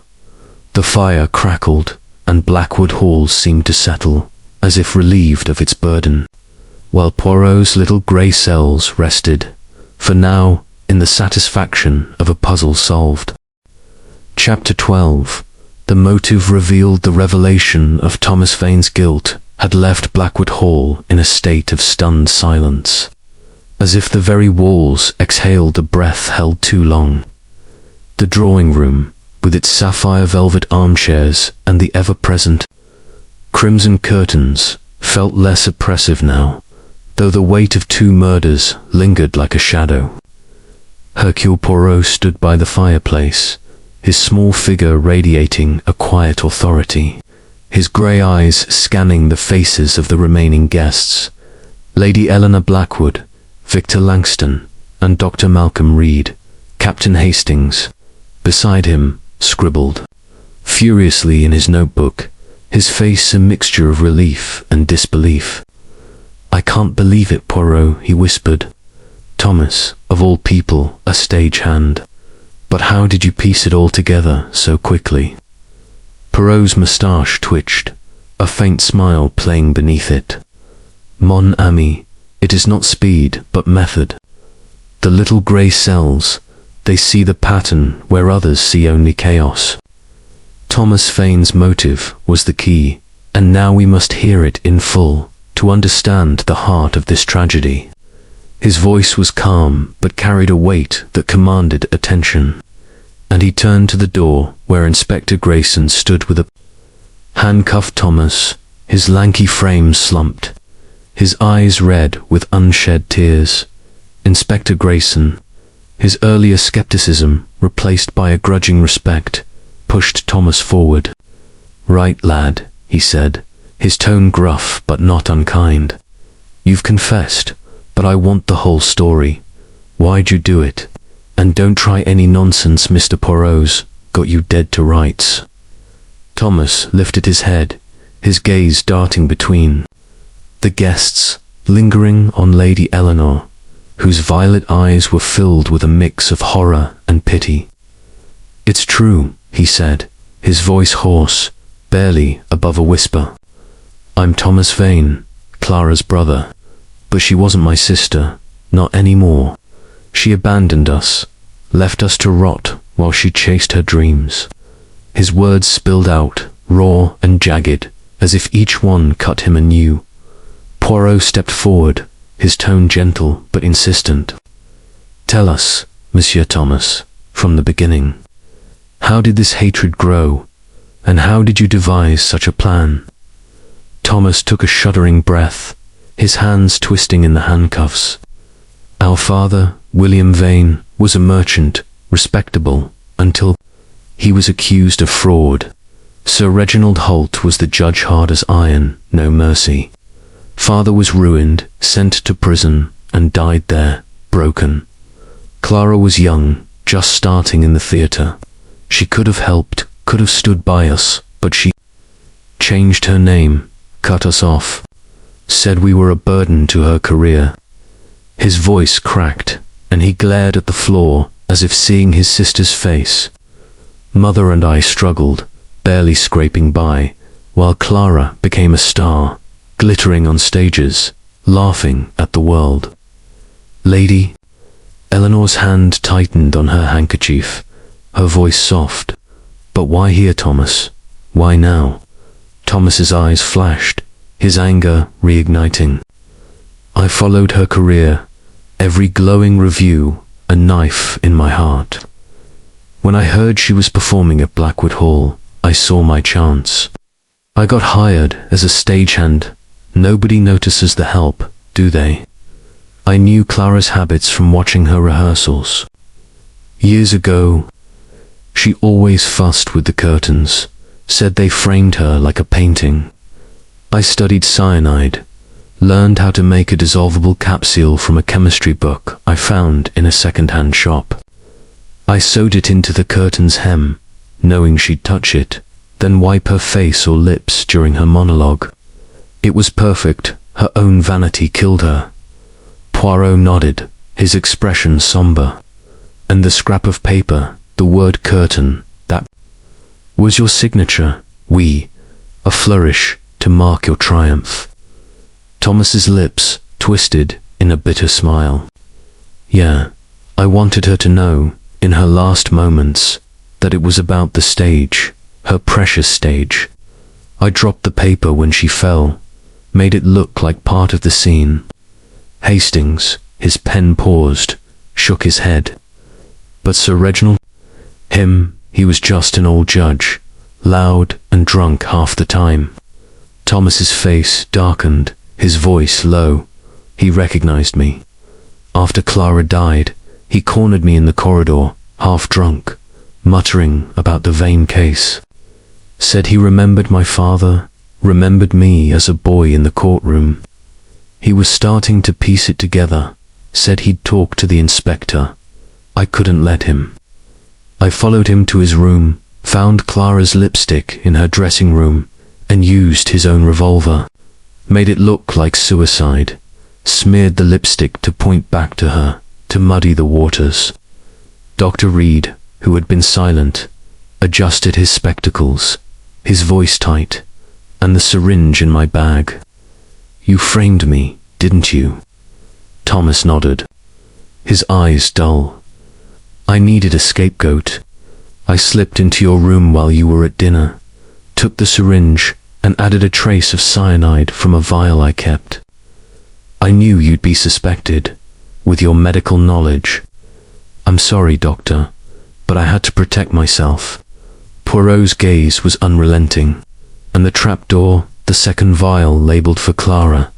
The fire crackled, and Blackwood Hall seemed to settle, as if relieved of its burden, while Poirot's little grey cells rested, for now, in the satisfaction of a puzzle solved. Chapter 12. The motive revealed. The revelation of Thomas Vane's guilt had left Blackwood Hall in a state of stunned silence, as if the very walls exhaled a breath held too long. The drawing room, with its sapphire velvet armchairs and the ever-present crimson curtains, felt less oppressive now, though the weight of 2 murders lingered like a shadow. Hercule Poirot stood by the fireplace, his small figure radiating a quiet authority, his grey eyes scanning the faces of the remaining guests. Lady Eleanor Blackwood, Victor Langston, and Dr. Malcolm Reid, Captain Hastings, beside him, scribbled furiously in his notebook, his face a mixture of relief and disbelief. "I can't believe it, Poirot," he whispered. "Thomas, of all people, a stagehand. But how did you piece it all together so quickly?" Poirot's moustache twitched, a faint smile playing beneath it. "Mon ami, it is not speed, but method. The little grey cells, they see the pattern where others see only chaos. Thomas Vane's motive was the key, and now we must hear it in full to understand the heart of this tragedy." His voice was calm, but carried a weight that commanded attention, and he turned to the door where Inspector Grayson stood with a handcuffed Thomas, his lanky frame slumped, his eyes red with unshed tears. Inspector Grayson, his earlier skepticism replaced by a grudging respect, pushed Thomas forward. "Right, lad," he said, his tone gruff but not unkind. "You've confessed, but I want the whole story. Why'd you do it? And don't try any nonsense. Mr. Poirot's got you dead to rights." Thomas lifted his head, his gaze darting between the guests, lingering on Lady Eleanor, whose violet eyes were filled with a mix of horror and pity. "It's true," he said, his voice hoarse, barely above a whisper. "I'm Thomas Vane, Clara's brother. But she wasn't my sister, not anymore. She abandoned us, left us to rot while she chased her dreams." His words spilled out, raw and jagged, as if each one cut him anew. Poirot stepped forward, his tone gentle but insistent. "Tell us, Monsieur Thomas, from the beginning. How did this hatred grow, and how did you devise such a plan?" Thomas took a shuddering breath, his hands twisting in the handcuffs. "Our father, William Vane, was a merchant, respectable, until he was accused of fraud. Sir Reginald Holt was the judge, hard as iron, no mercy. Father was ruined, sent to prison, and died there, broken. Clara was young, just starting in the theatre. She could have helped, could have stood by us, but she changed her name, cut us off, said we were a burden to her career." His voice cracked, and he glared at the floor as if seeing his sister's face. "Mother and I struggled, barely scraping by, while Clara became a star, glittering on stages, laughing at the world." "Lady..." Eleanor's hand tightened on her handkerchief, her voice soft. "But why here, Thomas? Why now?" Thomas's eyes flashed, his anger reigniting. "I followed her career, every glowing review, a knife in my heart. When I heard she was performing at Blackwood Hall, I saw my chance. I got hired as a stagehand. Nobody notices the help, do they? I knew Clara's habits from watching her rehearsals. Years ago, she always fussed with the curtains, said they framed her like a painting. I studied cyanide, learned how to make a dissolvable capsule from a chemistry book I found in a second-hand shop. I sewed it into the curtain's hem, knowing she'd touch it, then wipe her face or lips during her monologue. It was perfect. Her own vanity killed her. Poirot nodded, his expression somber. And the scrap of paper, the word curtain, that was your signature. We, a flourish to mark your triumph. Thomas's lips twisted in a bitter smile. Yeah, I wanted her to know, in her last moments, that it was about the stage, her precious stage. I dropped the paper when she fell, made it look like part of the scene. Hastings, his pen paused, shook his head. But Sir Reginald? He was just an old judge, loud and drunk half the time. Thomas's face darkened, his voice low. He recognized me. After Clara died, he cornered me in the corridor, half drunk, muttering about the Vane case. Said he remembered my father, remembered me as a boy in the courtroom. He was starting to piece it together, said he'd talk to the inspector. I couldn't let him. I followed him to his room, found Clara's lipstick in her dressing room, and used his own revolver. Made it look like suicide, smeared the lipstick to point back to her, to muddy the waters. Dr. Reid, who had been silent, adjusted his spectacles, his voice tight, and the syringe in my bag. You framed me, didn't you? Thomas nodded, his eyes dull. I needed a scapegoat. I slipped into your room while you were at dinner, took the syringe, and added a trace of cyanide from a vial I kept. I knew you'd be suspected, with your medical knowledge. I'm sorry, doctor, but I had to protect myself. Poirot's gaze was unrelenting, and the trapdoor, the second vial labeled for Clara,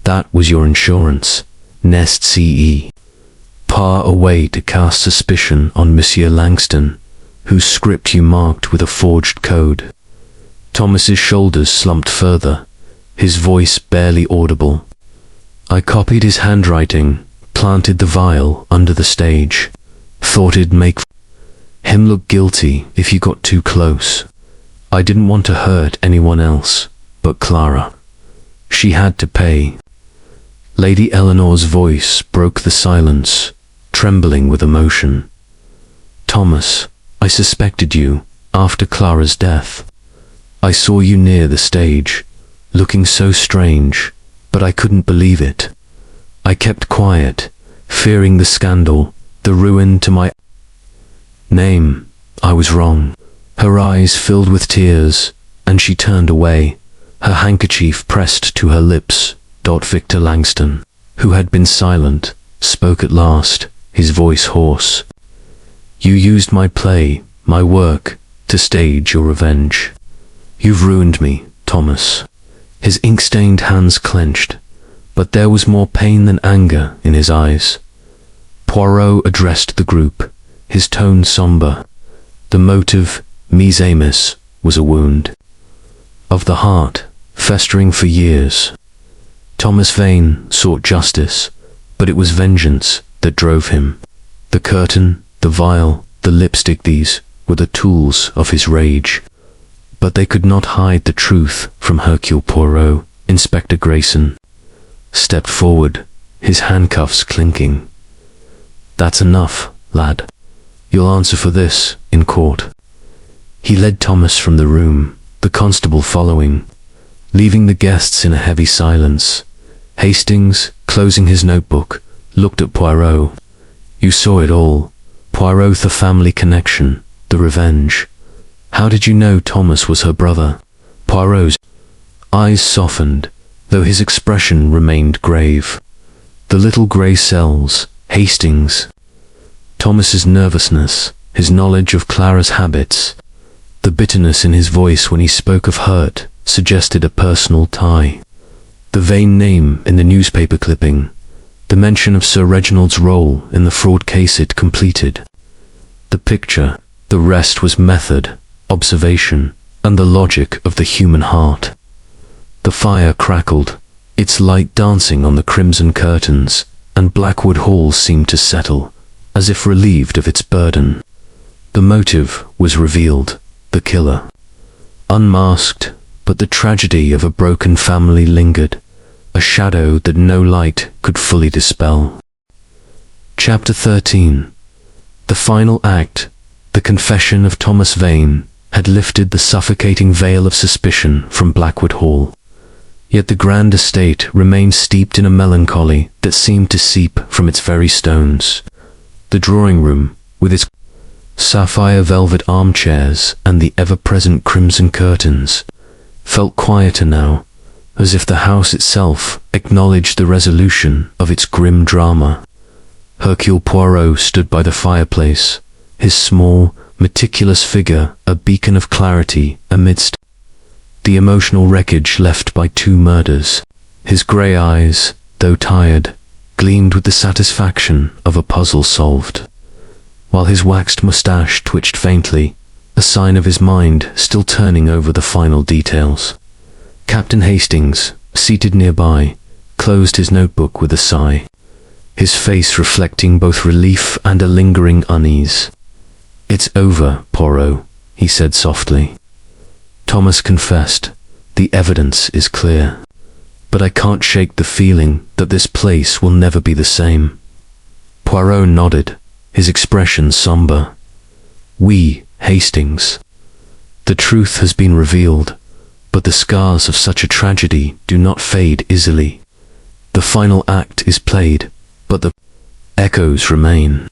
that was your insurance, Nest CE. Par away to cast suspicion on Monsieur Langston, whose script you marked with a forged code. Thomas's shoulders slumped further, his voice barely audible. I copied his handwriting, planted the vial under the stage, thought it'd make him look guilty if you got too close. I didn't want to hurt anyone else but Clara. She had to pay. Lady Eleanor's voice broke the silence, trembling with emotion. Thomas, I suspected you after Clara's death. I saw you near the stage, looking so strange, but I couldn't believe it. I kept quiet, fearing the scandal, the ruin to my name. I was wrong. Her eyes filled with tears, and she turned away, her handkerchief pressed to her lips. Victor Langston, who had been silent, spoke at last, his voice hoarse. You used my play, my work, to stage your revenge. You've ruined me, Thomas. His ink-stained hands clenched, but there was more pain than anger in his eyes. Poirot addressed the group, his tone somber. The motive, mise amis, was a wound of the heart, festering for years. Thomas Vane sought justice, but it was vengeance that drove him. The curtain, the vial, the lipstick, these were the tools of his rage. But they could not hide the truth from Hercule Poirot. Inspector Grayson stepped forward, his handcuffs clinking. That's enough, lad. You'll answer for this in court. He led Thomas from the room, the constable following, leaving the guests in a heavy silence. Hastings, closing his notebook, looked at Poirot. You saw it all. Poirot, the family connection, the revenge. How did you know Thomas was her brother? Poirot's eyes softened, though his expression remained grave. The little grey cells, Hastings. Thomas's nervousness, his knowledge of Clara's habits, the bitterness in his voice when he spoke of hurt, suggested a personal tie. The Vane name in the newspaper clipping, the mention of Sir Reginald's role in the fraud case it completed. The picture, the rest was method, observation, and the logic of the human heart. The fire crackled, its light dancing on the crimson curtains, and Blackwood Hall seemed to settle, as if relieved of its burden. The motive was revealed, the killer. Unmasked, but the tragedy of a broken family lingered, a shadow that no light could fully dispel. Chapter 13. The final act, the confession of Thomas Vane, had lifted the suffocating veil of suspicion from Blackwood Hall. Yet the grand estate remained steeped in a melancholy that seemed to seep from its very stones. The drawing room, with its sapphire velvet armchairs and the ever-present crimson curtains, felt quieter now, as if the house itself acknowledged the resolution of its grim drama. Hercule Poirot stood by the fireplace, his small, meticulous figure a beacon of clarity amidst the emotional wreckage left by 2 murders. His grey eyes, though tired, gleamed with the satisfaction of a puzzle solved, while his waxed moustache twitched faintly, a sign of his mind still turning over the final details. Captain Hastings, seated nearby, closed his notebook with a sigh, his face reflecting both relief and a lingering unease. "It's over, Poirot," he said softly. Thomas confessed, "The evidence is clear, but I can't shake the feeling that this place will never be the same." Poirot nodded, his expression somber. "We, Hastings. The truth has been revealed, but the scars of such a tragedy do not fade easily. The final act is played, but the echoes remain."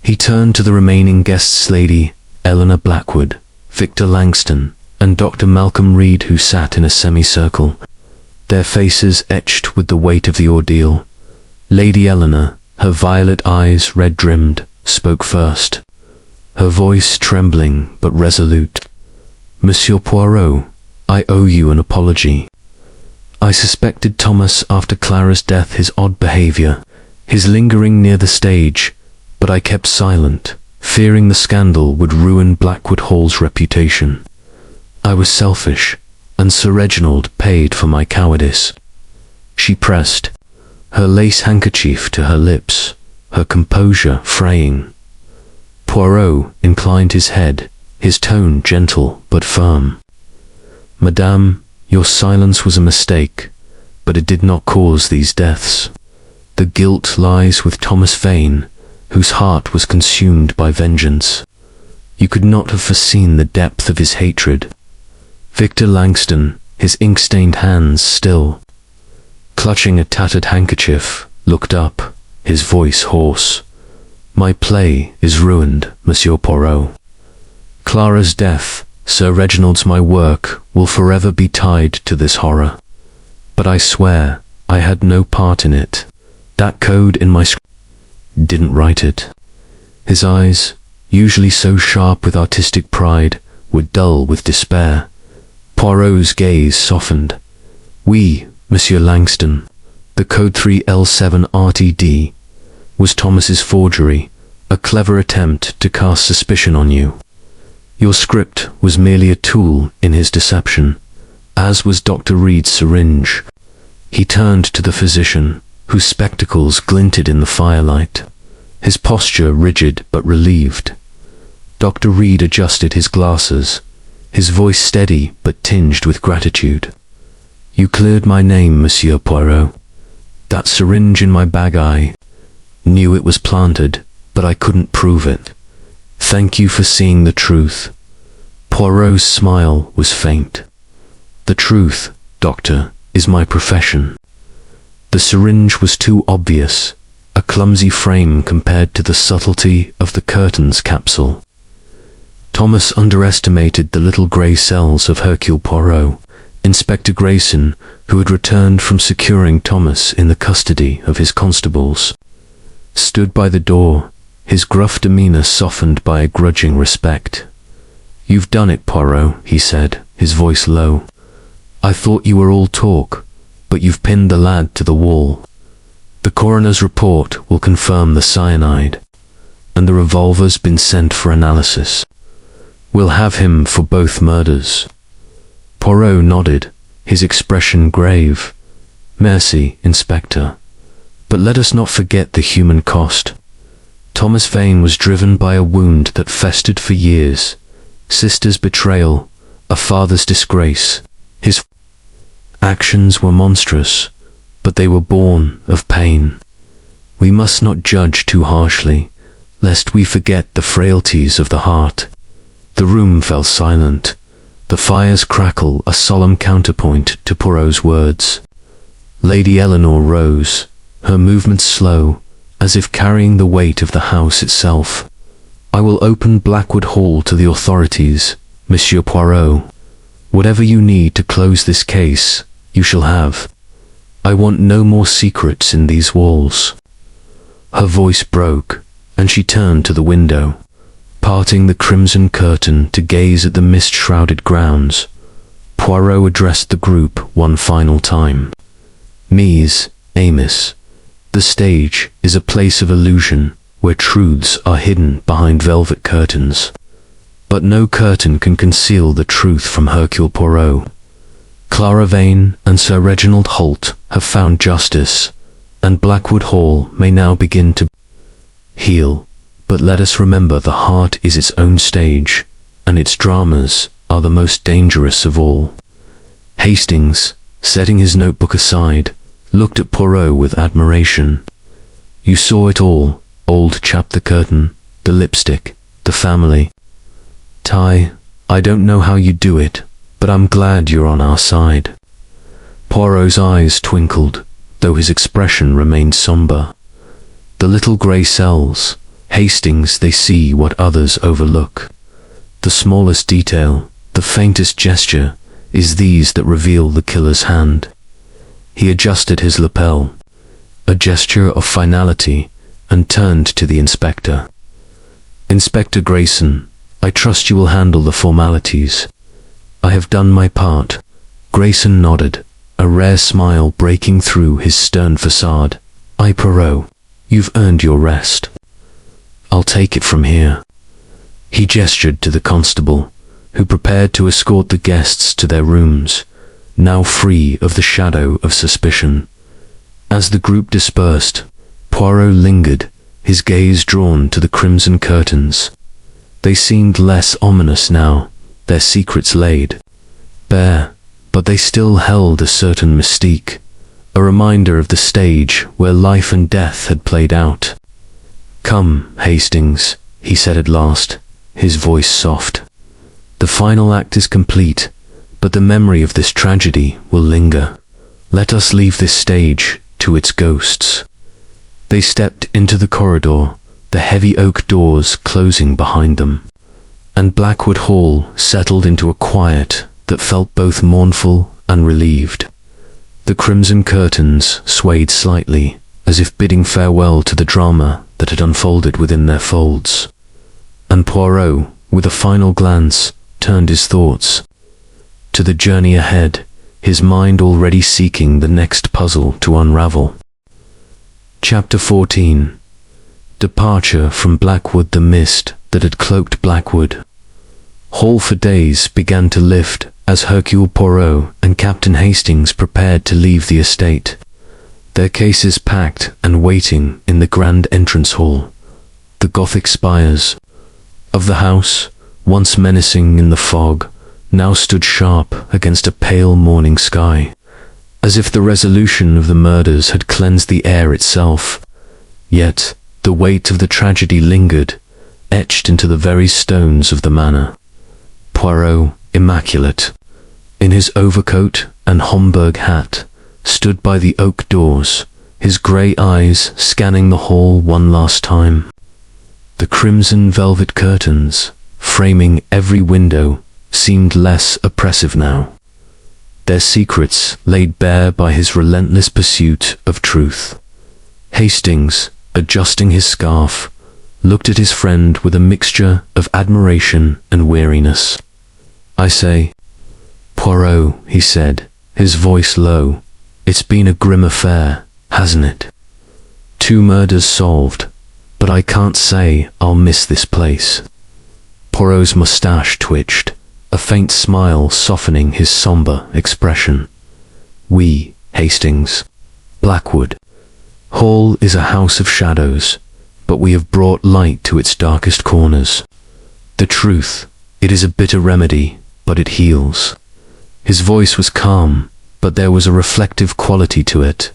He turned to the remaining guests, Lady Eleanor Blackwood, Victor Langston, and Dr. Malcolm Reid, who sat in a semicircle, their faces etched with the weight of the ordeal. Lady Eleanor, her violet eyes red-rimmed, spoke first, her voice trembling but resolute. "Monsieur Poirot, I owe you an apology. I suspected Thomas after Clara's death, his odd behavior, his lingering near the stage, but I kept silent, fearing the scandal would ruin Blackwood Hall's reputation. I was selfish, and Sir Reginald paid for my cowardice." She pressed her lace handkerchief to her lips, her composure fraying. Poirot inclined his head, his tone gentle but firm. "Madame, your silence was a mistake, but it did not cause these deaths. The guilt lies with Thomas Vane, whose heart was consumed by vengeance. You could not have foreseen the depth of his hatred." Victor Langston, his ink-stained hands still clutching a tattered handkerchief, looked up, his voice hoarse. "My play is ruined, Monsieur Poirot. Clara's death, Sir Reginald's, my work, will forever be tied to this horror. But I swear I had no part in it. That code in my script didn't write it." His eyes, usually so sharp with artistic pride, were dull with despair. Poirot's gaze softened. "Oui, Monsieur Langston, the code 3L7RTD was Thomas's forgery, a clever attempt to cast suspicion on you. Your script was merely a tool in his deception, as was Dr. Reid's syringe." He turned to the physician, whose spectacles glinted in the firelight, his posture rigid but relieved. Dr. Reid adjusted his glasses, his voice steady but tinged with gratitude. "You cleared my name, Monsieur Poirot. That syringe in my bag, I knew it was planted, but I couldn't prove it. Thank you for seeing the truth." Poirot's smile was faint. "The truth, Doctor, is my profession. The syringe was too obvious, a clumsy frame compared to the subtlety of the curtains capsule." Thomas underestimated the little grey cells of Hercule Poirot. Inspector Grayson, who had returned from securing Thomas in the custody of his constables, stood by the door, his gruff demeanor softened by a grudging respect. "You've done it, Poirot," he said, his voice low. "I thought you were all talk, but you've pinned the lad to the wall. The coroner's report will confirm the cyanide, and the revolver's been sent for analysis. We'll have him for both murders." Poirot nodded, his expression grave. "Merci, Inspector. But let us not forget the human cost. Thomas Vane was driven by a wound that festered for years. Sister's betrayal, a father's disgrace. His actions were monstrous, but they were born of pain. We must not judge too harshly, lest we forget the frailties of the heart." The room fell silent, the fire's crackle a solemn counterpoint to Poirot's words. Lady Eleanor rose, her movements slow, as if carrying the weight of the house itself. "I will open Blackwood Hall to the authorities, Monsieur Poirot. Whatever you need to close this case, you shall have. I want no more secrets in these walls." Her voice broke, and she turned to the window, parting the crimson curtain to gaze at the mist-shrouded grounds. Poirot addressed the group one final time. "Mise, Amos. The stage is a place of illusion, where truths are hidden behind velvet curtains. But no curtain can conceal the truth from Hercule Poirot. Clara Vane and Sir Reginald Holt have found justice, and Blackwood Hall may now begin to heal. But let us remember the heart is its own stage, and its dramas are the most dangerous of all." Hastings, setting his notebook aside, looked at Poirot with admiration. "You saw it all, old chap, the curtain, the lipstick, the family. Ty, I don't know how you do it, but I'm glad you're on our side." Poirot's eyes twinkled, though his expression remained somber. "The little grey cells, Hastings, they see what others overlook. The smallest detail, the faintest gesture, is these that reveal the killer's hand." He adjusted his lapel, a gesture of finality, and turned to the inspector. "Inspector Grayson, I trust you will handle the formalities." "I have done my part." Grayson nodded, a rare smile breaking through his stern facade. "Aye, Poirot, you've earned your rest. I'll take it from here." He gestured to the constable, who prepared to escort the guests to their rooms, now free of the shadow of suspicion. As the group dispersed, Poirot lingered, his gaze drawn to the crimson curtains. They seemed less ominous now, their secrets laid bare, but they still held a certain mystique, a reminder of the stage where life and death had played out. "Come, Hastings," he said at last, his voice soft. "The final act is complete, but the memory of this tragedy will linger. Let us leave this stage to its ghosts." They stepped into the corridor, the heavy oak doors closing behind them, and Blackwood Hall settled into a quiet that felt both mournful and relieved. The crimson curtains swayed slightly, as if bidding farewell to the drama that had unfolded within their folds. And Poirot, with a final glance, turned his thoughts to the journey ahead, his mind already seeking the next puzzle to unravel. Chapter 14. Departure from Blackwood. The mist that had cloaked Blackwood Hall for days began to lift as Hercule Poirot and Captain Hastings prepared to leave the estate, their cases packed and waiting in the grand entrance hall. The gothic spires of the house, once menacing in the fog, now stood sharp against a pale morning sky, as if the resolution of the murders had cleansed the air itself. Yet the weight of the tragedy lingered, etched into the very stones of the manor. Poirot, immaculate, in his overcoat and Homburg hat, stood by the oak doors, his grey eyes scanning the hall one last time. The crimson velvet curtains, framing every window, seemed less oppressive now, their secrets laid bare by his relentless pursuit of truth. Hastings, adjusting his scarf, looked at his friend with a mixture of admiration and weariness. "I say, Poirot," he said, his voice low, "it's been a grim affair, hasn't it? 2 murders solved, but I can't say I'll miss this place." Poirot's moustache twitched, a faint smile softening his somber expression. "We, Hastings, Blackwood Hall is a house of shadows, but we have brought light to its darkest corners. The truth, it is a bitter remedy, but it heals." His voice was calm, but there was a reflective quality to it,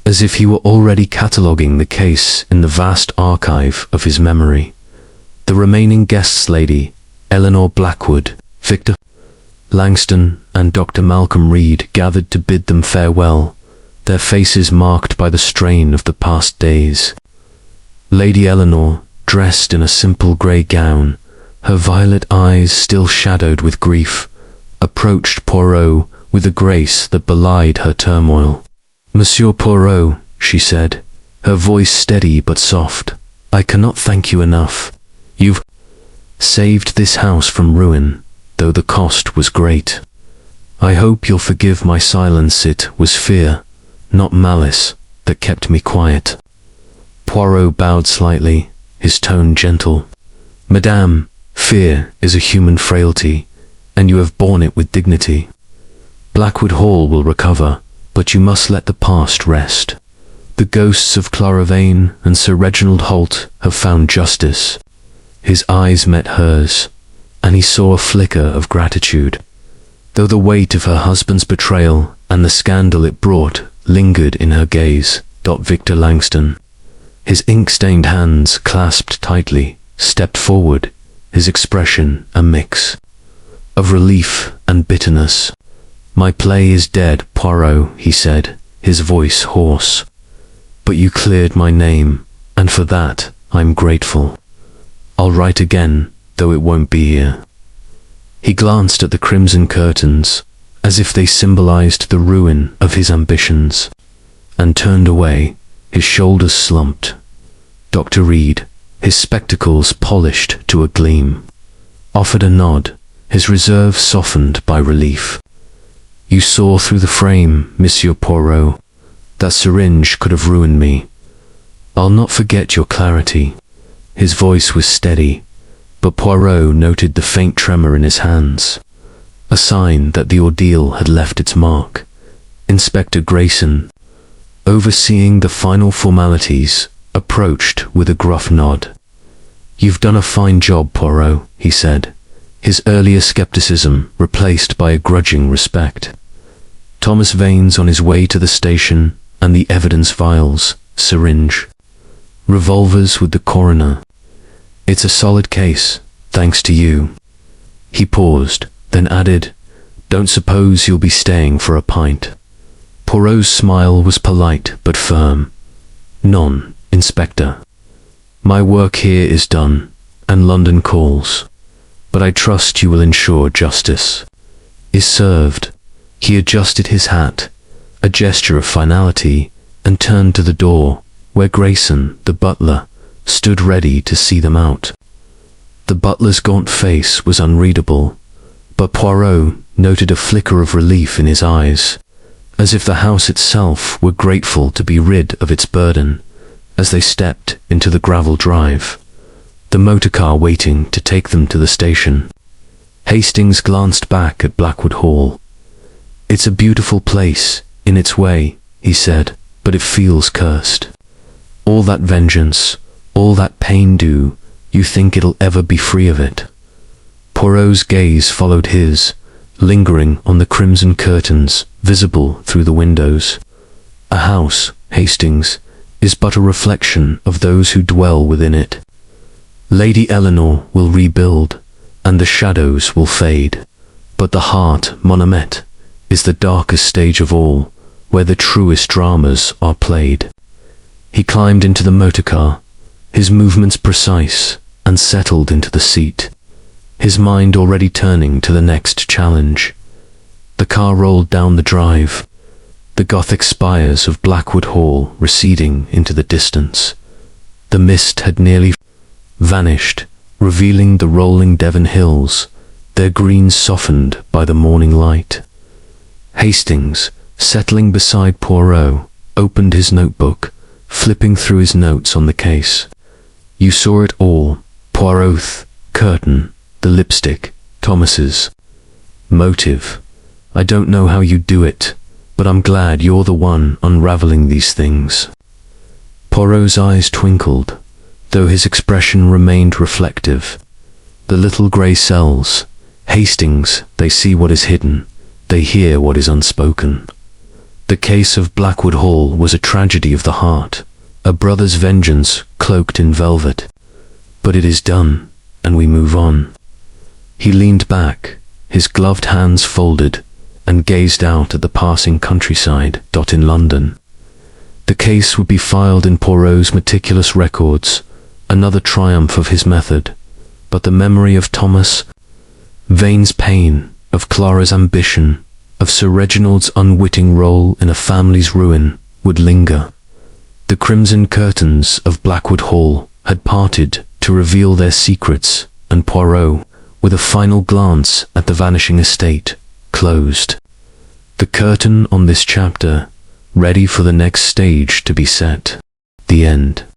as if he were already cataloguing the case in the vast archive of his memory. The remaining guests, Lady Eleanor Blackwood, Victor Langston, and Dr. Malcolm Reid, gathered to bid them farewell, their faces marked by the strain of the past days. Lady Eleanor, dressed in a simple grey gown, her violet eyes still shadowed with grief, approached Poirot with a grace that belied her turmoil. "Monsieur Poirot," she said, her voice steady but soft, "I cannot thank you enough. You've saved this house from ruin, though the cost was great. I hope you'll forgive my silence. It was fear, not malice, that kept me quiet." Poirot bowed slightly, his tone gentle. "Madame, fear is a human frailty, and you have borne it with dignity. Blackwood Hall will recover, but you must let the past rest. The ghosts of Clara Vane and Sir Reginald Holt have found justice." His eyes met hers, and he saw a flicker of gratitude, though the weight of her husband's betrayal and the scandal it brought lingered in her gaze. Victor Langston, his ink-stained hands clasped tightly, stepped forward, his expression a mix of relief and bitterness. "My play is dead, Poirot," he said, his voice hoarse. "But you cleared my name, and for that I'm grateful. I'll write again, though it won't be here." He glanced at the crimson curtains, as if they symbolized the ruin of his ambitions, and turned away, his shoulders slumped. Dr. Reid, his spectacles polished to a gleam, offered a nod, his reserve softened by relief. "You saw through the frame, Monsieur Poirot. That syringe could have ruined me. I'll not forget your clarity." His voice was steady, but Poirot noted the faint tremor in his hands, a sign that the ordeal had left its mark. Inspector Grayson, overseeing the final formalities, approached with a gruff nod. "You've done a fine job, Poirot," he said, his earlier skepticism replaced by a grudging respect. "Thomas Vane's on his way to the station, and the evidence vials, syringe, revolvers with the coroner. It's a solid case, thanks to you." He paused, then added, "Don't suppose you'll be staying for a pint?" Poirot's smile was polite but firm. "None, Inspector. My work here is done, and London calls. But I trust you will ensure justice is served." He adjusted his hat, a gesture of finality, and turned to the door, where Grayson, the butler, stood ready to see them out. The butler's gaunt face was unreadable, but Poirot noted a flicker of relief in his eyes, as if the house itself were grateful to be rid of its burden, as they stepped into the gravel drive, the motor car waiting to take them to the station. Hastings glanced back at Blackwood Hall. "It's a beautiful place, in its way," he said, "but it feels cursed. All that vengeance, all that pain do, you think it'll ever be free of it?" Poirot's gaze followed his, lingering on the crimson curtains visible through the windows. "A house, Hastings, is but a reflection of those who dwell within it. Lady Eleanor will rebuild, and the shadows will fade, but the heart, mon ami, is the darkest stage of all, where the truest dramas are played." He climbed into the motor car, his movements precise, and settled into the seat, his mind already turning to the next challenge. The car rolled down the drive, the gothic spires of Blackwood Hall receding into the distance. The mist had nearly vanished, revealing the rolling Devon hills, their greens softened by the morning light. Hastings, settling beside Poirot, opened his notebook, flipping through his notes on the case. You saw it all. Poirot, curtain, the lipstick, Thomas's. Motive. I don't know how you do it, but I'm glad you're the one unraveling these things. Poirot's eyes twinkled, though his expression remained reflective. The little grey cells. Hastings, they see what is hidden. They hear what is unspoken. The case of Blackwood Hall was a tragedy of the heart, a brother's vengeance cloaked in velvet. But it is done, and we move on. He leaned back, his gloved hands folded, and gazed out at the passing countryside in London. The case would be filed in Poirot's meticulous records, another triumph of his method, but the memory of Thomas Vane's pain, of Clara's ambition, of Sir Reginald's unwitting role in a family's ruin, would linger. The crimson curtains of Blackwood Hall had parted to reveal their secrets, and Poirot, with a final glance at the vanishing estate, closed the curtain on this chapter, ready for the next stage to be set. The end.